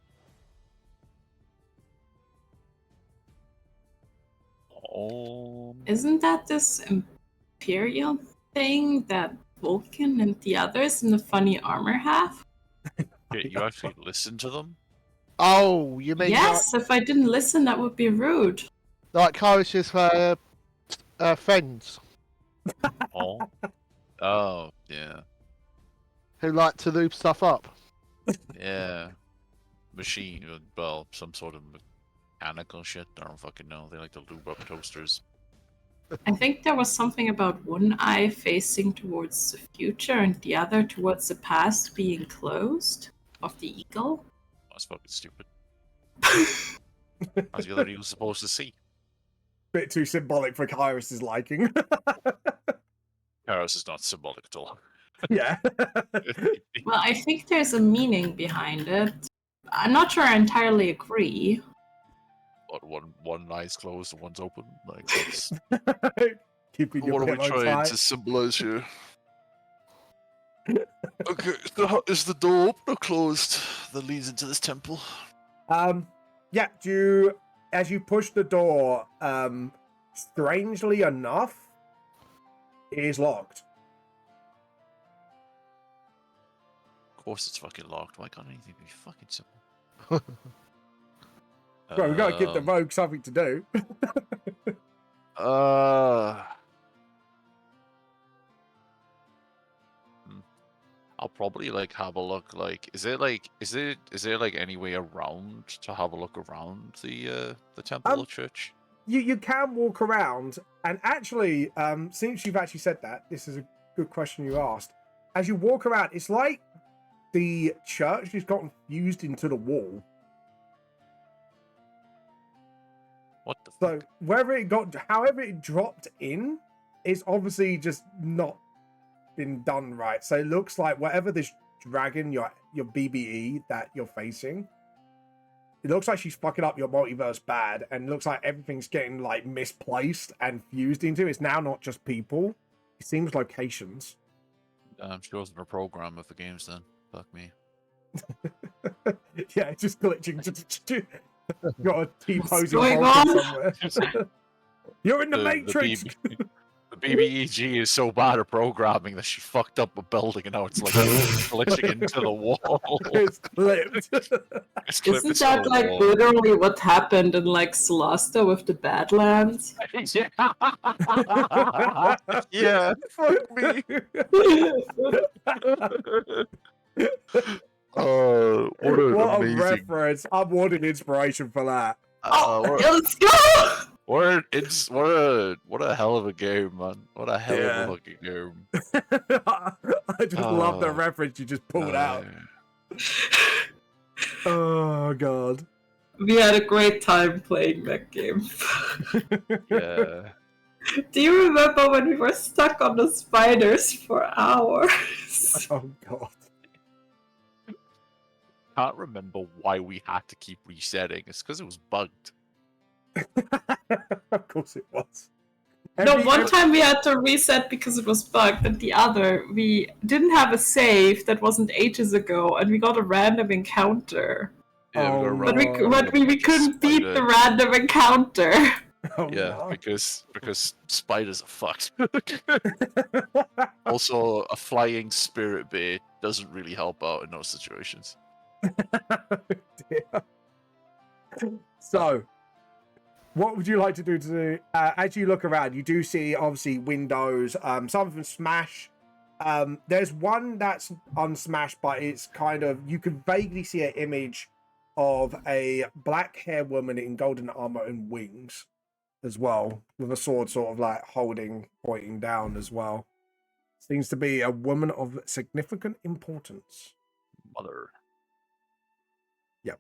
Oh. Isn't that this Imperial thing that Vulcan and the others in the funny armor have? You actually listen to them? Oh, you mean Yes, if I didn't listen, that would be rude. like Kairos' friends Oh. Oh, yeah. who like to lube stuff up? Yeah. Machine, well, some sort of mechanical shit. I don't fucking know. They like to lube up toasters. I think there was something about one eye facing towards the future and the other towards the past being closed of the eagle. That's fucking stupid. How's the other eagle supposed to see? Bit too symbolic for Kairos' liking. Kairos is not symbolic at all. Yeah. Well, I think there's a meaning behind it. I'm not sure I entirely agree. What, one eye's closed and one's open? Like, that's... Keeping your What are we pillow trying tight. to symbolize here? Okay, is the door open or closed that leads into this temple? Yeah, as you push the door, strangely enough, it is locked. Of course it's fucking locked. Why can't anything be fucking simple? Well, we gotta give the Um, rogue something to do. I'll probably like have a look. Like, is there like any way around to have a look around the temple or church? You can walk around, and actually, since you've actually said that, this is a good question you asked. As you walk around, it's like the church has gotten fused into the wall. What the So fuck? however it dropped in, it's obviously just not been done right. So it looks like whatever this dragon, your BBE that you're facing, it looks like she's fucking up your multiverse bad, and it looks like everything's getting like misplaced and fused into. It's now not just people; it seems locations. She wasn't a programmer for games then. Fuck me. Yeah, it's just glitching. Got a T-posing going Vulcan on? somewhere. You're in the Matrix. The BBEG is so bad at programming that she fucked up a building and now it's like glitching into the wall. It's clipped. It's clipped Isn't its that own like wall. literally what happened in like Celesta with the Badlands? Yeah, fuck me. What an What a amazing. reference! I'm wanting inspiration for that. Oh, what, let's go! What a hell of a game, man. What a hell Yeah. of a fucking game. I just love the Oh. reference you just pulled out. Oh god. We had a great time playing that game. Yeah. Do you remember when we were stuck on the spiders for hours? Oh god. Can't remember why we had to keep resetting. It's because it was bugged. Of course it was. No, Every- one time we had to reset because it was bugged, and the other, we didn't have a save that wasn't ages ago, and we got a random encounter. Yeah, Oh, we But got we, but we couldn't beat the random encounter. Oh, Yeah, no. because spiders are fucked. Also, a flying spirit bait doesn't really help out in those situations. Dear. So, what would you like to do as you look around? You do see obviously windows. Some of them smash. There's one that's unsmashed, but it's kind of, you can vaguely see an image of a black hair woman in golden armor and wings as well, with a sword sort of like pointing down as well. Seems to be a woman of significant importance. Mother. Yep.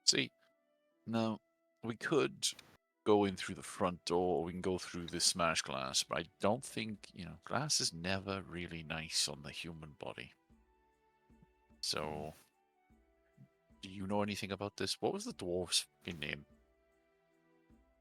See, now we could go in through the front door, or we can go through the smashed glass, but I don't think, glass is never really nice on the human body. So, do you know anything about this? What was the dwarf's fucking name?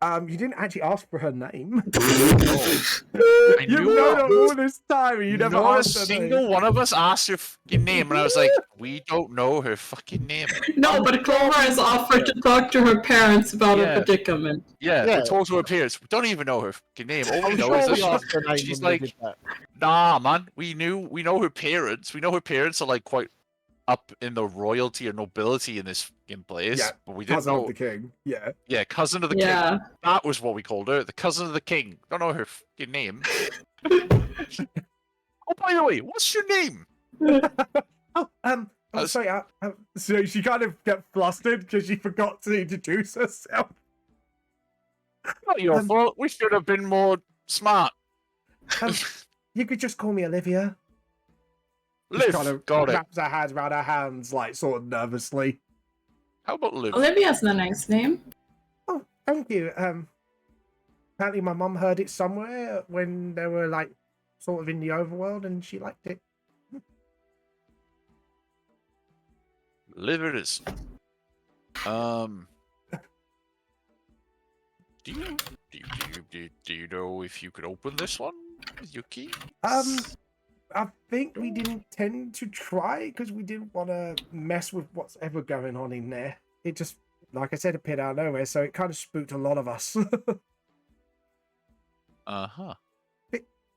You didn't actually ask for her name. I You've knew known it. her all this time, and you never Not a asked her single name. one of us asked her fucking name, and I was like, we don't know her fucking name. No, but Clover has offered to talk to her parents about Yeah. her predicament. Yeah, Yeah. we talked to her parents. We don't even know her fucking name. All we I'm know sure is we that asked her name she's when we like, did that. nah, man. We know her parents. We know her parents are like quite up in the royalty or nobility in this fucking place. Yeah, but we didn't Cousin know. of the king. Yeah. Yeah, cousin of the Yeah. king. That was what we called her. The cousin of the king. Don't know her fucking name. Oh, by the way, what's your name? Oh, sorry. So she kind of got flustered because she forgot to introduce herself. Not your Um, fault. We should have been more smart. You could just call me Olivia. She Liv, kind of got it. wraps her hands around her hands, like sort of nervously. How about Liv? Olivia's a nice name. Oh, thank you. Apparently my mum heard it somewhere when they were like sort of in the overworld, and she liked it. Liv it is. Do you know if you could open this one with your key? I think we didn't tend to try because we didn't want to mess with what's ever going on in there. It just, like I said, appeared out of nowhere, so it kind of spooked a lot of us. Uh-huh.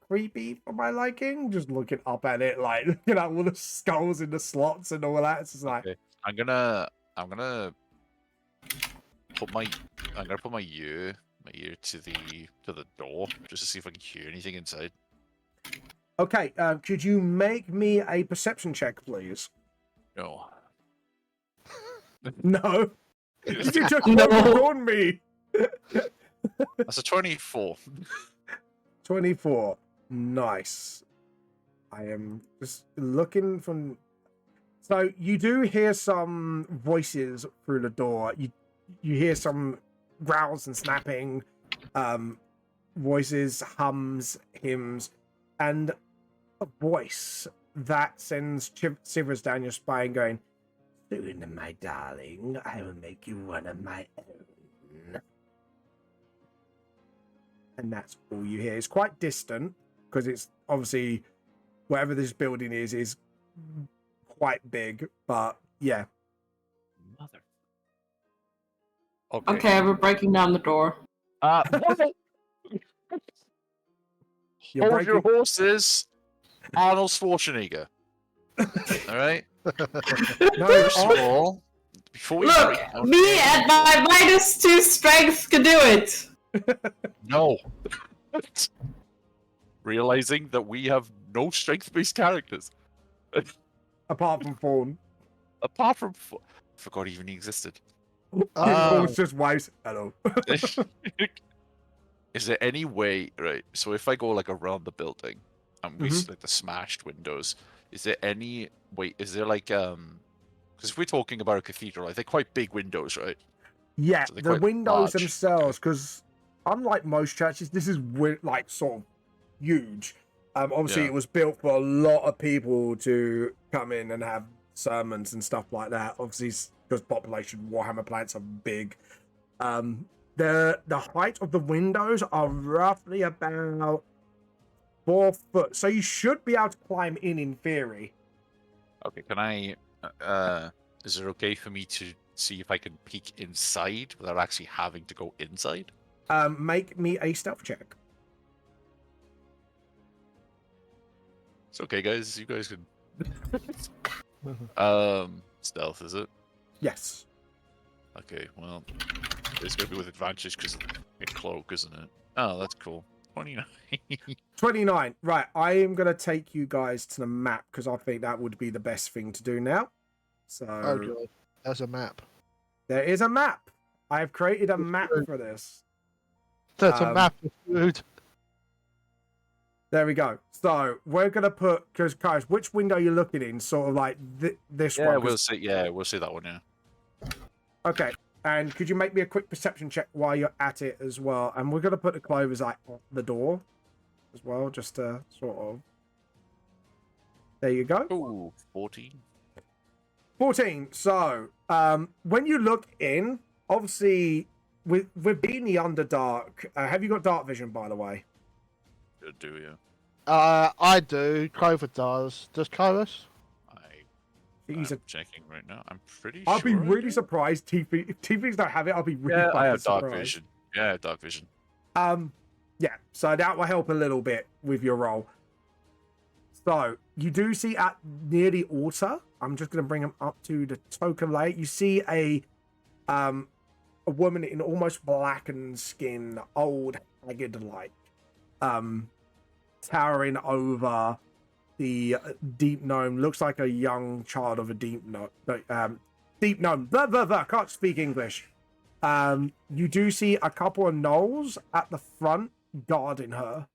Creepy for my liking. Just looking up at it, like looking at all the skulls in the slots and all that. It's just like, Okay. I'm gonna put my ear to the door just to see if I can hear anything inside. okay, could you make me a perception check, please? No. No. You just No. on me. That's a 24. 24. Nice. I am just looking from. So you do hear some voices through the door. You hear some growls and snapping, voices, hums, hymns, and a voice that sends shivers down your spine, going, "Soon, my darling, I will make you one of my own." And that's all you hear. It's quite distant because it's obviously whatever this building is quite big, but yeah. Mother. Okay, we're breaking down the door. You're Hold your breaking- horses, Arnold Schwarzenegger. All right. No, First of all, before we Look, break down- me at my -2 strength can do it. No. Realizing that we have no strength-based characters. apart from Fawn. Apart from... Forgot even he existed. Fawn's just waves. Hello. Is there any way... Right, so if I go, like, around the building, and we see, like, the smashed windows, is there any... Wait, is there, like, Because if we're talking about a cathedral, like, they're quite big windows, right? Yeah, So they're the quite windows large. themselves, because unlike most churches, this is like sort of huge. Obviously, Yeah. it was built for a lot of people to come in and have sermons and stuff like that. Obviously, because population Warhammer planets are big. The height of the windows are roughly about 4 foot, so you should be able to climb in theory. Okay, can I... is it okay for me to see if I can peek inside without actually having to go inside? Make me a stealth check. It's okay, guys. You guys can. Stealth, is it? Yes. Okay, well, it's gonna be with advantage because of the cloak, isn't it? Oh, that's cool. 29. 29. Right, I am going to take you guys to the map because I think that would be the best thing to do now. So, Oh god, there's a map. there is a map. I have created a map for this. There's a Um, map of food. There we go. So, we're going to put, because, guys, which window are you looking in? Sort of like this Yeah, one. we'll see. Yeah, we'll see that one. Yeah. Okay. And could you make me a quick perception check while you're at it as well? And we're going to put the clovers like at the door as well, just to sort of. There you go. Ooh, 14. 14. So, when you look in, obviously, with being the Underdark, have you got dark vision, by the way? Should do, yeah. I do. Clover does. Does Clovis? He's I'm checking right now. I'm pretty I'll sure. be I really do. surprised. If TVs don't have it, I'll be really Yeah, I fucking have dark surprised. vision. Yeah, I have dark vision. Yeah, so that will help a little bit with your roll. So you do see at near the altar. I'm just going to bring them up to the token light. You see a woman in almost blackened skin, old, haggard like, towering over the deep gnome. Looks like a young child of a deep gnome. Deep gnome. Blah, blah, blah. Can't speak English. You do see a couple of gnolls at the front guarding her.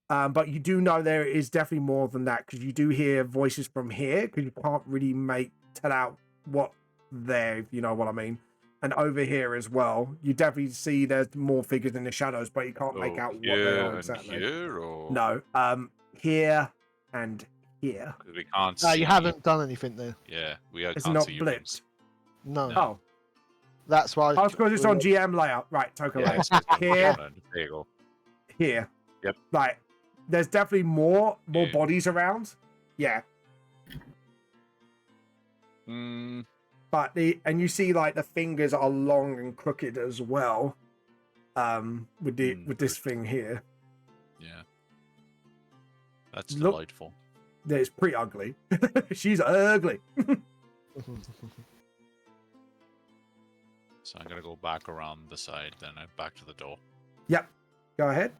But you do know there is definitely more than that because you do hear voices from here because you can't really tell out what there, if you know what I mean. And over here as well, you definitely see there's more figures in the shadows, but you can't make out what they are exactly. Here, or... No, here and here. 'Cause we can't No, see. you haven't done anything there. Yeah, we can't It's not see your blipped. names. No. Oh, That's why. oh, because it's on GM layout. Right, token Yeah, layout. it says on Here. there you go. Here. Yep. Right. There's definitely more Yeah. bodies around. Yeah. Mm, But you see like the fingers are long and crooked as well. With this thing here. yeah. That's Look- delightful. It's pretty ugly. She's ugly. So I'm gonna go back around the side, then back to the door. Yep. Go ahead.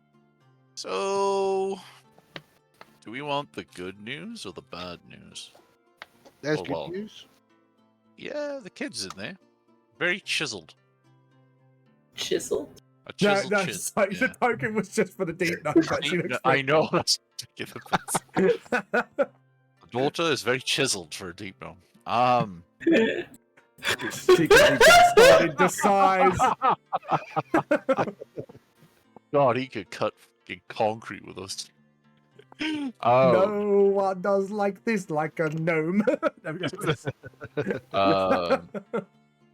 So, do we want the good news or the bad news? There's Oh, good well. news. Yeah, the kid's in there. Very chiseled. Chisel. A No, chiseled no, chin. sorry, yeah. the token was just for the deep nose. But she looks I know that's ridiculous. pretty- The daughter is very chiseled for a deep gnome. She can be just started to size. God, he could cut fucking concrete with us. No one does like this, like a gnome.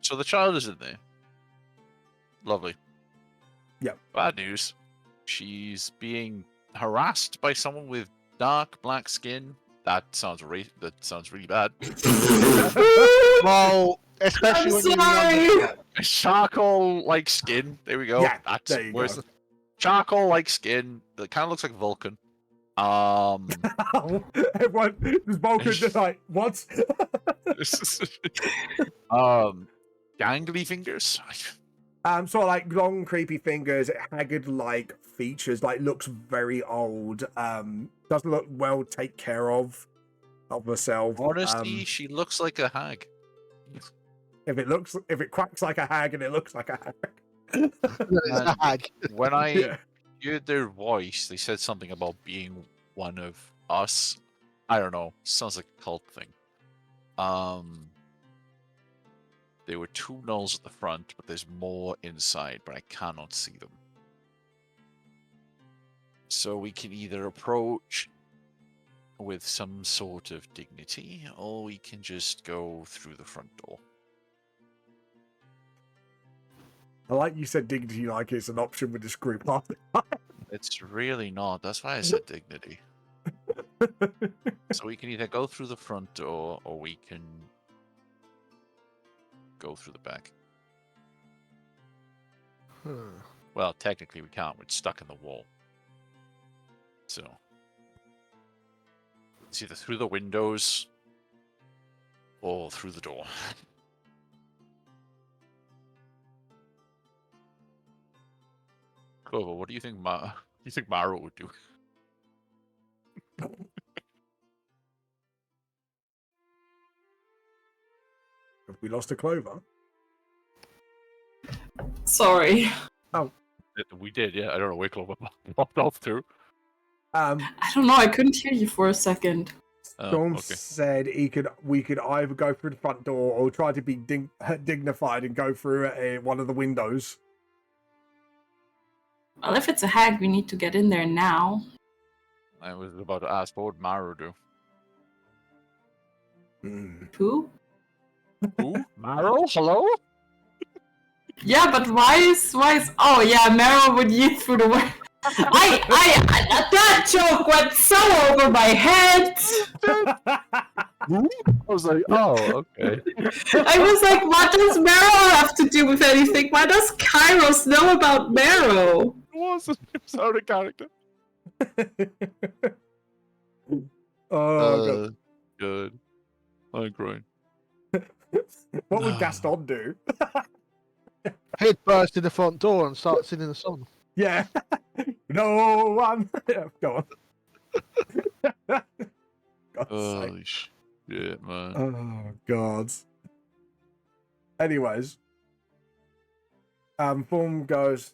So the child is in there. Lovely. Yep. Bad news. She's being harassed by someone with dark black skin. That sounds really bad. Well, especially I'm when you're sorry. Charcoal like skin. There we go. Yeah, That's there you worse. go. Charcoal like skin that kind of looks like Vulcan. Everyone, this Vulcan just like, what? Gangly fingers. Sort of like long, creepy fingers, haggard-like features, like looks very old. Doesn't look well taken care of herself. Honestly, she looks like a hag. If it quacks like a hag and it looks like a hag. It's a hag. When I Yeah. heard their voice, they said something about being one of us. I don't know. Sounds like a cult thing. There were two gnolls at the front, but there's more inside, but I cannot see them. So we can either approach with some sort of dignity, or we can just go through the front door. I like you said dignity like it's an option with this group. It's really not. That's why I said dignity. So we can either go through the front door, or we can go through the back. Well, technically we can't. We're stuck in the wall. So It's either through the windows or through the door. Clover, what do you think? Maro would do? Have we lost a Clover? Sorry. We did, yeah. I don't know where Clover popped off to. Um, I don't know, I couldn't hear you for a second. Storm okay. said we could either go through the front door or try to be dignified and go through one of the windows. Well, if it's a hag, we need to get in there now. I was about to ask, what would Maro do? Hmm. Who? Who? Maro? Hello? Yeah, but why is oh yeah, Mero would yeet through the way. That joke went so over my head. I was like, oh, okay. I was like, what does Mero have to do with anything? Why does Kairos know about Mero? It was out of character. Oh, God. Good. I'm crying. What would Gaston do? He'd burst in the front door and start singing a song. Yeah. No one. Yeah, go on. God's sake. Holy shit, man. Oh, God. Anyways. Form goes,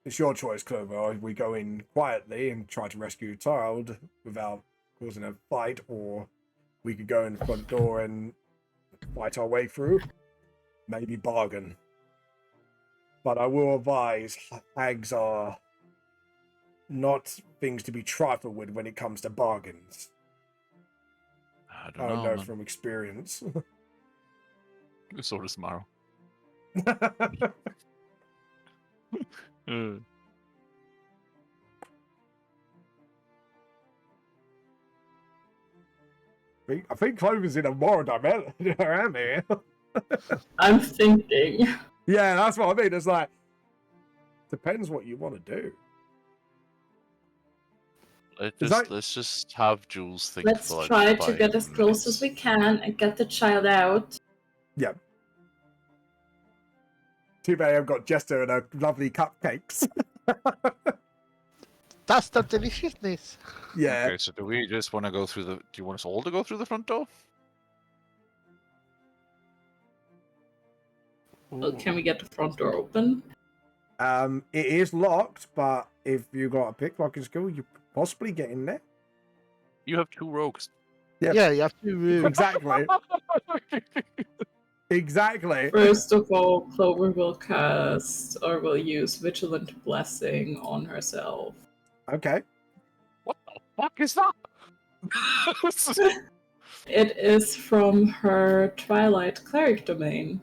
it's your choice, Clover. We go in quietly and try to rescue your child without causing a fight, or we could go in the front door and fight our way through. Maybe bargain. But I will advise, hags are not things to be trifled with when it comes to bargains. I I don't know know, man. from experience. So does Maro. I think Clover's in a moral dilemma around here. I'm thinking. Yeah, that's what I mean. It's like, depends what you want to do. Let's just have Jules think. Let's for like try to 5 get as close minutes. as we can and get the child out. Yeah. Too bad I've got Jester and her lovely cupcakes. That's the deliciousness. Yeah. Okay, so do we just want to go through the? Do you want us all to go through the front door? Well, can we get the front door open? It is locked, but if you got a picklock in skill, you could possibly get in there. You have 2 rogues. Yep. Yeah, you have to. Exactly. Exactly. First of all, Clover will cast or will use Vigilant Blessing on herself. Okay. What the fuck is that? It is from her Twilight Cleric domain,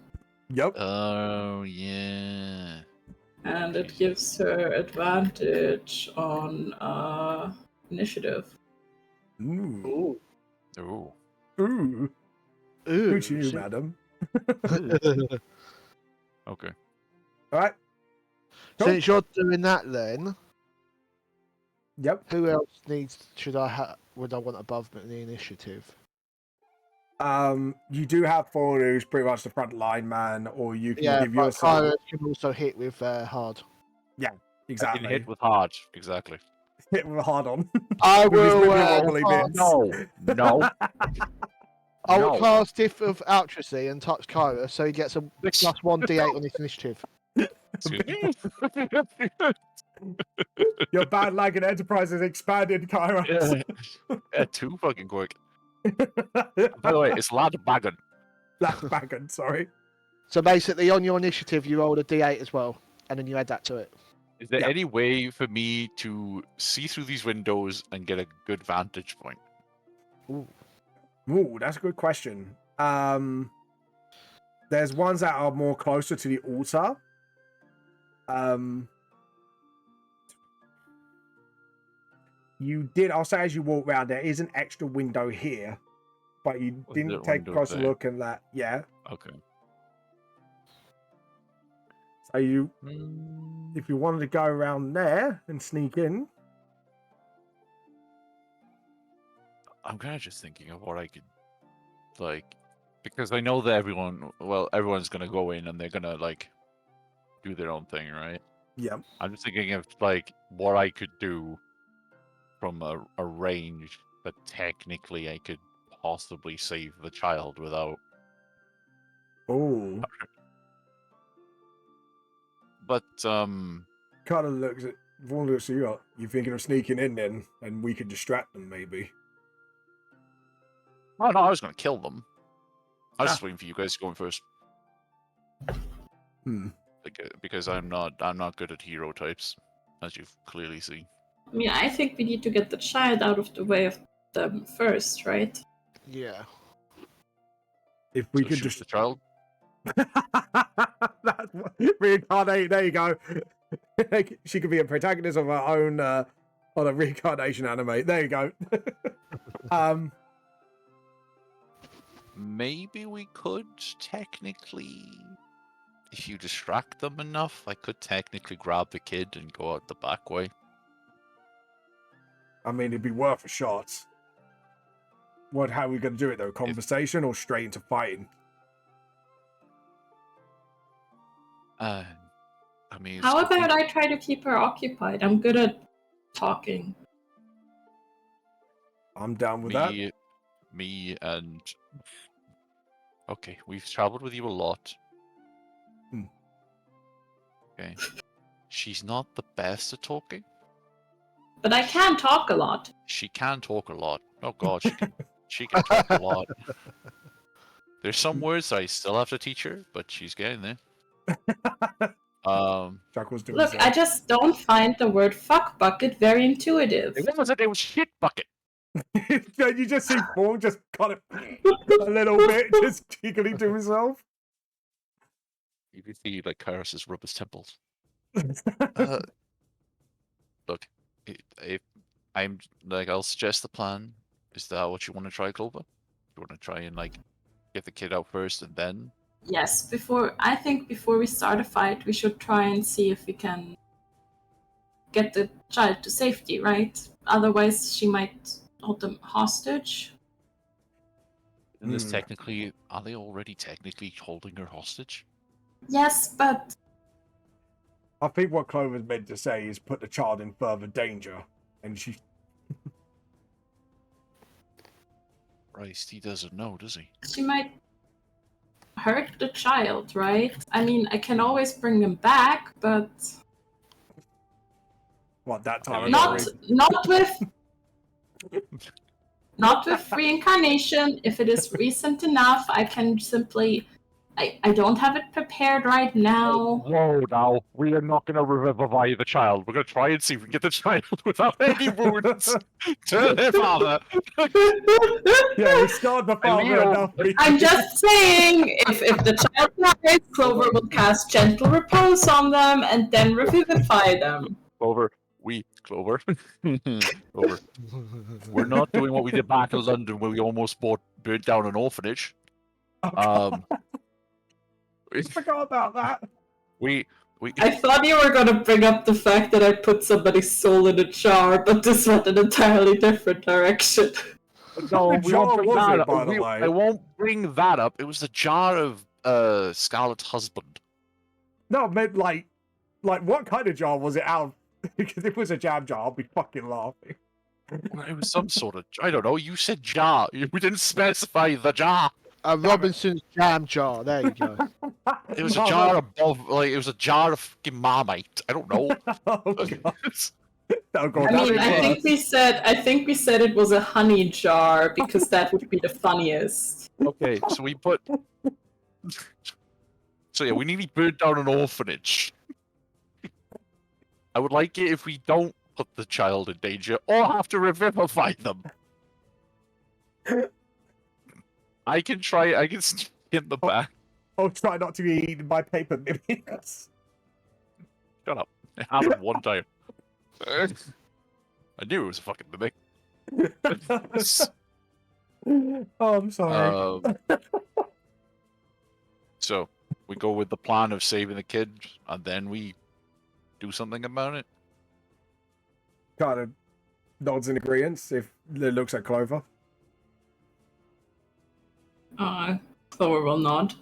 Yep. Oh yeah. and it gives her advantage on initiative. Ooh. Ooh. Ooh. Ooh, Who to you, shit. madam? Okay. All right. Cool. Since you're doing that, then Yep. who else would I want above me in the initiative? You do have Thor, who's pretty much the front line man, or you can Yeah, give but yourself Kyra can also hit with hard. exactly I can hit with hard. Exactly. hit with a hard on. I With his will. wibbly wobbly bits. No. I will No. cast Gift of Altruisy and touch Kyra, so he gets a plus 1d8 on his initiative. Excuse me. Your bad lag and enterprise is expanded, Kyra. Yeah, too fucking quick. By the way, it's lad bagging. That's bagging, sorry. So basically, on your initiative, you roll a d8 as well, and then you add that to it. Is there Yeah. any way for me to see through these windows and get a good vantage point? Ooh, that's a good question. There's ones that are more closer to the altar. I'll say as you walk around, there is an extra window here, but you Was didn't there a take a window closer there? look and that. Yeah. Okay. So if you wanted to go around there and sneak in, I'm kind of just thinking of what I could, like, because I know that everyone's gonna go in and they're gonna like do their own thing, right? Yeah. I'm just thinking of like what I could do from a range that technically I could possibly save the child without. Oh, But kind of looks at Vaughn looks at you. You thinking of sneaking in then, and we could distract them maybe. oh no, I was gonna kill them. I was just waiting for you guys to go in first. Hmm. Because I'm not good at hero types, as you've clearly seen. I mean, I think we need to get the child out of the way of them first, right? Yeah. If we So could shoot just the child. That's reincarnate. There you go. She could be a protagonist of her own on a reincarnation anime. There you go. Maybe we could technically, if you distract them enough, I could technically grab the kid and go out the back way. I mean, it'd be worth a shot. How are we going to do it though? Conversation or straight into fighting? I mean, How about I try to keep her occupied? I'm good at talking. I'm down with that. Me and okay, we've traveled with you a lot. Hmm. Okay, she's not the best at talking. But I can talk a lot. She can talk a lot. Oh god, she can talk a lot. There's some words I still have to teach her, but she's getting there. Jackals doing Look, so. I just don't find the word fuck bucket very intuitive. It wasn't. It was shit bucket. You just see Paul just kind of a little bit, just giggling to himself. You can see like Kyrus's rub his temples. Look, if I'm like, I'll suggest the plan. Is that what you want to try, Clover? You want to try and like get the kid out first, and then Yes, I think before we start a fight, we should try and see if we can get the child to safety, right? Otherwise, she might hold them hostage. isn't this technically? Are they already technically holding her hostage? Yes, but I think what Clover's meant to say is put the child in further danger, and she. Christ, he doesn't know, does he? she might hurt the child, right? I mean, I can always bring them back, but What that time? not with reincarnation. If it is recent enough, I can simply. I don't have it prepared right now. Whoa, now we are not going to revive the child. We're going to try and see if we can get the child without any wounds to their father. Yeah, we scarred the father enough. I'm just saying, if the child dies, Clover will cast gentle repose on them and then revivify them. Clover, Clover, we're not doing what we did back in London where we almost burnt down an orphanage. I forgot about that. I thought you were going to bring up the fact that I put somebody's soul in a jar, but this went an entirely different direction. No, What we won't jar bring was that it, up. by the way? I won't bring that up. It was the jar of Scarlet's husband. No, I meant like what kind of jar was it out of? Because if it was a jam jar, I'll be fucking laughing. It was some sort of, I don't know, you said jar. We didn't specify the jar. Robinson's jam jar. There you go. It was a jar above, like, it was a jar of fucking Marmite. I don't know. Oh, God. Oh, God, I mean, that'd be I think we said it was a honey jar because that would be the funniest. Okay, so we put... So yeah, we nearly burned down an orphanage. I would like it if we don't put the child in danger or have to revivify them. I can sneak in the back. I'll try not to be eaten by paper mimics. Shut up. It happened one time. I knew it was a fucking mimic. Oh, I'm sorry. So, we go with the plan of saving the kid, and then we do something about it. Kind of nods in agreement if it looks at Clover. Thor will nod.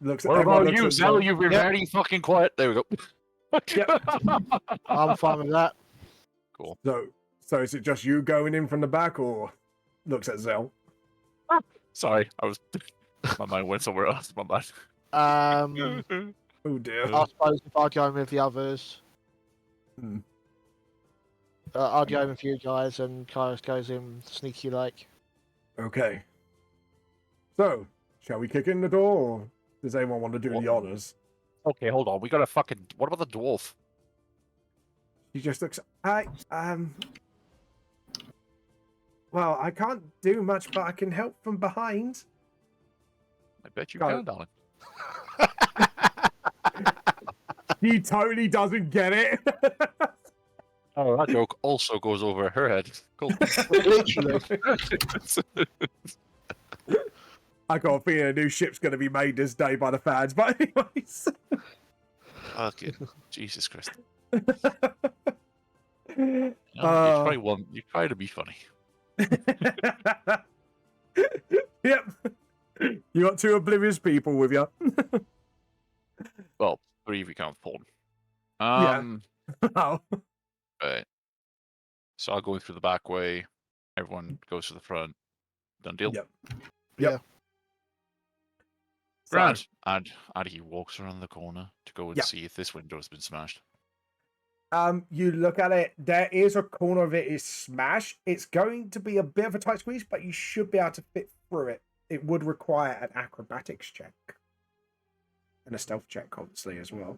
Looks What everyone about looks you, at Zell? Zell. You've been Yep. very fucking quiet. There we go. I'm fine with that. Cool. So is it just you going in from the back, or looks at Zell? Sorry, my mind went somewhere else. My bad. Oh dear. I suppose if I go in with the others, Hmm. I'll go in with you guys, and Kairos goes in sneaky like. Okay. So, shall we kick in the door, or does anyone want to do the honors? Okay, hold on. We got a fucking. What about the dwarf? He just looks. Well, I can't do much, but I can help from behind. I bet you Go. can, darling. He totally doesn't get it. Oh, that joke also goes over her head. Cool. Literally. I got a feeling a new ship's going to be made this day by the fans, but anyways. Okay. Jesus Christ. Uh, You try to be funny. Yep. You got two oblivious people with you. Well, 3 if you count Paul. Yeah. Oh. Right. So I'll go in through the back way. Everyone goes to the front. Done deal. Yep. Yeah. Grand. And he walks around the corner to go and Yeah. see if this window has been smashed. You look at it, there is a corner of it is smashed. It's going to be a bit of a tight squeeze, but you should be able to fit through it. It would require an acrobatics check. And a stealth check, obviously, as well.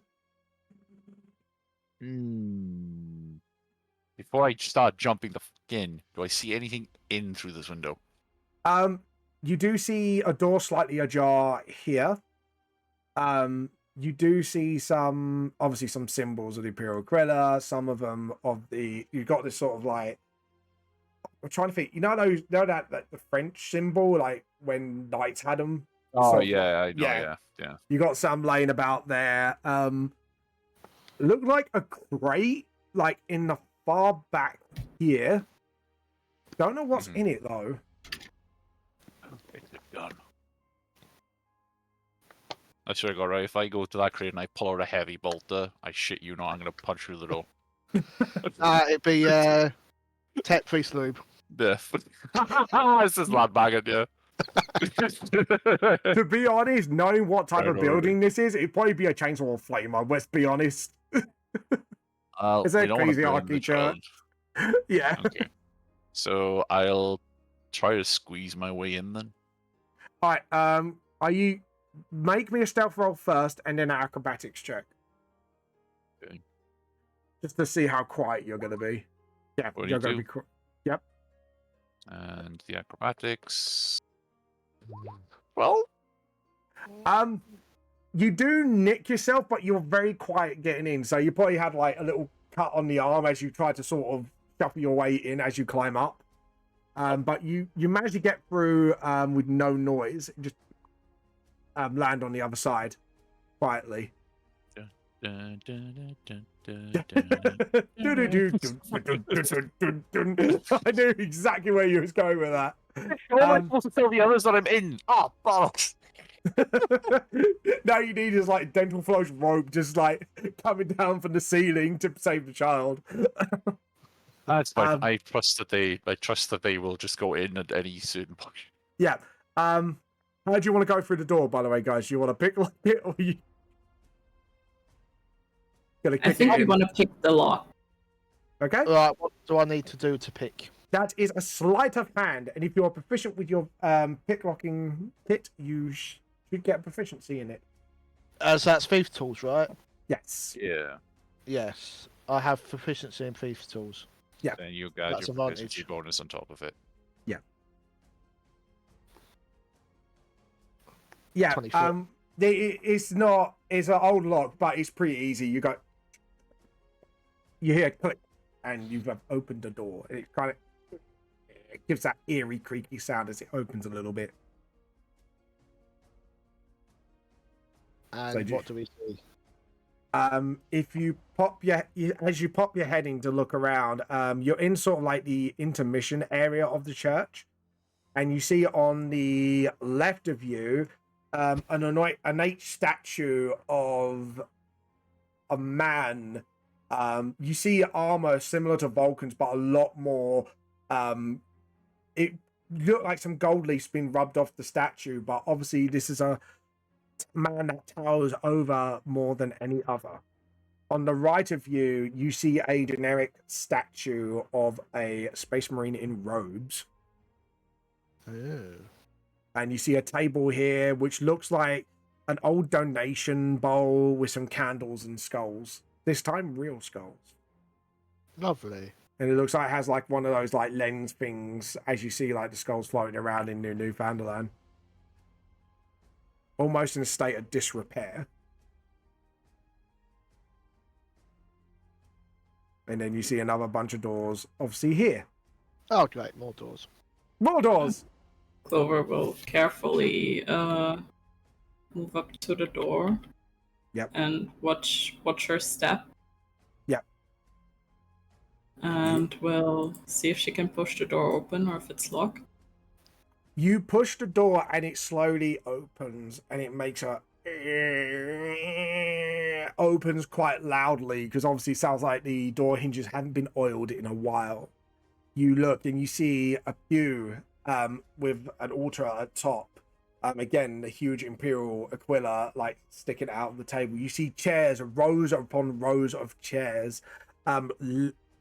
Before I start jumping the fuck in, do I see anything in through this window? You do see a door slightly ajar here. You do see obviously some symbols of the Imperial Grilla, some of them you've got this sort of like, I'm trying to think, that the French symbol, like when knights had them? Oh, sort of yeah, I know, yeah. yeah. You got some laying about there. Look like a crate, like in the far back here. Don't know what's in it though. It's done. I swear to God, right? If I go to that crate and I pull out a heavy bolter, I shit you not, I'm gonna punch through the door. It'd be Tech Priest Lube. Yeah. It's just lad bagging, yeah. To be honest, knowing what type I of know, building this is, it'd probably be a chainsaw or flamer, let's be honest. It's a we don't wanna crazy burn the architecture. child. Yeah. Okay. So I'll try to squeeze my way in then. Alright, make me a stealth roll first and then an acrobatics check. Okay. Just to see how quiet you're gonna be. Yeah, What do you're you gonna do? be Yep. And the acrobatics. Well, you do nick yourself, but you're very quiet getting in. So you probably had like a little cut on the arm as you try to sort of shuffle your way in as you climb up. But you manage to get through with no noise. Just land on the other side quietly. dun, dun, dun, dun, I dun, dun. knew exactly where you was going with that. How am I supposed to tell the others that I'm in? Oh, bollocks! Now you need is like dental floss rope just like coming down from the ceiling to save the child. That's fine. I trust that they will just go in at any certain point. Yeah. How do you want to go through the door, by the way, guys? You want to pick lock it or you gonna I kick think it we in? want to pick the lock. Okay. Right, what do I need to do to pick? That is a sleight of hand, and if you're proficient with your pick locking kit, you should get proficiency in it. So that's thief tools, right? Yes. Yeah. Yes, I have proficiency in thief tools. And you got That's your advantage. proficiency bonus on top of it. Yeah. 20 foot. It's an old lock, but it's pretty easy. You hear a click, and you've opened the door. And it gives that eerie, creaky sound as it opens a little bit. And So do- what do we see? If you as you pop your head in to look around, you're in sort of like the intermission area of the church. And you see on the left of you an innate statue of a man. You see armor similar to Vulcan's, but a lot more. It looked like some gold leaf's been rubbed off the statue, but obviously this is a man that towers over more than any other. On the right of you, you see a generic statue of a space marine in robes. Oh. And you see a table here, which looks like an old donation bowl with some candles and skulls. This time, real skulls. Lovely. And it looks like it has like one of those like lens things as you see like the skulls floating around in Newfoundland. Almost in a state of disrepair. And then you see another bunch of doors, obviously here. Oh, great. More doors. More doors! Clover will carefully move up to the door. Yep. And watch her step. Yep. And we'll see if she can push the door open or if it's locked. You push the door and it slowly opens and it makes a opens quite loudly because obviously it sounds like the door hinges haven't been oiled in a while. You look and you see a pew with an altar at top. Again, the huge Imperial Aquila like sticking out of the table. You see chairs, rows upon rows of chairs,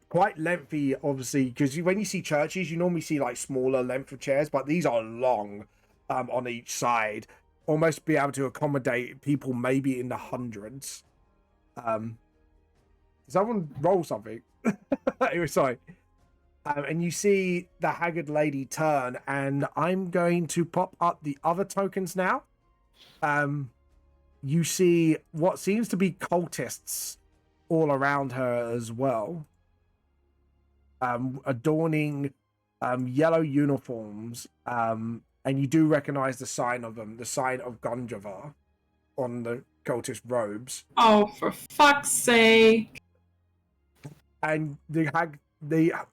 quite lengthy, obviously, because when you see churches, you normally see like smaller length of chairs, but these are long on each side, almost be able to accommodate people maybe in the hundreds. Someone roll something. Sorry. And you see the haggard lady turn, and I'm going to pop up the other tokens now. You see what seems to be cultists all around her as well, adorning yellow uniforms, and you do recognize the sign of them, the sign of Gunjavar on the cultist robes. Oh, for fuck's sake! And the hag,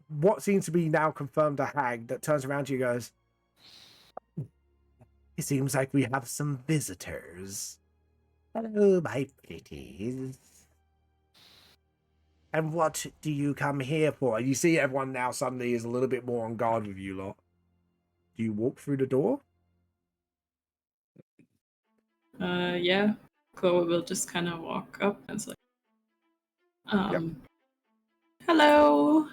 what seems to be now confirmed a hag that turns around to you and goes, "It seems like we have some visitors. Hello, my pretties. And what do you come here for?" You see everyone now suddenly is a little bit more on guard with you lot. Do you walk through the door? Yeah. Chloe will just kind of walk up and it's like, Yep. Hello.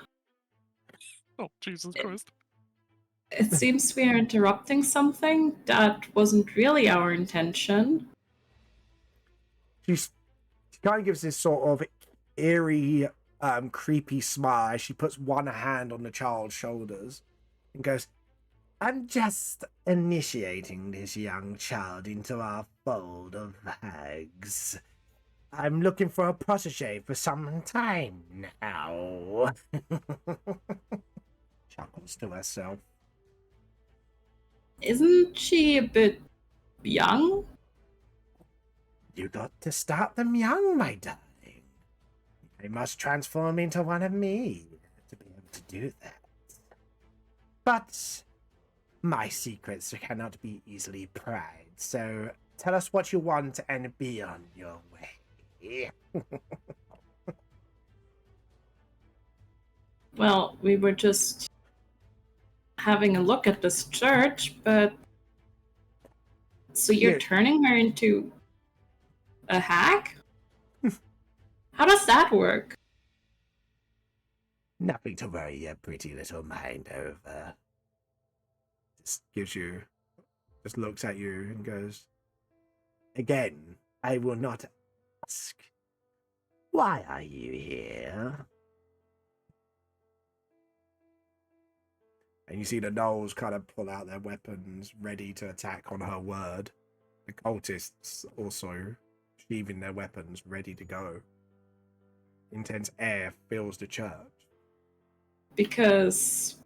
Oh, Jesus Christ. It seems we are interrupting something. That wasn't really our intention. She kind of gives this sort of eerie, creepy smile as she puts one hand on the child's shoulders and goes, "I'm just initiating this young child into our fold of hags. I'm looking for a protege for some time now." Chuckles to herself. Isn't she a bit young? You got to start them young, my darling. They must transform into one of me to be able to do that. But my secrets cannot be easily pried, so tell us what you want and be on your way. Well, we were just having a look at this church, but... So you're Yeah. turning her into a hag? How does that work? Nothing to worry your pretty little mind over. Just looks at you and goes, "Again, I will not ask. Why are you here?" And you see the gnolls kind of pull out their weapons, ready to attack on her word. The cultists also sheathing their weapons, ready to go. Intense air fills the church. Because...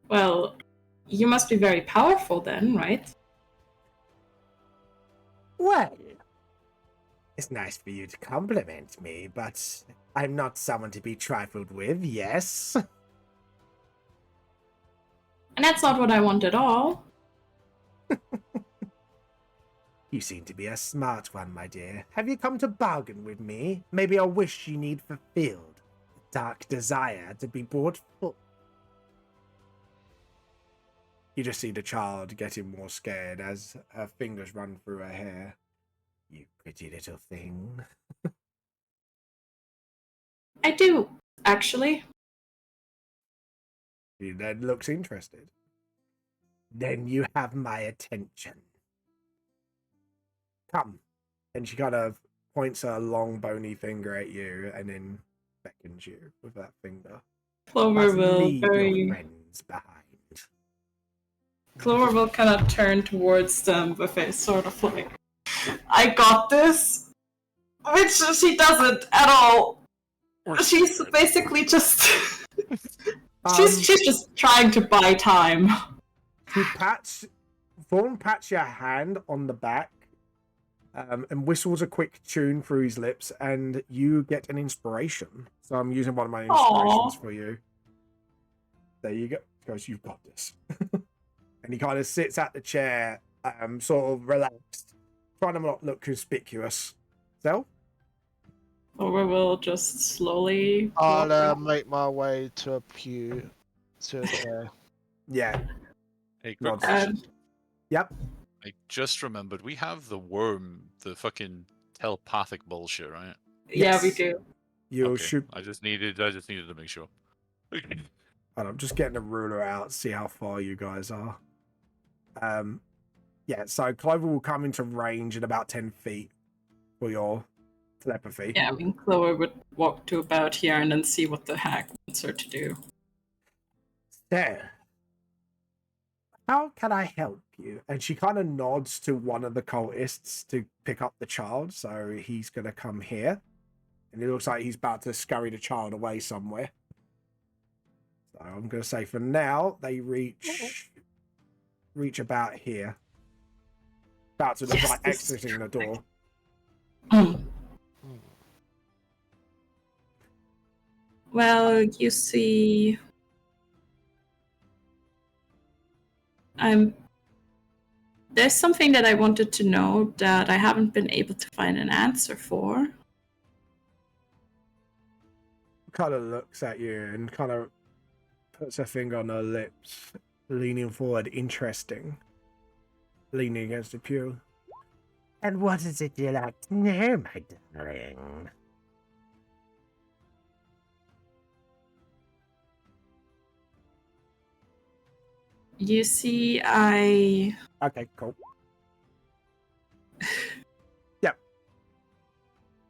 Well, you must be very powerful then, right? Well, it's nice for you to compliment me, but I'm not someone to be trifled with, yes? And that's not what I want at all. You seem to be a smart one, my dear. Have you come to bargain with me? Maybe a wish you need fulfilled. A dark desire to be brought full. You just see the child getting more scared as her fingers run through her hair. You pretty little thing. I do, actually. He then looks interested. Then you have my attention. Come. And she kind of points her long bony finger at you and then beckons you with that finger. Clover Must will leave your very. friends behind. Clover will kind of turn towards them with a sort of like, I got this, which she doesn't at all. She's basically just she's just trying to buy time. She pats, Vaughn pats your hand on the back, and whistles a quick tune through his lips, and you get an inspiration. So I'm using one of my inspirations for you. There you go. He goes, you've got this. And he kind of sits at the chair, sort of relaxed, trying to not look conspicuous. So? Clover will just slowly. I'll make my way to a pew. To a chair. Yeah. Hey, quick Nods. question. Yep. I just remembered we have the worm, the fucking telepathic bullshit, right? Yeah, we Yes. do. You'll Okay, shoot. I just needed to make sure. I'm just getting a ruler out, see how far you guys are. Yeah, so Clover will come into range at about 10 feet for your telepathy. Yeah, I mean, Clover would walk to about here and then see what the heck wants her to do. So, how can I help you? And she kind of nods to one of the cultists to pick up the child. So he's going to come here. And it looks like he's about to scurry the child away somewhere. So I'm going to say for now, they reach about here. About to Yes, like this is exiting the door. Well, you see, there's something that I wanted to know that I haven't been able to find an answer for. Kind of looks at you and kind of puts her finger on her lips, leaning forward, interesting. Leaning against the pew. And what is it you like to know, my darling? You see, I... Okay, cool. Yep.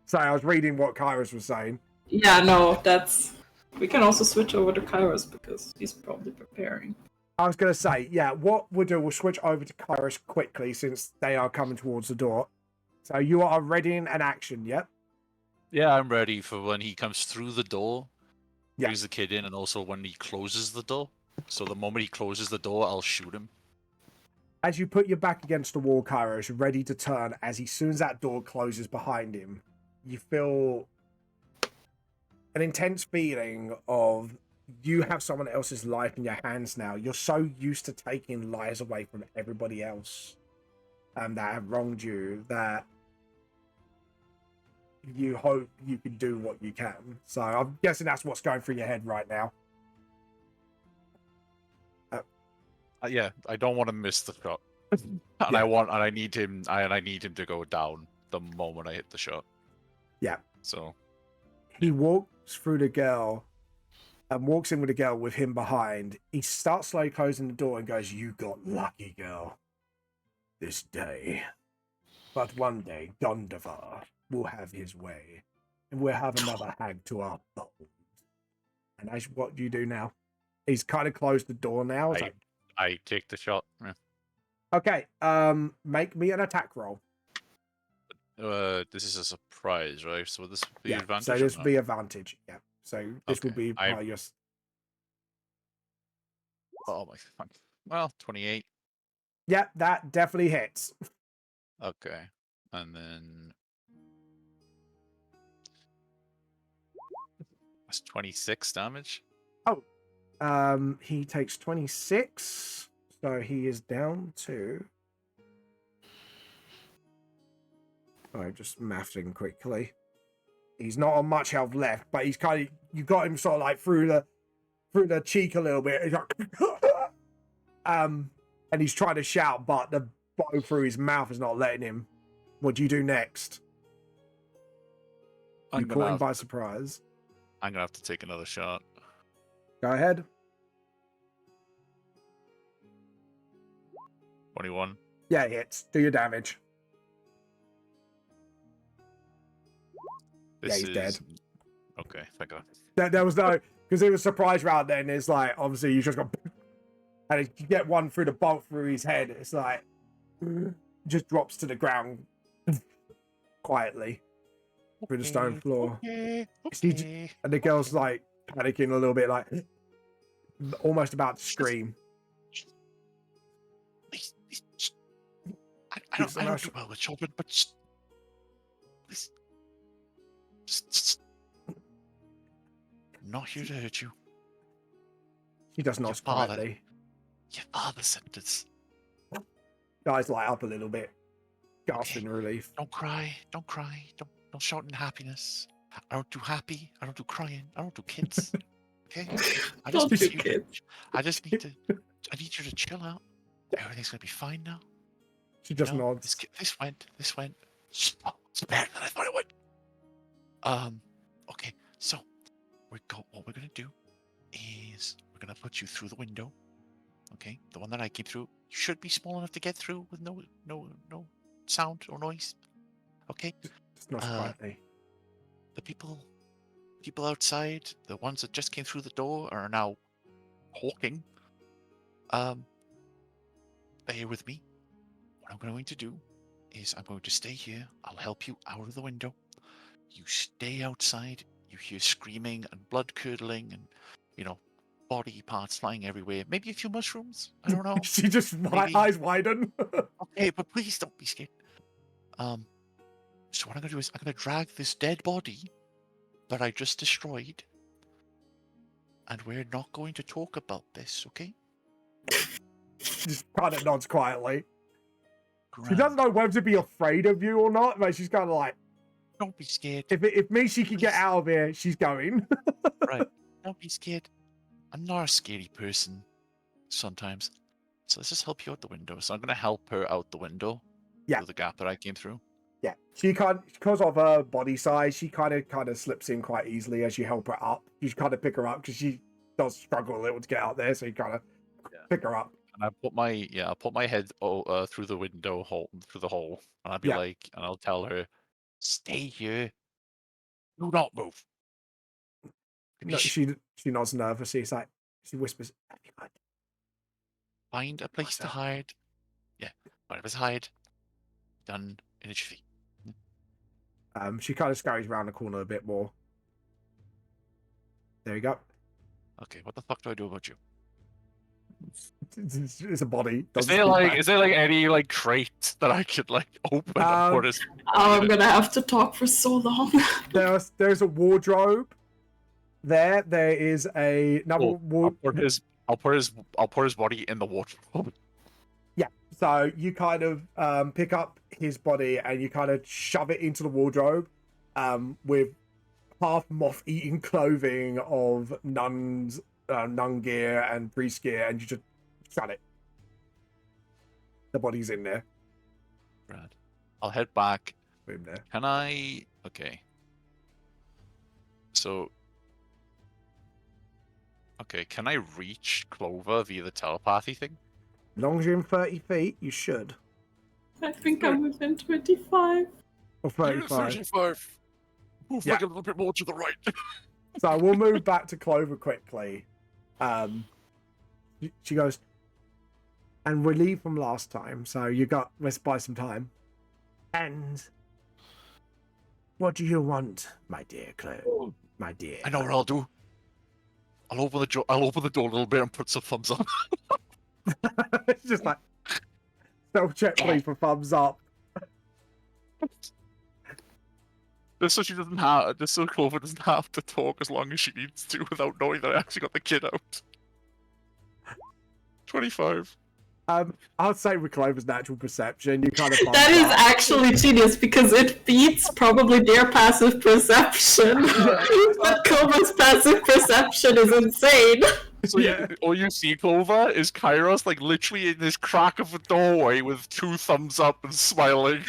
Sorry, I was reading what Kairos was saying. Yeah, no, that's... We can also switch over to Kairos because he's probably preparing. I was going to say, yeah, what we'll do, we'll switch over to Kairos quickly since they are coming towards the door. So you are ready in an action, yep? Yeah, I'm ready for when he comes through the door, Yeah. brings the kid in, and also when he closes the door. So the moment he closes the door, I'll shoot him. As you put your back against the wall, Kairos, ready to turn, as soon as that door closes behind him, you feel an intense feeling of you have someone else's life in your hands now. You're so used to taking lives away from everybody else that have wronged you that you hope you can do what you can. So I'm guessing that's what's going through your head right now. Yeah, I don't want to miss the shot, and Yeah. I need him to go down the moment I hit the shot. Yeah. So He walks through the girl and walks in with the girl with him behind. He starts slowly closing the door and goes, "You got lucky, girl. This day. But one day, Gondovar will have his way. And we'll have another hag to our fold." And that's what do you do now? He's kind of closed the door now. It's like, I take the shot. Yeah. okay, make me an attack roll. This is a surprise, right? So this would be Yeah, advantage. so or this will no? be advantage. Yeah. So this will Okay, be part of your... Oh my fuck. Well, 28. Yeah, that definitely hits. Okay, and then that's 26 damage. He takes 26, so he is down to. I'm just mathing quickly. He's not on much health left, but he's kind of, you got him sort of like through the cheek a little bit. He's like, and he's trying to shout, but the bow through his mouth is not letting him. What do you do next? You caught him by surprise. I'm gonna have to take another shot. Go ahead. 21. Yeah, it hits. Do your damage. This he's dead. Okay, thank God. There was no, because it was surprise round then. It's like, obviously, you just got, and you get one through the bolt through his head. It's like, just drops to the ground quietly through the stone floor. Okay. And the girl's like panicking a little bit, like almost about to scream. Please, I don't do well with children, but please. I'm not here to hurt you. She does not quietly. Your father said this. Guys light up a little bit, gasping in relief. Don't cry. Don't shout in happiness. I don't do happy. I don't do crying. I don't do kids. Okay? I Don't do need you kids. I need you to chill out. Everything's gonna be fine now. She just You know, nods. This went. Oh, it's better than I thought it would. Okay. So, what we're gonna do is we're gonna put you through the window. Okay, the one that I came through. You should be small enough to get through with no sound or noise. Okay. Just nods quietly. The people outside, the ones that just came through the door, are now talking. Bear with me. What I'm going to do is I'm going to stay here. I'll help you out of the window. You stay outside. You hear screaming and blood curdling and, body parts flying everywhere. Maybe a few mushrooms. I don't know. She just eyes widen. Okay, but please don't be scared. So what I'm going to do is I'm going to drag this dead body that I just destroyed, and we're not going to talk about this, okay? Just kind of nods quietly. She Grand. doesn't know whether to be afraid of you or not, but she's kind of like, Don't be scared. if me she can get out of here, she's going. Right. Don't be scared. I'm not a scary person sometimes. So let's just help you out the window. So I'm going to help her out the window. Yeah. Through the gap that I came through. Yeah, she can't, because of her body size, she kind of slips in quite easily as you help her up. You kind of pick her up because she does struggle a little to get out there, so you kind of pick her up. And I put my head through the window hole, and I'll be like, and I'll tell her, stay here, do not move. No, she nods nervously. It's like, she whispers, "Have you got Find a place to hide. Yeah, find a place to hide. Done in a tree. She kind of scurries around the corner a bit more. There you go. Okay, what the fuck do I do about you? It's a body. Is Doesn't there speak back. is there any crate that I could open and put his? Oh, I'm gonna have to talk for so long. There's a wardrobe. There is another wardrobe. I'll put his body in the wardrobe. Yeah, so you kind of pick up his body and you kind of shove it into the wardrobe with half moth-eaten clothing of nuns, nun gear and priest gear, and you just shut it. The body's in there. Right. I'll head back. In there. Can I? Okay. So. Okay, can I reach Clover via the telepathy thing? As long as you're in 30 feet, you should. I think I'm within 25. Or You're 35. 35. Move Yeah. like a little bit more to the right. So we'll move back to Clover quickly. She goes, and we leave from last time, so you got let's buy some time. And what do you want, my dear Clover? My dear. I know what I'll do. I'll open the door a little bit and put some thumbs up. It's just like self-check please for thumbs up. Just so Clover doesn't have to talk as long as she needs to without knowing that I actually got the kid out. 25. I'll say with Clover's natural perception, you kind of find That is out. actually genius because it beats probably their passive perception. But Clover's passive perception is insane. So Yeah. all you see, Clover, is Kairos like literally in this crack of a doorway with 2 thumbs up and smiling.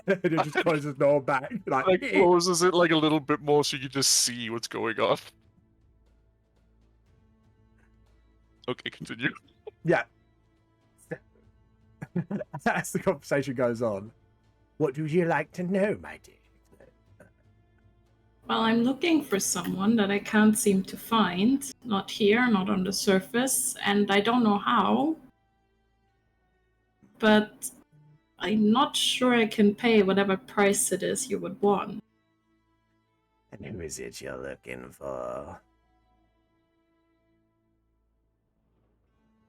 And it just closes the door back. Like closes it like a little bit more so you just see what's going on. Okay, continue. Yeah. As the conversation goes on, what would you like to know, my dear? Well, I'm looking for someone that I can't seem to find. Not here, not on the surface, and I don't know how. But I'm not sure I can pay whatever price it is you would want. And who is it you're looking for?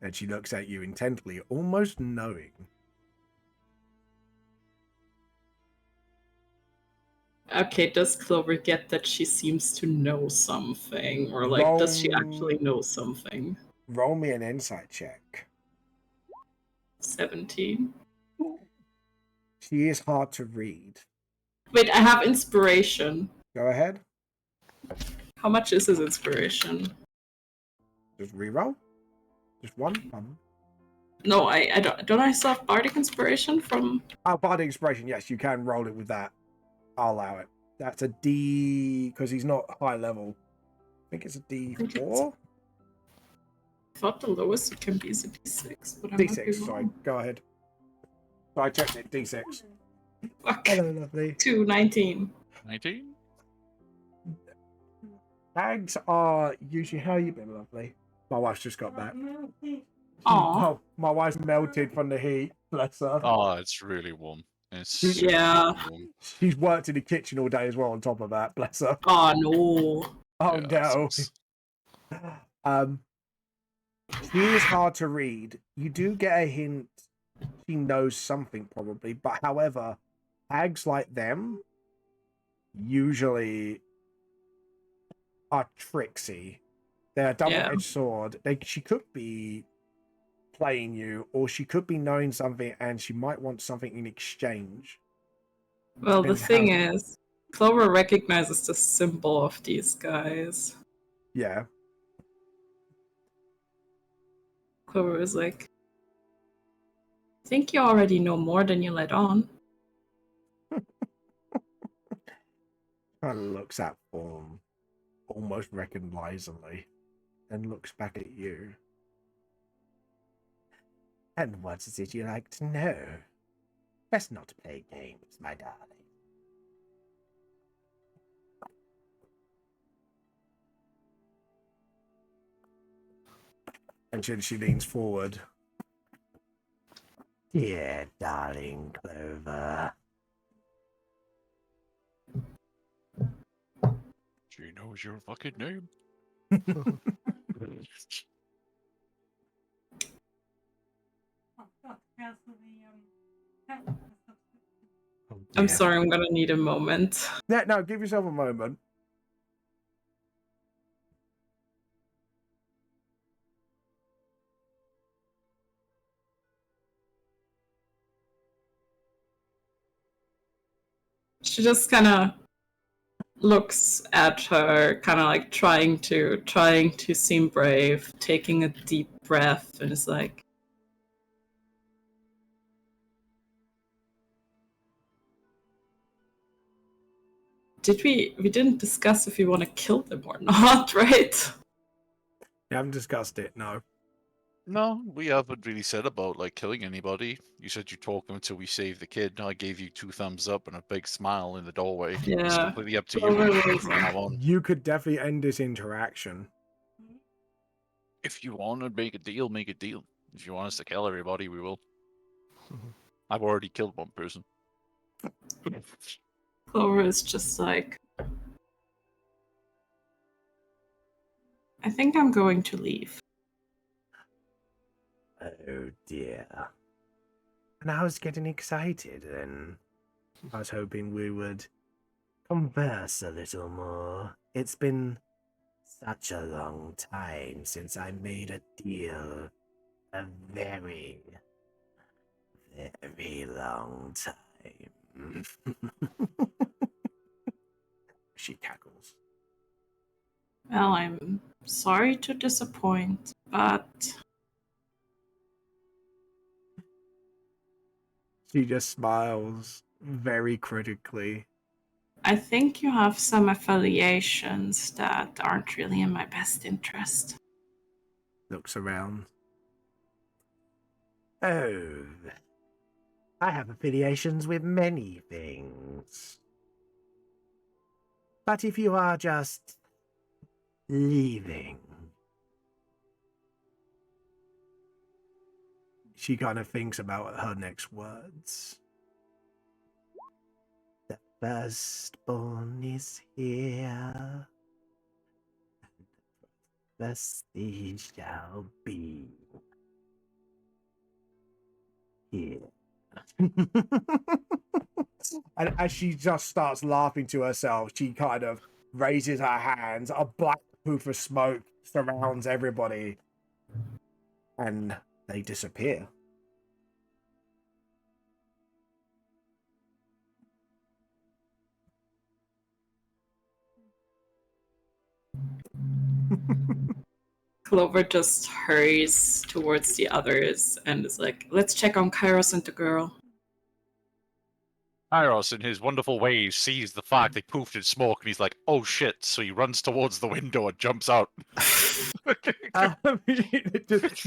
And she looks at you intently, almost knowing. Okay, does Clover get that she seems to know something? Or, like, does she actually know something? Roll me an insight check. 17. She is hard to read. Wait, I have inspiration. Go ahead. How much is his inspiration? Just reroll. Just one. No, I don't I still have Bardic inspiration from... Oh, Bardic Inspiration. Yes, you can roll it with that. I'll allow it. That's a D, because he's not high level. I think it's a D4? I thought the lowest it can be is a D6, but I might be D6, sorry. wrong. Go ahead. So I checked it. D6. Fuck. Hello, lovely. 19. 19? Tags are usually... How you been, lovely? My wife's just got back. Aw. Oh, my wife's melted from the heat. Bless her. Oh, it's really warm. It's Yeah. super warm. She's worked in the kitchen all day as well on top of that. Bless her. Oh no. Oh, Yeah, no. it's- She is hard to read. You do get a hint she knows something probably, but however, hags like them usually are tricksy. They're a double-edged sword. She could be playing you, or she could be knowing something and she might want something in exchange. Well, the Depends thing how- is, Clover recognizes the symbol of these guys. Yeah. Clover is like, I think you already know more than you let on. Kind of looks at Form almost recognizingly and looks back at you. And what is it you like to know? Best not play games, my darling. And then she leans forward. Dear darling Clover. She knows your fucking name. I'm sorry, I'm gonna need a moment. Yeah, no, give yourself a moment. She just kind of looks at her, kind of like trying to seem brave, taking a deep breath, and is like, we didn't discuss if we want to kill them or not, right? You haven't discussed it, no. No, we haven't really said about like killing anybody. You said you talk until we save the kid. I gave you 2 thumbs up and a big smile in the doorway. It's Yeah. completely up to Well, you really, from now on. You could definitely end this interaction. If you want to make a deal, make a deal. If you want us to kill everybody, we will. I've already killed 1 person. Clover is just like, I think I'm going to leave. Oh dear. And I was getting excited and I was hoping we would converse a little more. It's been Such a long time since I made a deal. A very, very long time. She cackles. Well, I'm sorry to disappoint, but She just smiles very critically. I think you have some affiliations that aren't really in my best interest. Looks around. Oh, I have affiliations with many things. But if you are just leaving. She kind of thinks about her next words. The firstborn is here. The sea shall be here. And as she just starts laughing to herself, she kind of raises her hands. A black poof of smoke surrounds everybody. And they disappear. Clover just hurries towards the others and is like, let's check on Kairos and the girl. Kairos, in his wonderful ways, sees the fact they poofed in smoke, and he's like, "Oh shit!" So he runs towards the window and jumps out.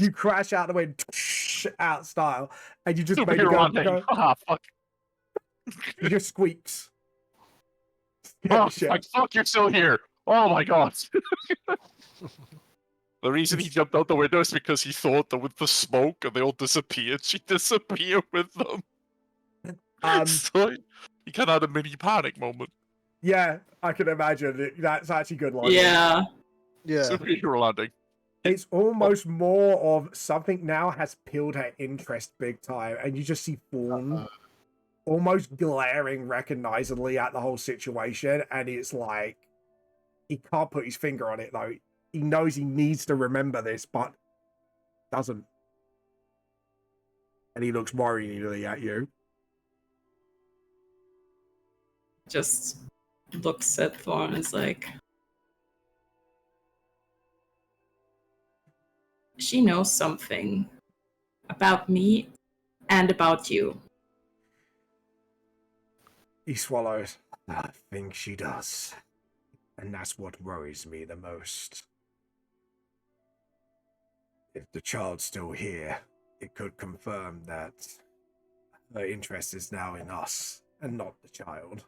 You crash out the window, out style, and you just maybe Superhero go, landing. Ah, fuck. He just squeaks. Oh, fuck, you're still here. Oh my god. The reason he jumped out the window is because he thought that with the smoke and they all disappeared, she'd disappear with them. So he kind of had a mini panic moment. Yeah, I can imagine. That's actually good logic. Yeah. Yeah. Superhero landing. It's almost more of something now has peeled her interest big time, and you just see Fawn almost glaring recognizably at the whole situation, and it's like he can't put his finger on it though. He knows he needs to remember this, but doesn't. And he looks worriedly at you. Just looks at Thorn and is like, she knows something about me and about you. He swallows. I think she does. And that's what worries me the most. If the child's still here, it could confirm that her interest is now in us and not the child.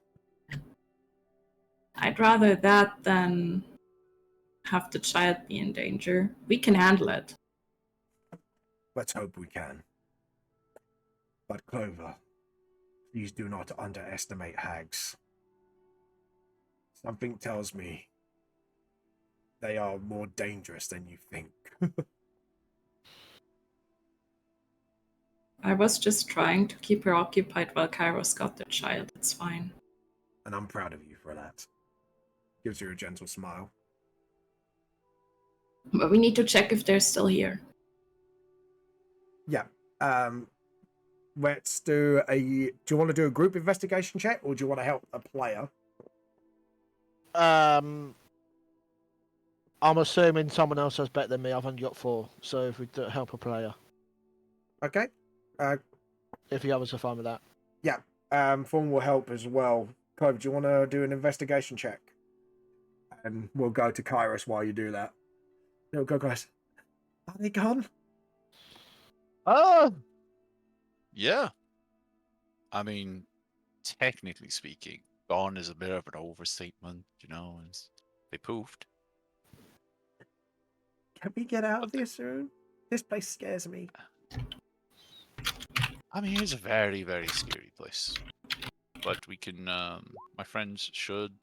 I'd rather that than have the child be in danger. We can handle it. Let's hope we can. But Clover, please do not underestimate hags. Something tells me they are more dangerous than you think. I was just trying to keep her occupied while Kairos got the child. It's fine. And I'm proud of you for that. Gives you a gentle smile. But we need to check if they're still here. Yeah. Let's do a... Do you want to do a group investigation check, or do you want to help a player? I'm assuming someone else has better than me. I've only got 4, so if we do help a player, Okay. if the others are fine with that. Fawn will help as well. Clover, do you want to do an investigation check? And we'll go to Kairos while you do that. No, go, guys. Are they gone? Oh, Yeah. I mean, technically speaking, gone is a bit of an overstatement, you know, and they poofed. Can we get out of here soon? This place scares me. I mean, it's a very, very scary place. But we can, my friends should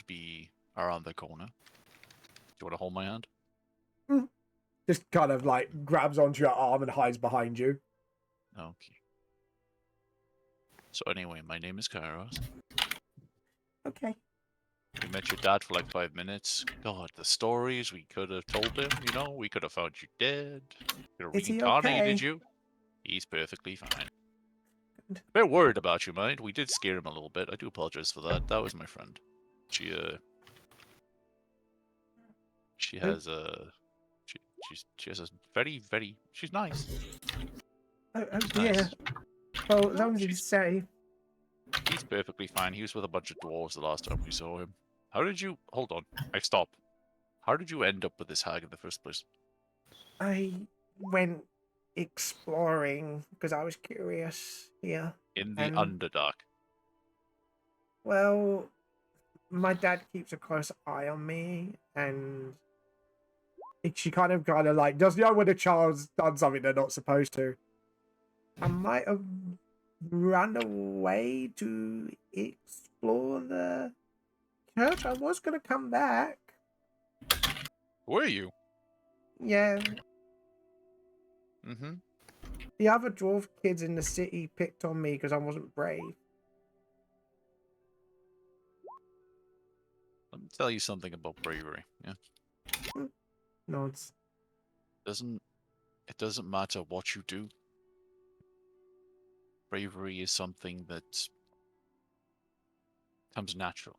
be around the corner. Do you want to hold my hand? Just kind of like grabs onto your arm and hides behind you. Okay. So anyway, my name is Kairos. Okay. We met your dad for like 5 minutes. God, the stories we could have told him, you know, we could have found you dead. Could have Is he reincarnated okay? you. He's perfectly fine. Bit worried about you, mind. We did scare him a little bit. I do apologize for that. That was my friend. She has a she has a very she's nice. Oh, She's yeah. nice. Well, as long as he's safe. He's perfectly fine. He was with a bunch of dwarves the last time we saw him. How did you hold on? I stop. How did you end up with this hag in the first place? I went exploring because I was curious. Yeah. In the And- Underdark. Well, my dad keeps a close eye on me, and she kind of like does know when a child's done something they're not supposed to. I might have run away to explore the church. I was gonna come back. Were you? Yeah, Mm-hmm. the other dwarf kids in the city picked on me because I wasn't brave. Let me tell you something about bravery. Yeah. Nods. It doesn't matter what you do. Bravery is something that comes naturally.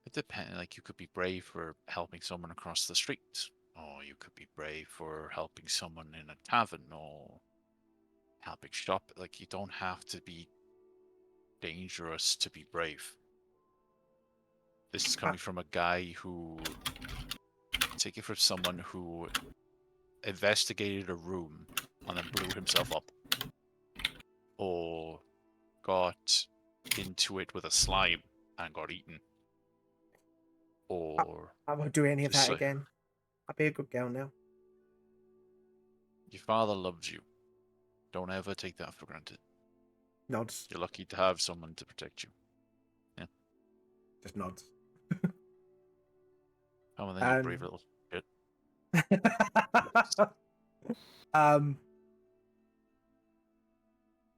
It depends. Like, you could be brave for helping someone across the street, or you could be brave for helping someone in a tavern, or helping shop. Like, you don't have to be dangerous to be brave. This is coming from a guy who, take it from someone who investigated a room and then blew himself up, or got into it with a slime and got eaten, or I won't do any of Just that say- again. I'll be a good girl now. your father loves you. Don't ever take that for granted. Nods. You're lucky to have someone to protect you. Just nods. Oh, and then you brave little shit.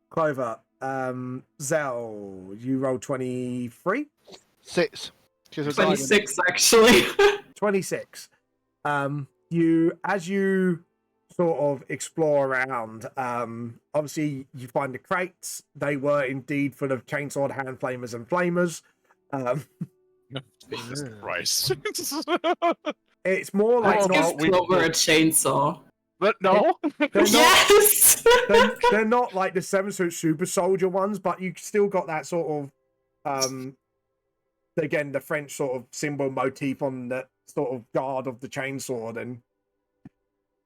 Clover, Zell, you rolled 23? 6. She's a diamond. 26, actually. 26. As you sort of explore around, obviously you find the crates. They were indeed full of chainsawed hand flamers and flamers. Jesus Yeah. Christ. It's more like Let's not, give Clover a chainsaw. But no. they're not Yes! they're not like the 7-suit super soldier ones, but you still got that sort of again, the French sort of symbol motif on the sort of guard of the chainsword, and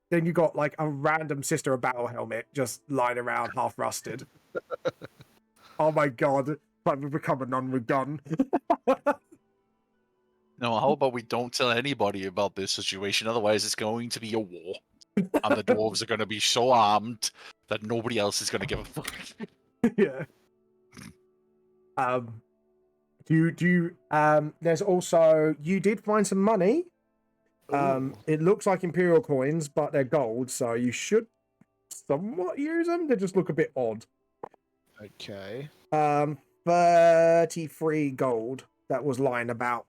then you got like a random Sister of Battle helmet just lying around half rusted. Oh my god, I've become a nun with gun. No, how about we don't tell anybody about this situation? Otherwise, it's going to be a war. And the dwarves are going to be so armed that nobody else is going to give a fuck. Yeah. There's also, you did find some money. Ooh. It looks like Imperial coins, but they're gold, so you should somewhat use them. They just look a bit odd. Okay. 33 gold that was lying about.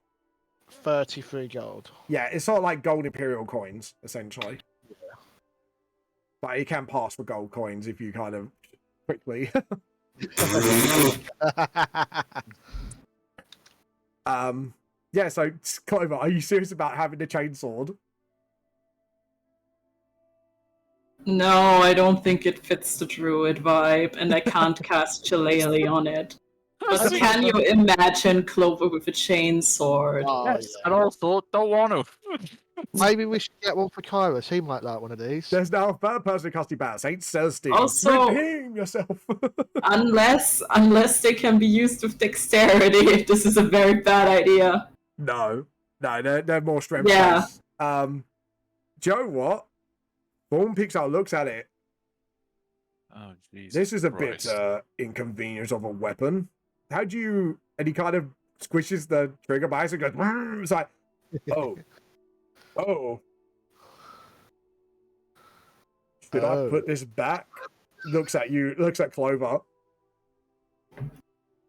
33 gold. Yeah, it's sort of like gold Imperial coins, essentially. But you can pass for gold coins if you kind of quickly. Yeah, so Clover, are you serious about having the chainsword? No, I don't think it fits the druid vibe, and I can't cast Shillelagh on it. But can you imagine Clover with a chainsword? Oh, Yes, yeah. and also don't want to. Maybe we should get one for Kyrus. He might like one of these. There's now a third person casting battle. Saint Celestine. Also- Redeem yourself. Unless they can be used with dexterity, this is a very bad idea. No, they're more strength. Yeah. based. Joe, what? Thorn picks out, looks at it. Oh, Jesus This is a Christ. bit inconvenience of a weapon. How do you? And he kind of squishes the trigger by and goes. It's like, oh. Should I Oh. put this back? Looks at you. Looks at Clover.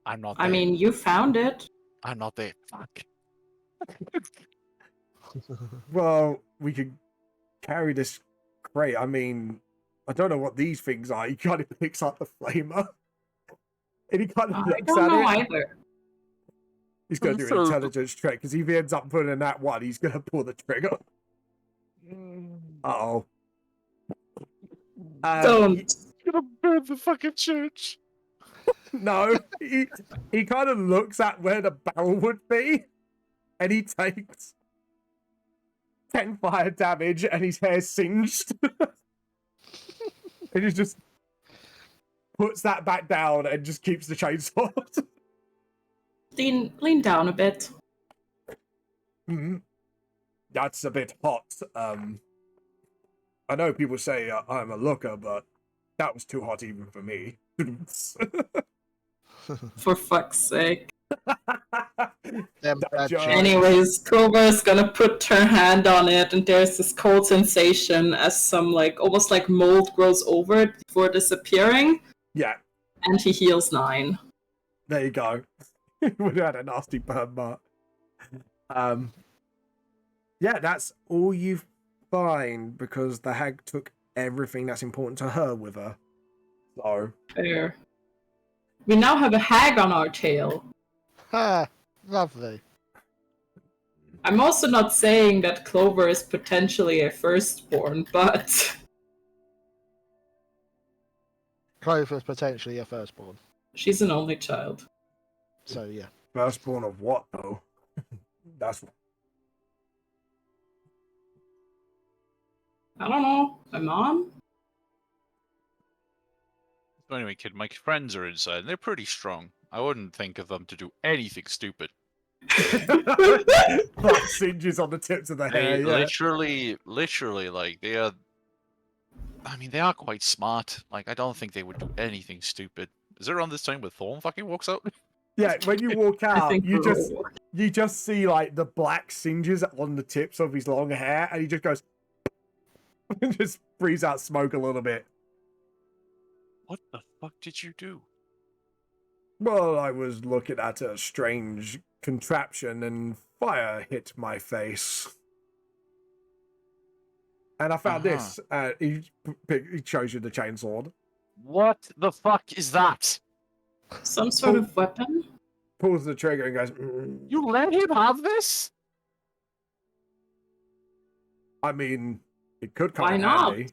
I'm not I there. mean, you found it. I'm not there. Fuck. Well, we could carry this crate. I mean, I don't know what these things are. He kind of picks up the flamer. And he kind of I looks don't at know it. either. He's going to do an So- intelligence check because if he ends up putting in that one, he's going to pull the trigger. Uh-oh. Don't. Gonna burn the fucking church. No, he kind of looks at where the barrel would be, and he takes 10 fire damage, and his hair's singed. And he just puts that back down and just keeps the chainsaw. Lean down a bit. Mhm. That's a bit hot. I know people say I'm a looker, but that was too hot even for me. For fuck's sake. Them That bad joke. jokes. Anyways, Clover is gonna put her hand on it, and there's this cold sensation as some like almost like mold grows over it before disappearing, Yeah, and he heals 9. there you go. Would have had a nasty burn mark. Yeah, that's all you find because the hag took everything that's important to her with her. So Fair. We now have a hag on our tail. Ah, lovely. I'm also not saying that Clover is potentially a firstborn, but Clover's potentially a firstborn. she's an only child. So yeah. firstborn of what though? That's I don't know. My mom? So anyway, kid, my friends are inside, and they're pretty strong. I wouldn't think of them to do anything stupid. like singes on the tips of the hair. They Yeah. literally, like they are. I mean, they are quite smart. Like, I don't think they would do anything stupid. Is it around this time where Thorn fucking walks out? Yeah, when you walk I out, think you we're just all- you just see like the black singes on the tips of his long hair, and he just goes and just breathes out smoke a little bit. What the fuck did you do? Well, I was looking at a strange contraption and fire hit my face. And I found this. He shows you the chainsword. What the fuck is that? Some sort of weapon? Pulls the trigger and goes, You let him have this? I mean, it could come Why in not? handy.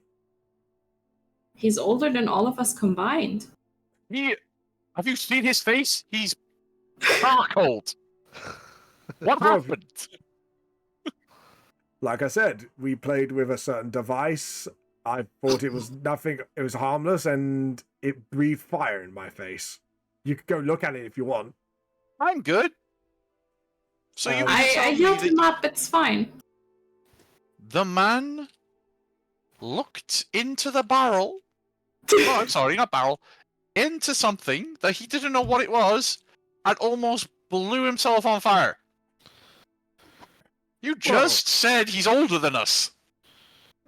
He's older than all of us combined. Have you seen his face? He's charcoaled. What Well, happened? Like I said, we played with a certain device. I thought it was nothing, it was harmless, and it breathed fire in my face. You could go look at it if you want. I'm good. So you I tell me healed that him up, it's fine. the man looked into the barrel. Oh, I'm sorry, not barrel. Into something that he didn't know what it was, and almost blew himself on fire. You just said he's older than us.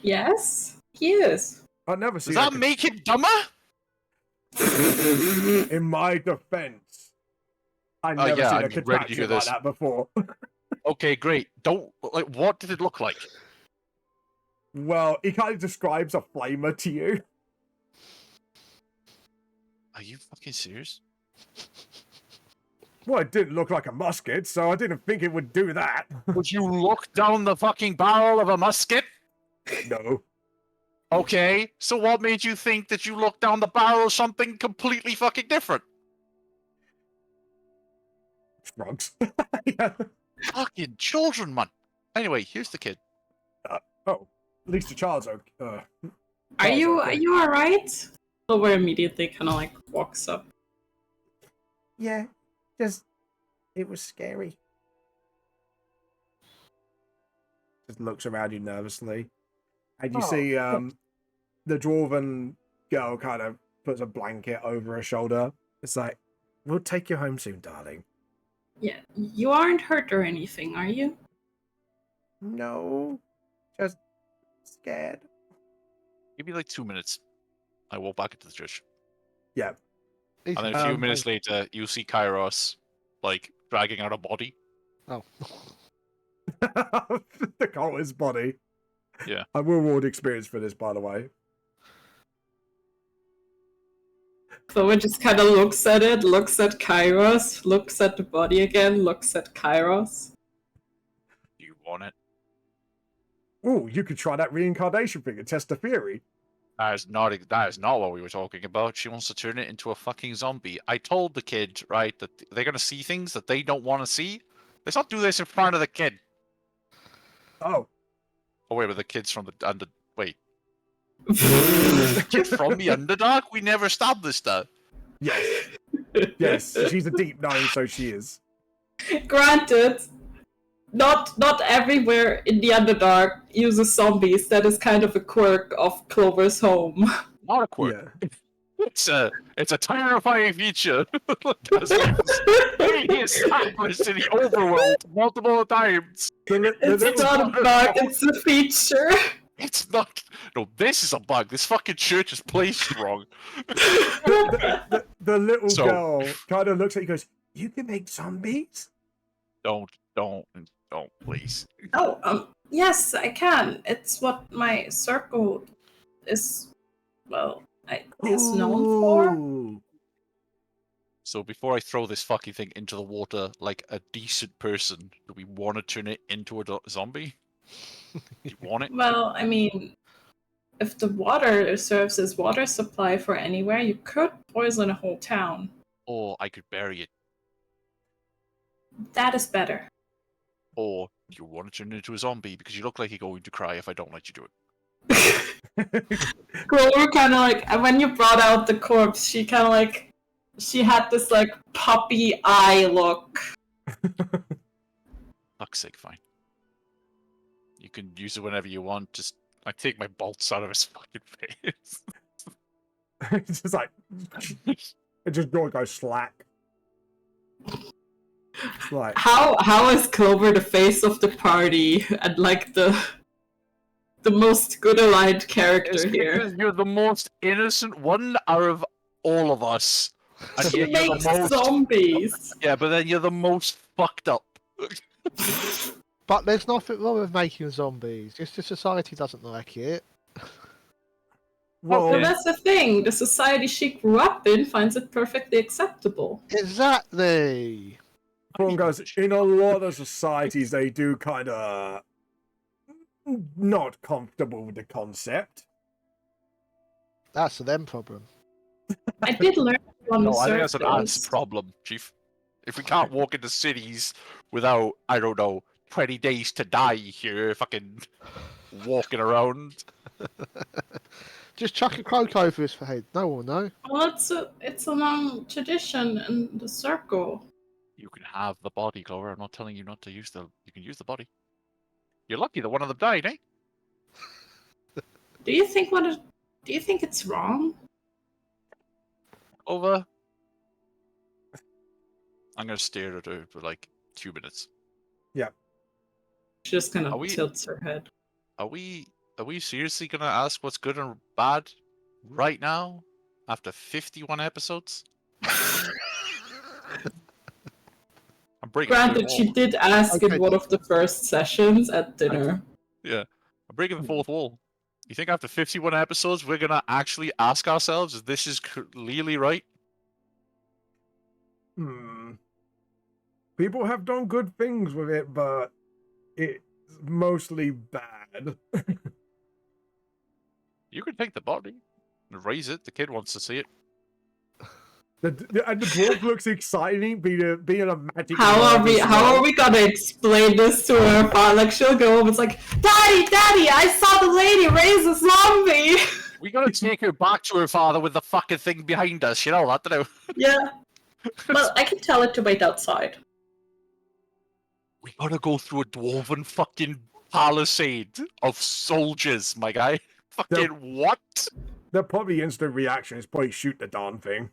Yes, he is. I've never Does seen that make it dumber? in my defense. I've never yeah, seen a I'm ready to hear contraption like this. that before. Okay, great. Don't like. What did it look like? Well, he kind of describes a flamer to you. Are you fucking serious? Well, it didn't look like a musket, so I didn't think it would do that. Would you look down the fucking barrel of a musket? No. Okay, so what made you think that you looked down the barrel of something completely fucking different? Shrugs. Yeah. Fucking children, man. Anyway, here's the kid. Oh, at least the child's okay. Are you alright? Clover immediately kind of like walks up. Yeah, just it was scary. Just looks around you nervously, and you see the dwarven girl kind of puts a blanket over her shoulder. It's like, we'll take you home soon, darling. Yeah, you aren't hurt or anything, are you? No, just scared. Give me like 2 minutes. I walk back into the church. Yeah. He's- And then a few Um, minutes later, you see Kairos, like, dragging out a body. Oh. The cultist's body. Yeah. I will reward experience for this, by the way. Clover just kind of looks at it, looks at Kairos, looks at the body again, looks at Kairos. Do you want it? Oh, you could try that reincarnation thing and test the theory. That is not what we were talking about. She wants to turn it into a fucking zombie. I told the kid, right, that they're gonna see things that they don't want to see. Let's not do this in front of the kid. Oh. Oh wait, but the kid's from the wait. The kid from the Underdark? We never established that. Yes. Yes, she's a deep gnome, so she is. Granted, not everywhere in the Underdark uses zombies. That is kind of a quirk of Clover's home. Not a quirk. Yeah. It's a terrifying feature. As he established in the overworld multiple times. It's not a bug, it's a feature. It's not. No, this is a bug. This fucking church is placed wrong. The little So- girl kind of looks at you and goes, "You can make zombies?" Don't, please. Oh, yes, I can. It's what my circle is, well, I guess known for. Ooh. So before I throw this fucking thing into the water like a decent person, do we want to turn it into a zombie? Do you want it? Well, I mean, if the water serves as water supply for anywhere, you could poison a whole town. Or I could bury it. That is better. Or do you want to turn it into a zombie because you look like you're going to cry if I don't let you do it? Clover kind of like, when you brought out the corpse, she kind of like, she had this like puppy eye look. Fuck's sake, fine. You can use it whenever you want. Just I take my bolts out of his fucking face. It's just like it just goes slack. It's like How is Clover the face of the party and like the most good aligned character It's here? because you're the most innocent one out of all of us. And She yet you're makes the most, zombies. yeah, but then you're the most fucked up. But there's nothing wrong with making zombies. Just the society doesn't like it. Well, well, that's the thing. The society she grew up in finds it perfectly acceptable. Exactly. Prawn goes, in a lot of societies they do kind of not comfortable with the concept. That's a them problem. I did learn on No, the I think that's an us surface. problem, Chief. If we can't walk into cities without, I don't know, 20 days to die here, fucking walking around. Just chuck a cloak over his head. No one will know. Well, it's a long tradition in the circle. You can have the body, Clover. I'm not telling you not to use the. You can use the body. You're lucky that one of them died, eh? Do you think do you think it's wrong? Over. I'm gonna stare at her for like 2 minutes. She just kind Are of we- tilts her head. Are we seriously gonna ask what's good and bad right now? After 51 episodes? I'm breaking the Granted, fourth she wall. did ask Okay. in one of the first sessions at dinner. I'm breaking the fourth wall. You think after 51 episodes we're gonna actually ask ourselves if this is clearly right? People have done good things with it, but it's mostly bad. You can take the body and raise it. The kid wants to see it. And the dwarf looks exciting, being a magic. How nerd as are well. we gonna explain this to her? Like she'll go home. It's like, Daddy, I saw the lady raise a zombie. We gotta take her back to her father with the fucking thing behind us. You know that, don't you? Yeah. Well, I can tell it to wait outside. We gotta go through a dwarven fucking palisade of soldiers, my guy. Fucking what? They're probably instant reaction is probably shoot the darn thing.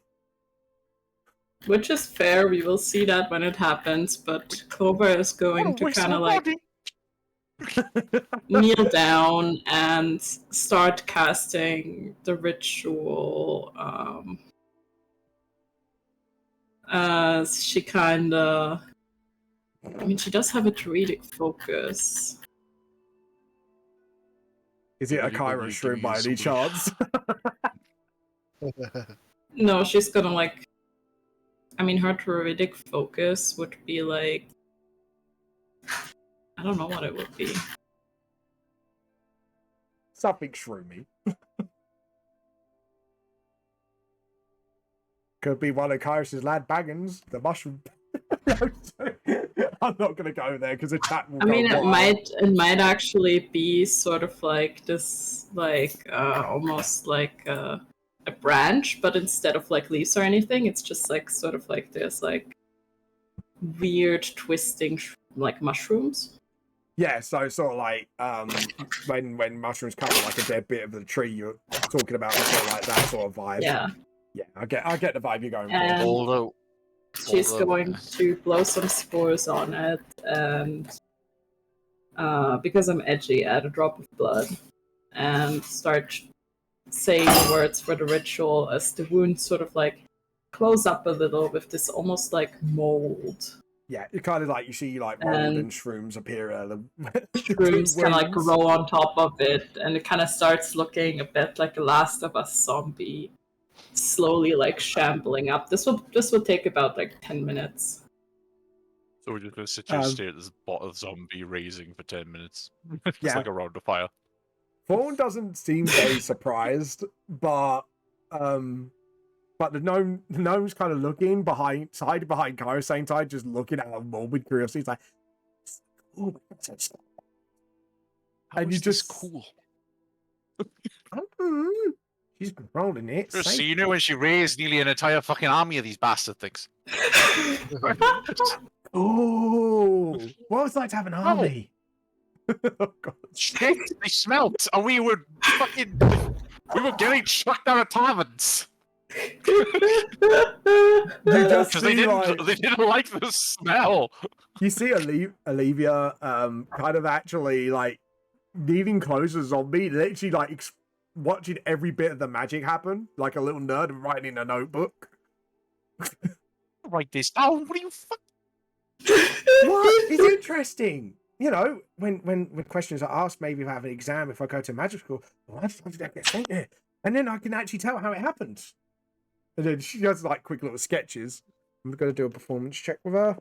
Which is fair. We will see that when it happens. But Clover is going to kind of like kneel down and start casting the ritual. As she kind of I mean, she does have a druidic focus. Is it a Bibbidi Kyra bobbidi shroom by any doobidi chance? No, she's gonna like. I mean, her druidic focus would be like. I don't know what it would be. Something shroomy. Could be one of Kyrus's lad baggins, the mushroom. I'm not gonna go there because the chat will I go mean, wild. it might actually be sort of like this, like almost like a branch, but instead of like leaves or anything, it's just like sort of like this like weird twisting like mushrooms. Yeah, so sort of like when mushrooms cover like a dead bit of the tree, you're talking about sort of like that sort of vibe. Yeah, Yeah, I get the vibe you're going for. and Although, she's although- going to blow some spores on it, and because I'm edgy, add a drop of blood, and start saying the words for the ritual as the wound sort of like close up a little with this almost like mold. Yeah, it's kind of like you see like mold and And shrooms appear. Shrooms kind of like wings. grow on top of it, and it kind of starts looking a bit like a Last of Us zombie, slowly like shambling up. This will take about like 10 minutes. So we're just going to sit here and stare at this bot of zombie raising for 10 minutes. Just Yeah. like around the fire. Thorn doesn't seem very surprised, but the gnome's kind of looking behind Kyra, same time, just looking at her morbid curiosity. It's like, oh, How And is you this just- cool? she's controlling it. Just so safe. you know, when she raised nearly an entire fucking army of these bastard things. Oh, what was it like to have an army? Oh, God. Shit, they smelt, and we were getting chucked out of taverns. You just Because they see like didn't like the smell. you see Olivia kind of actually like leaning closer to zombie, literally like watching every bit of the magic happen, like a little nerd and writing in a notebook. Write this down. What are you fuck? What? It's interesting. You know, when questions are asked, maybe if I have an exam, if I go to magic school, why did I get sent there? And then I can actually tell how it happens. And then she does like quick little sketches. I'm going to do a performance check with her.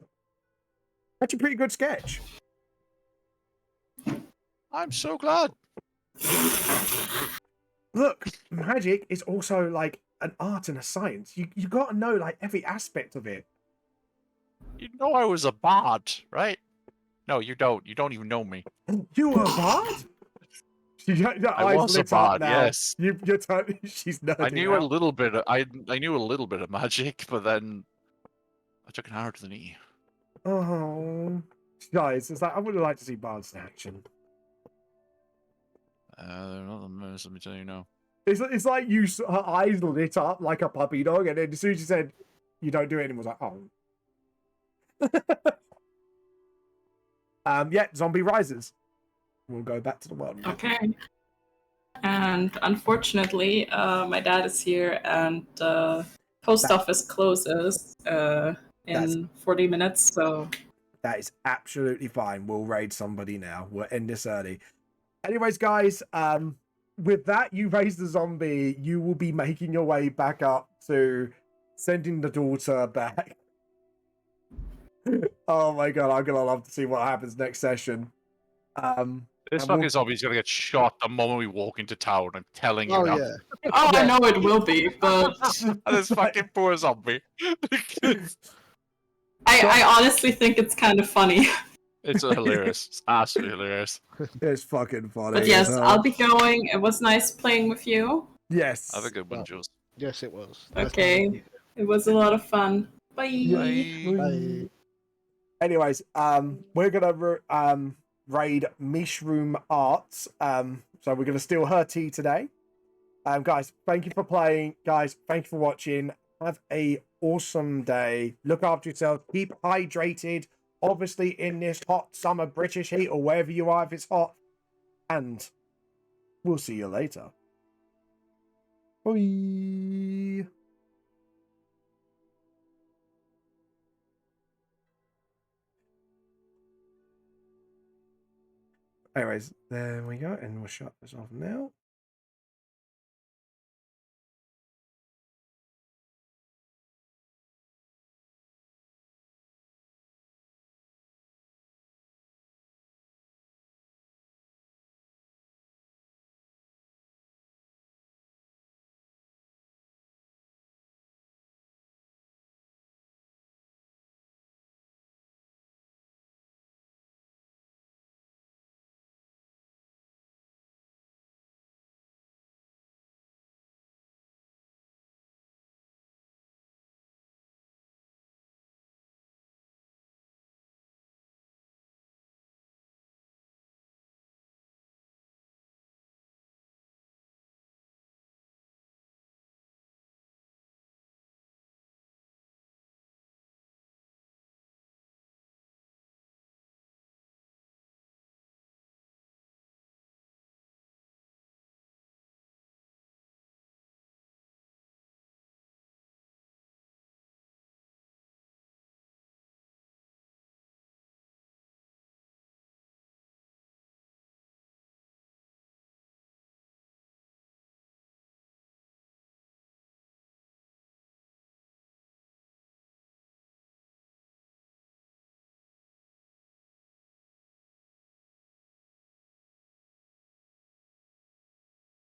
That's a pretty good sketch. I'm so glad. Look, magic is also like an art and a science. You got to know like every aspect of it. You know I was a bard, right? No, you don't. You don't even know me. You were a bard? I was a bard, yes. You're totally. She's nerding I knew a out. little bit. I knew a little bit of magic, but then I took an arrow to the knee. Oh, guys, it's like I would have liked to see bards in action. They're not the most. Let me tell you now. It's like her eyes lit up like a puppy dog, and then as soon as you said you don't do it anymore, I was like, oh. Yeah, zombie rises. We'll go back to the world. Okay. And unfortunately, my dad is here, and post office closes in 40 minutes. So That is absolutely fine. We'll raid somebody now. We'll end this early. Anyways, guys, with that, you raise the zombie. You will be making your way back up to sending the daughter back. Oh my god, I'm gonna love to see what happens next session. This And we'll- fucking zombie's gonna get shot the moment we walk into town. I'm telling you Oh now. yeah. I Yeah. know it will be, but This fucking poor zombie. I honestly think it's kind of funny. It's hilarious. It's absolutely hilarious. It's fucking funny. But yes, as hell. I'll be going. It was nice playing with you. Yes. Have a good one, Jules. Yes, it was. Okay. It was a lot of fun. Bye. Bye. Anyways, we're gonna raid Mishroom Arts. So we're gonna steal her tea today. Guys, thank you for playing. Guys, thank you for watching. Have a awesome day. Look after yourself. Keep hydrated. Obviously, in this hot summer British heat or wherever you are, if it's hot. And we'll see you later. Bye. Anyways, there we go, and we'll shut this off now.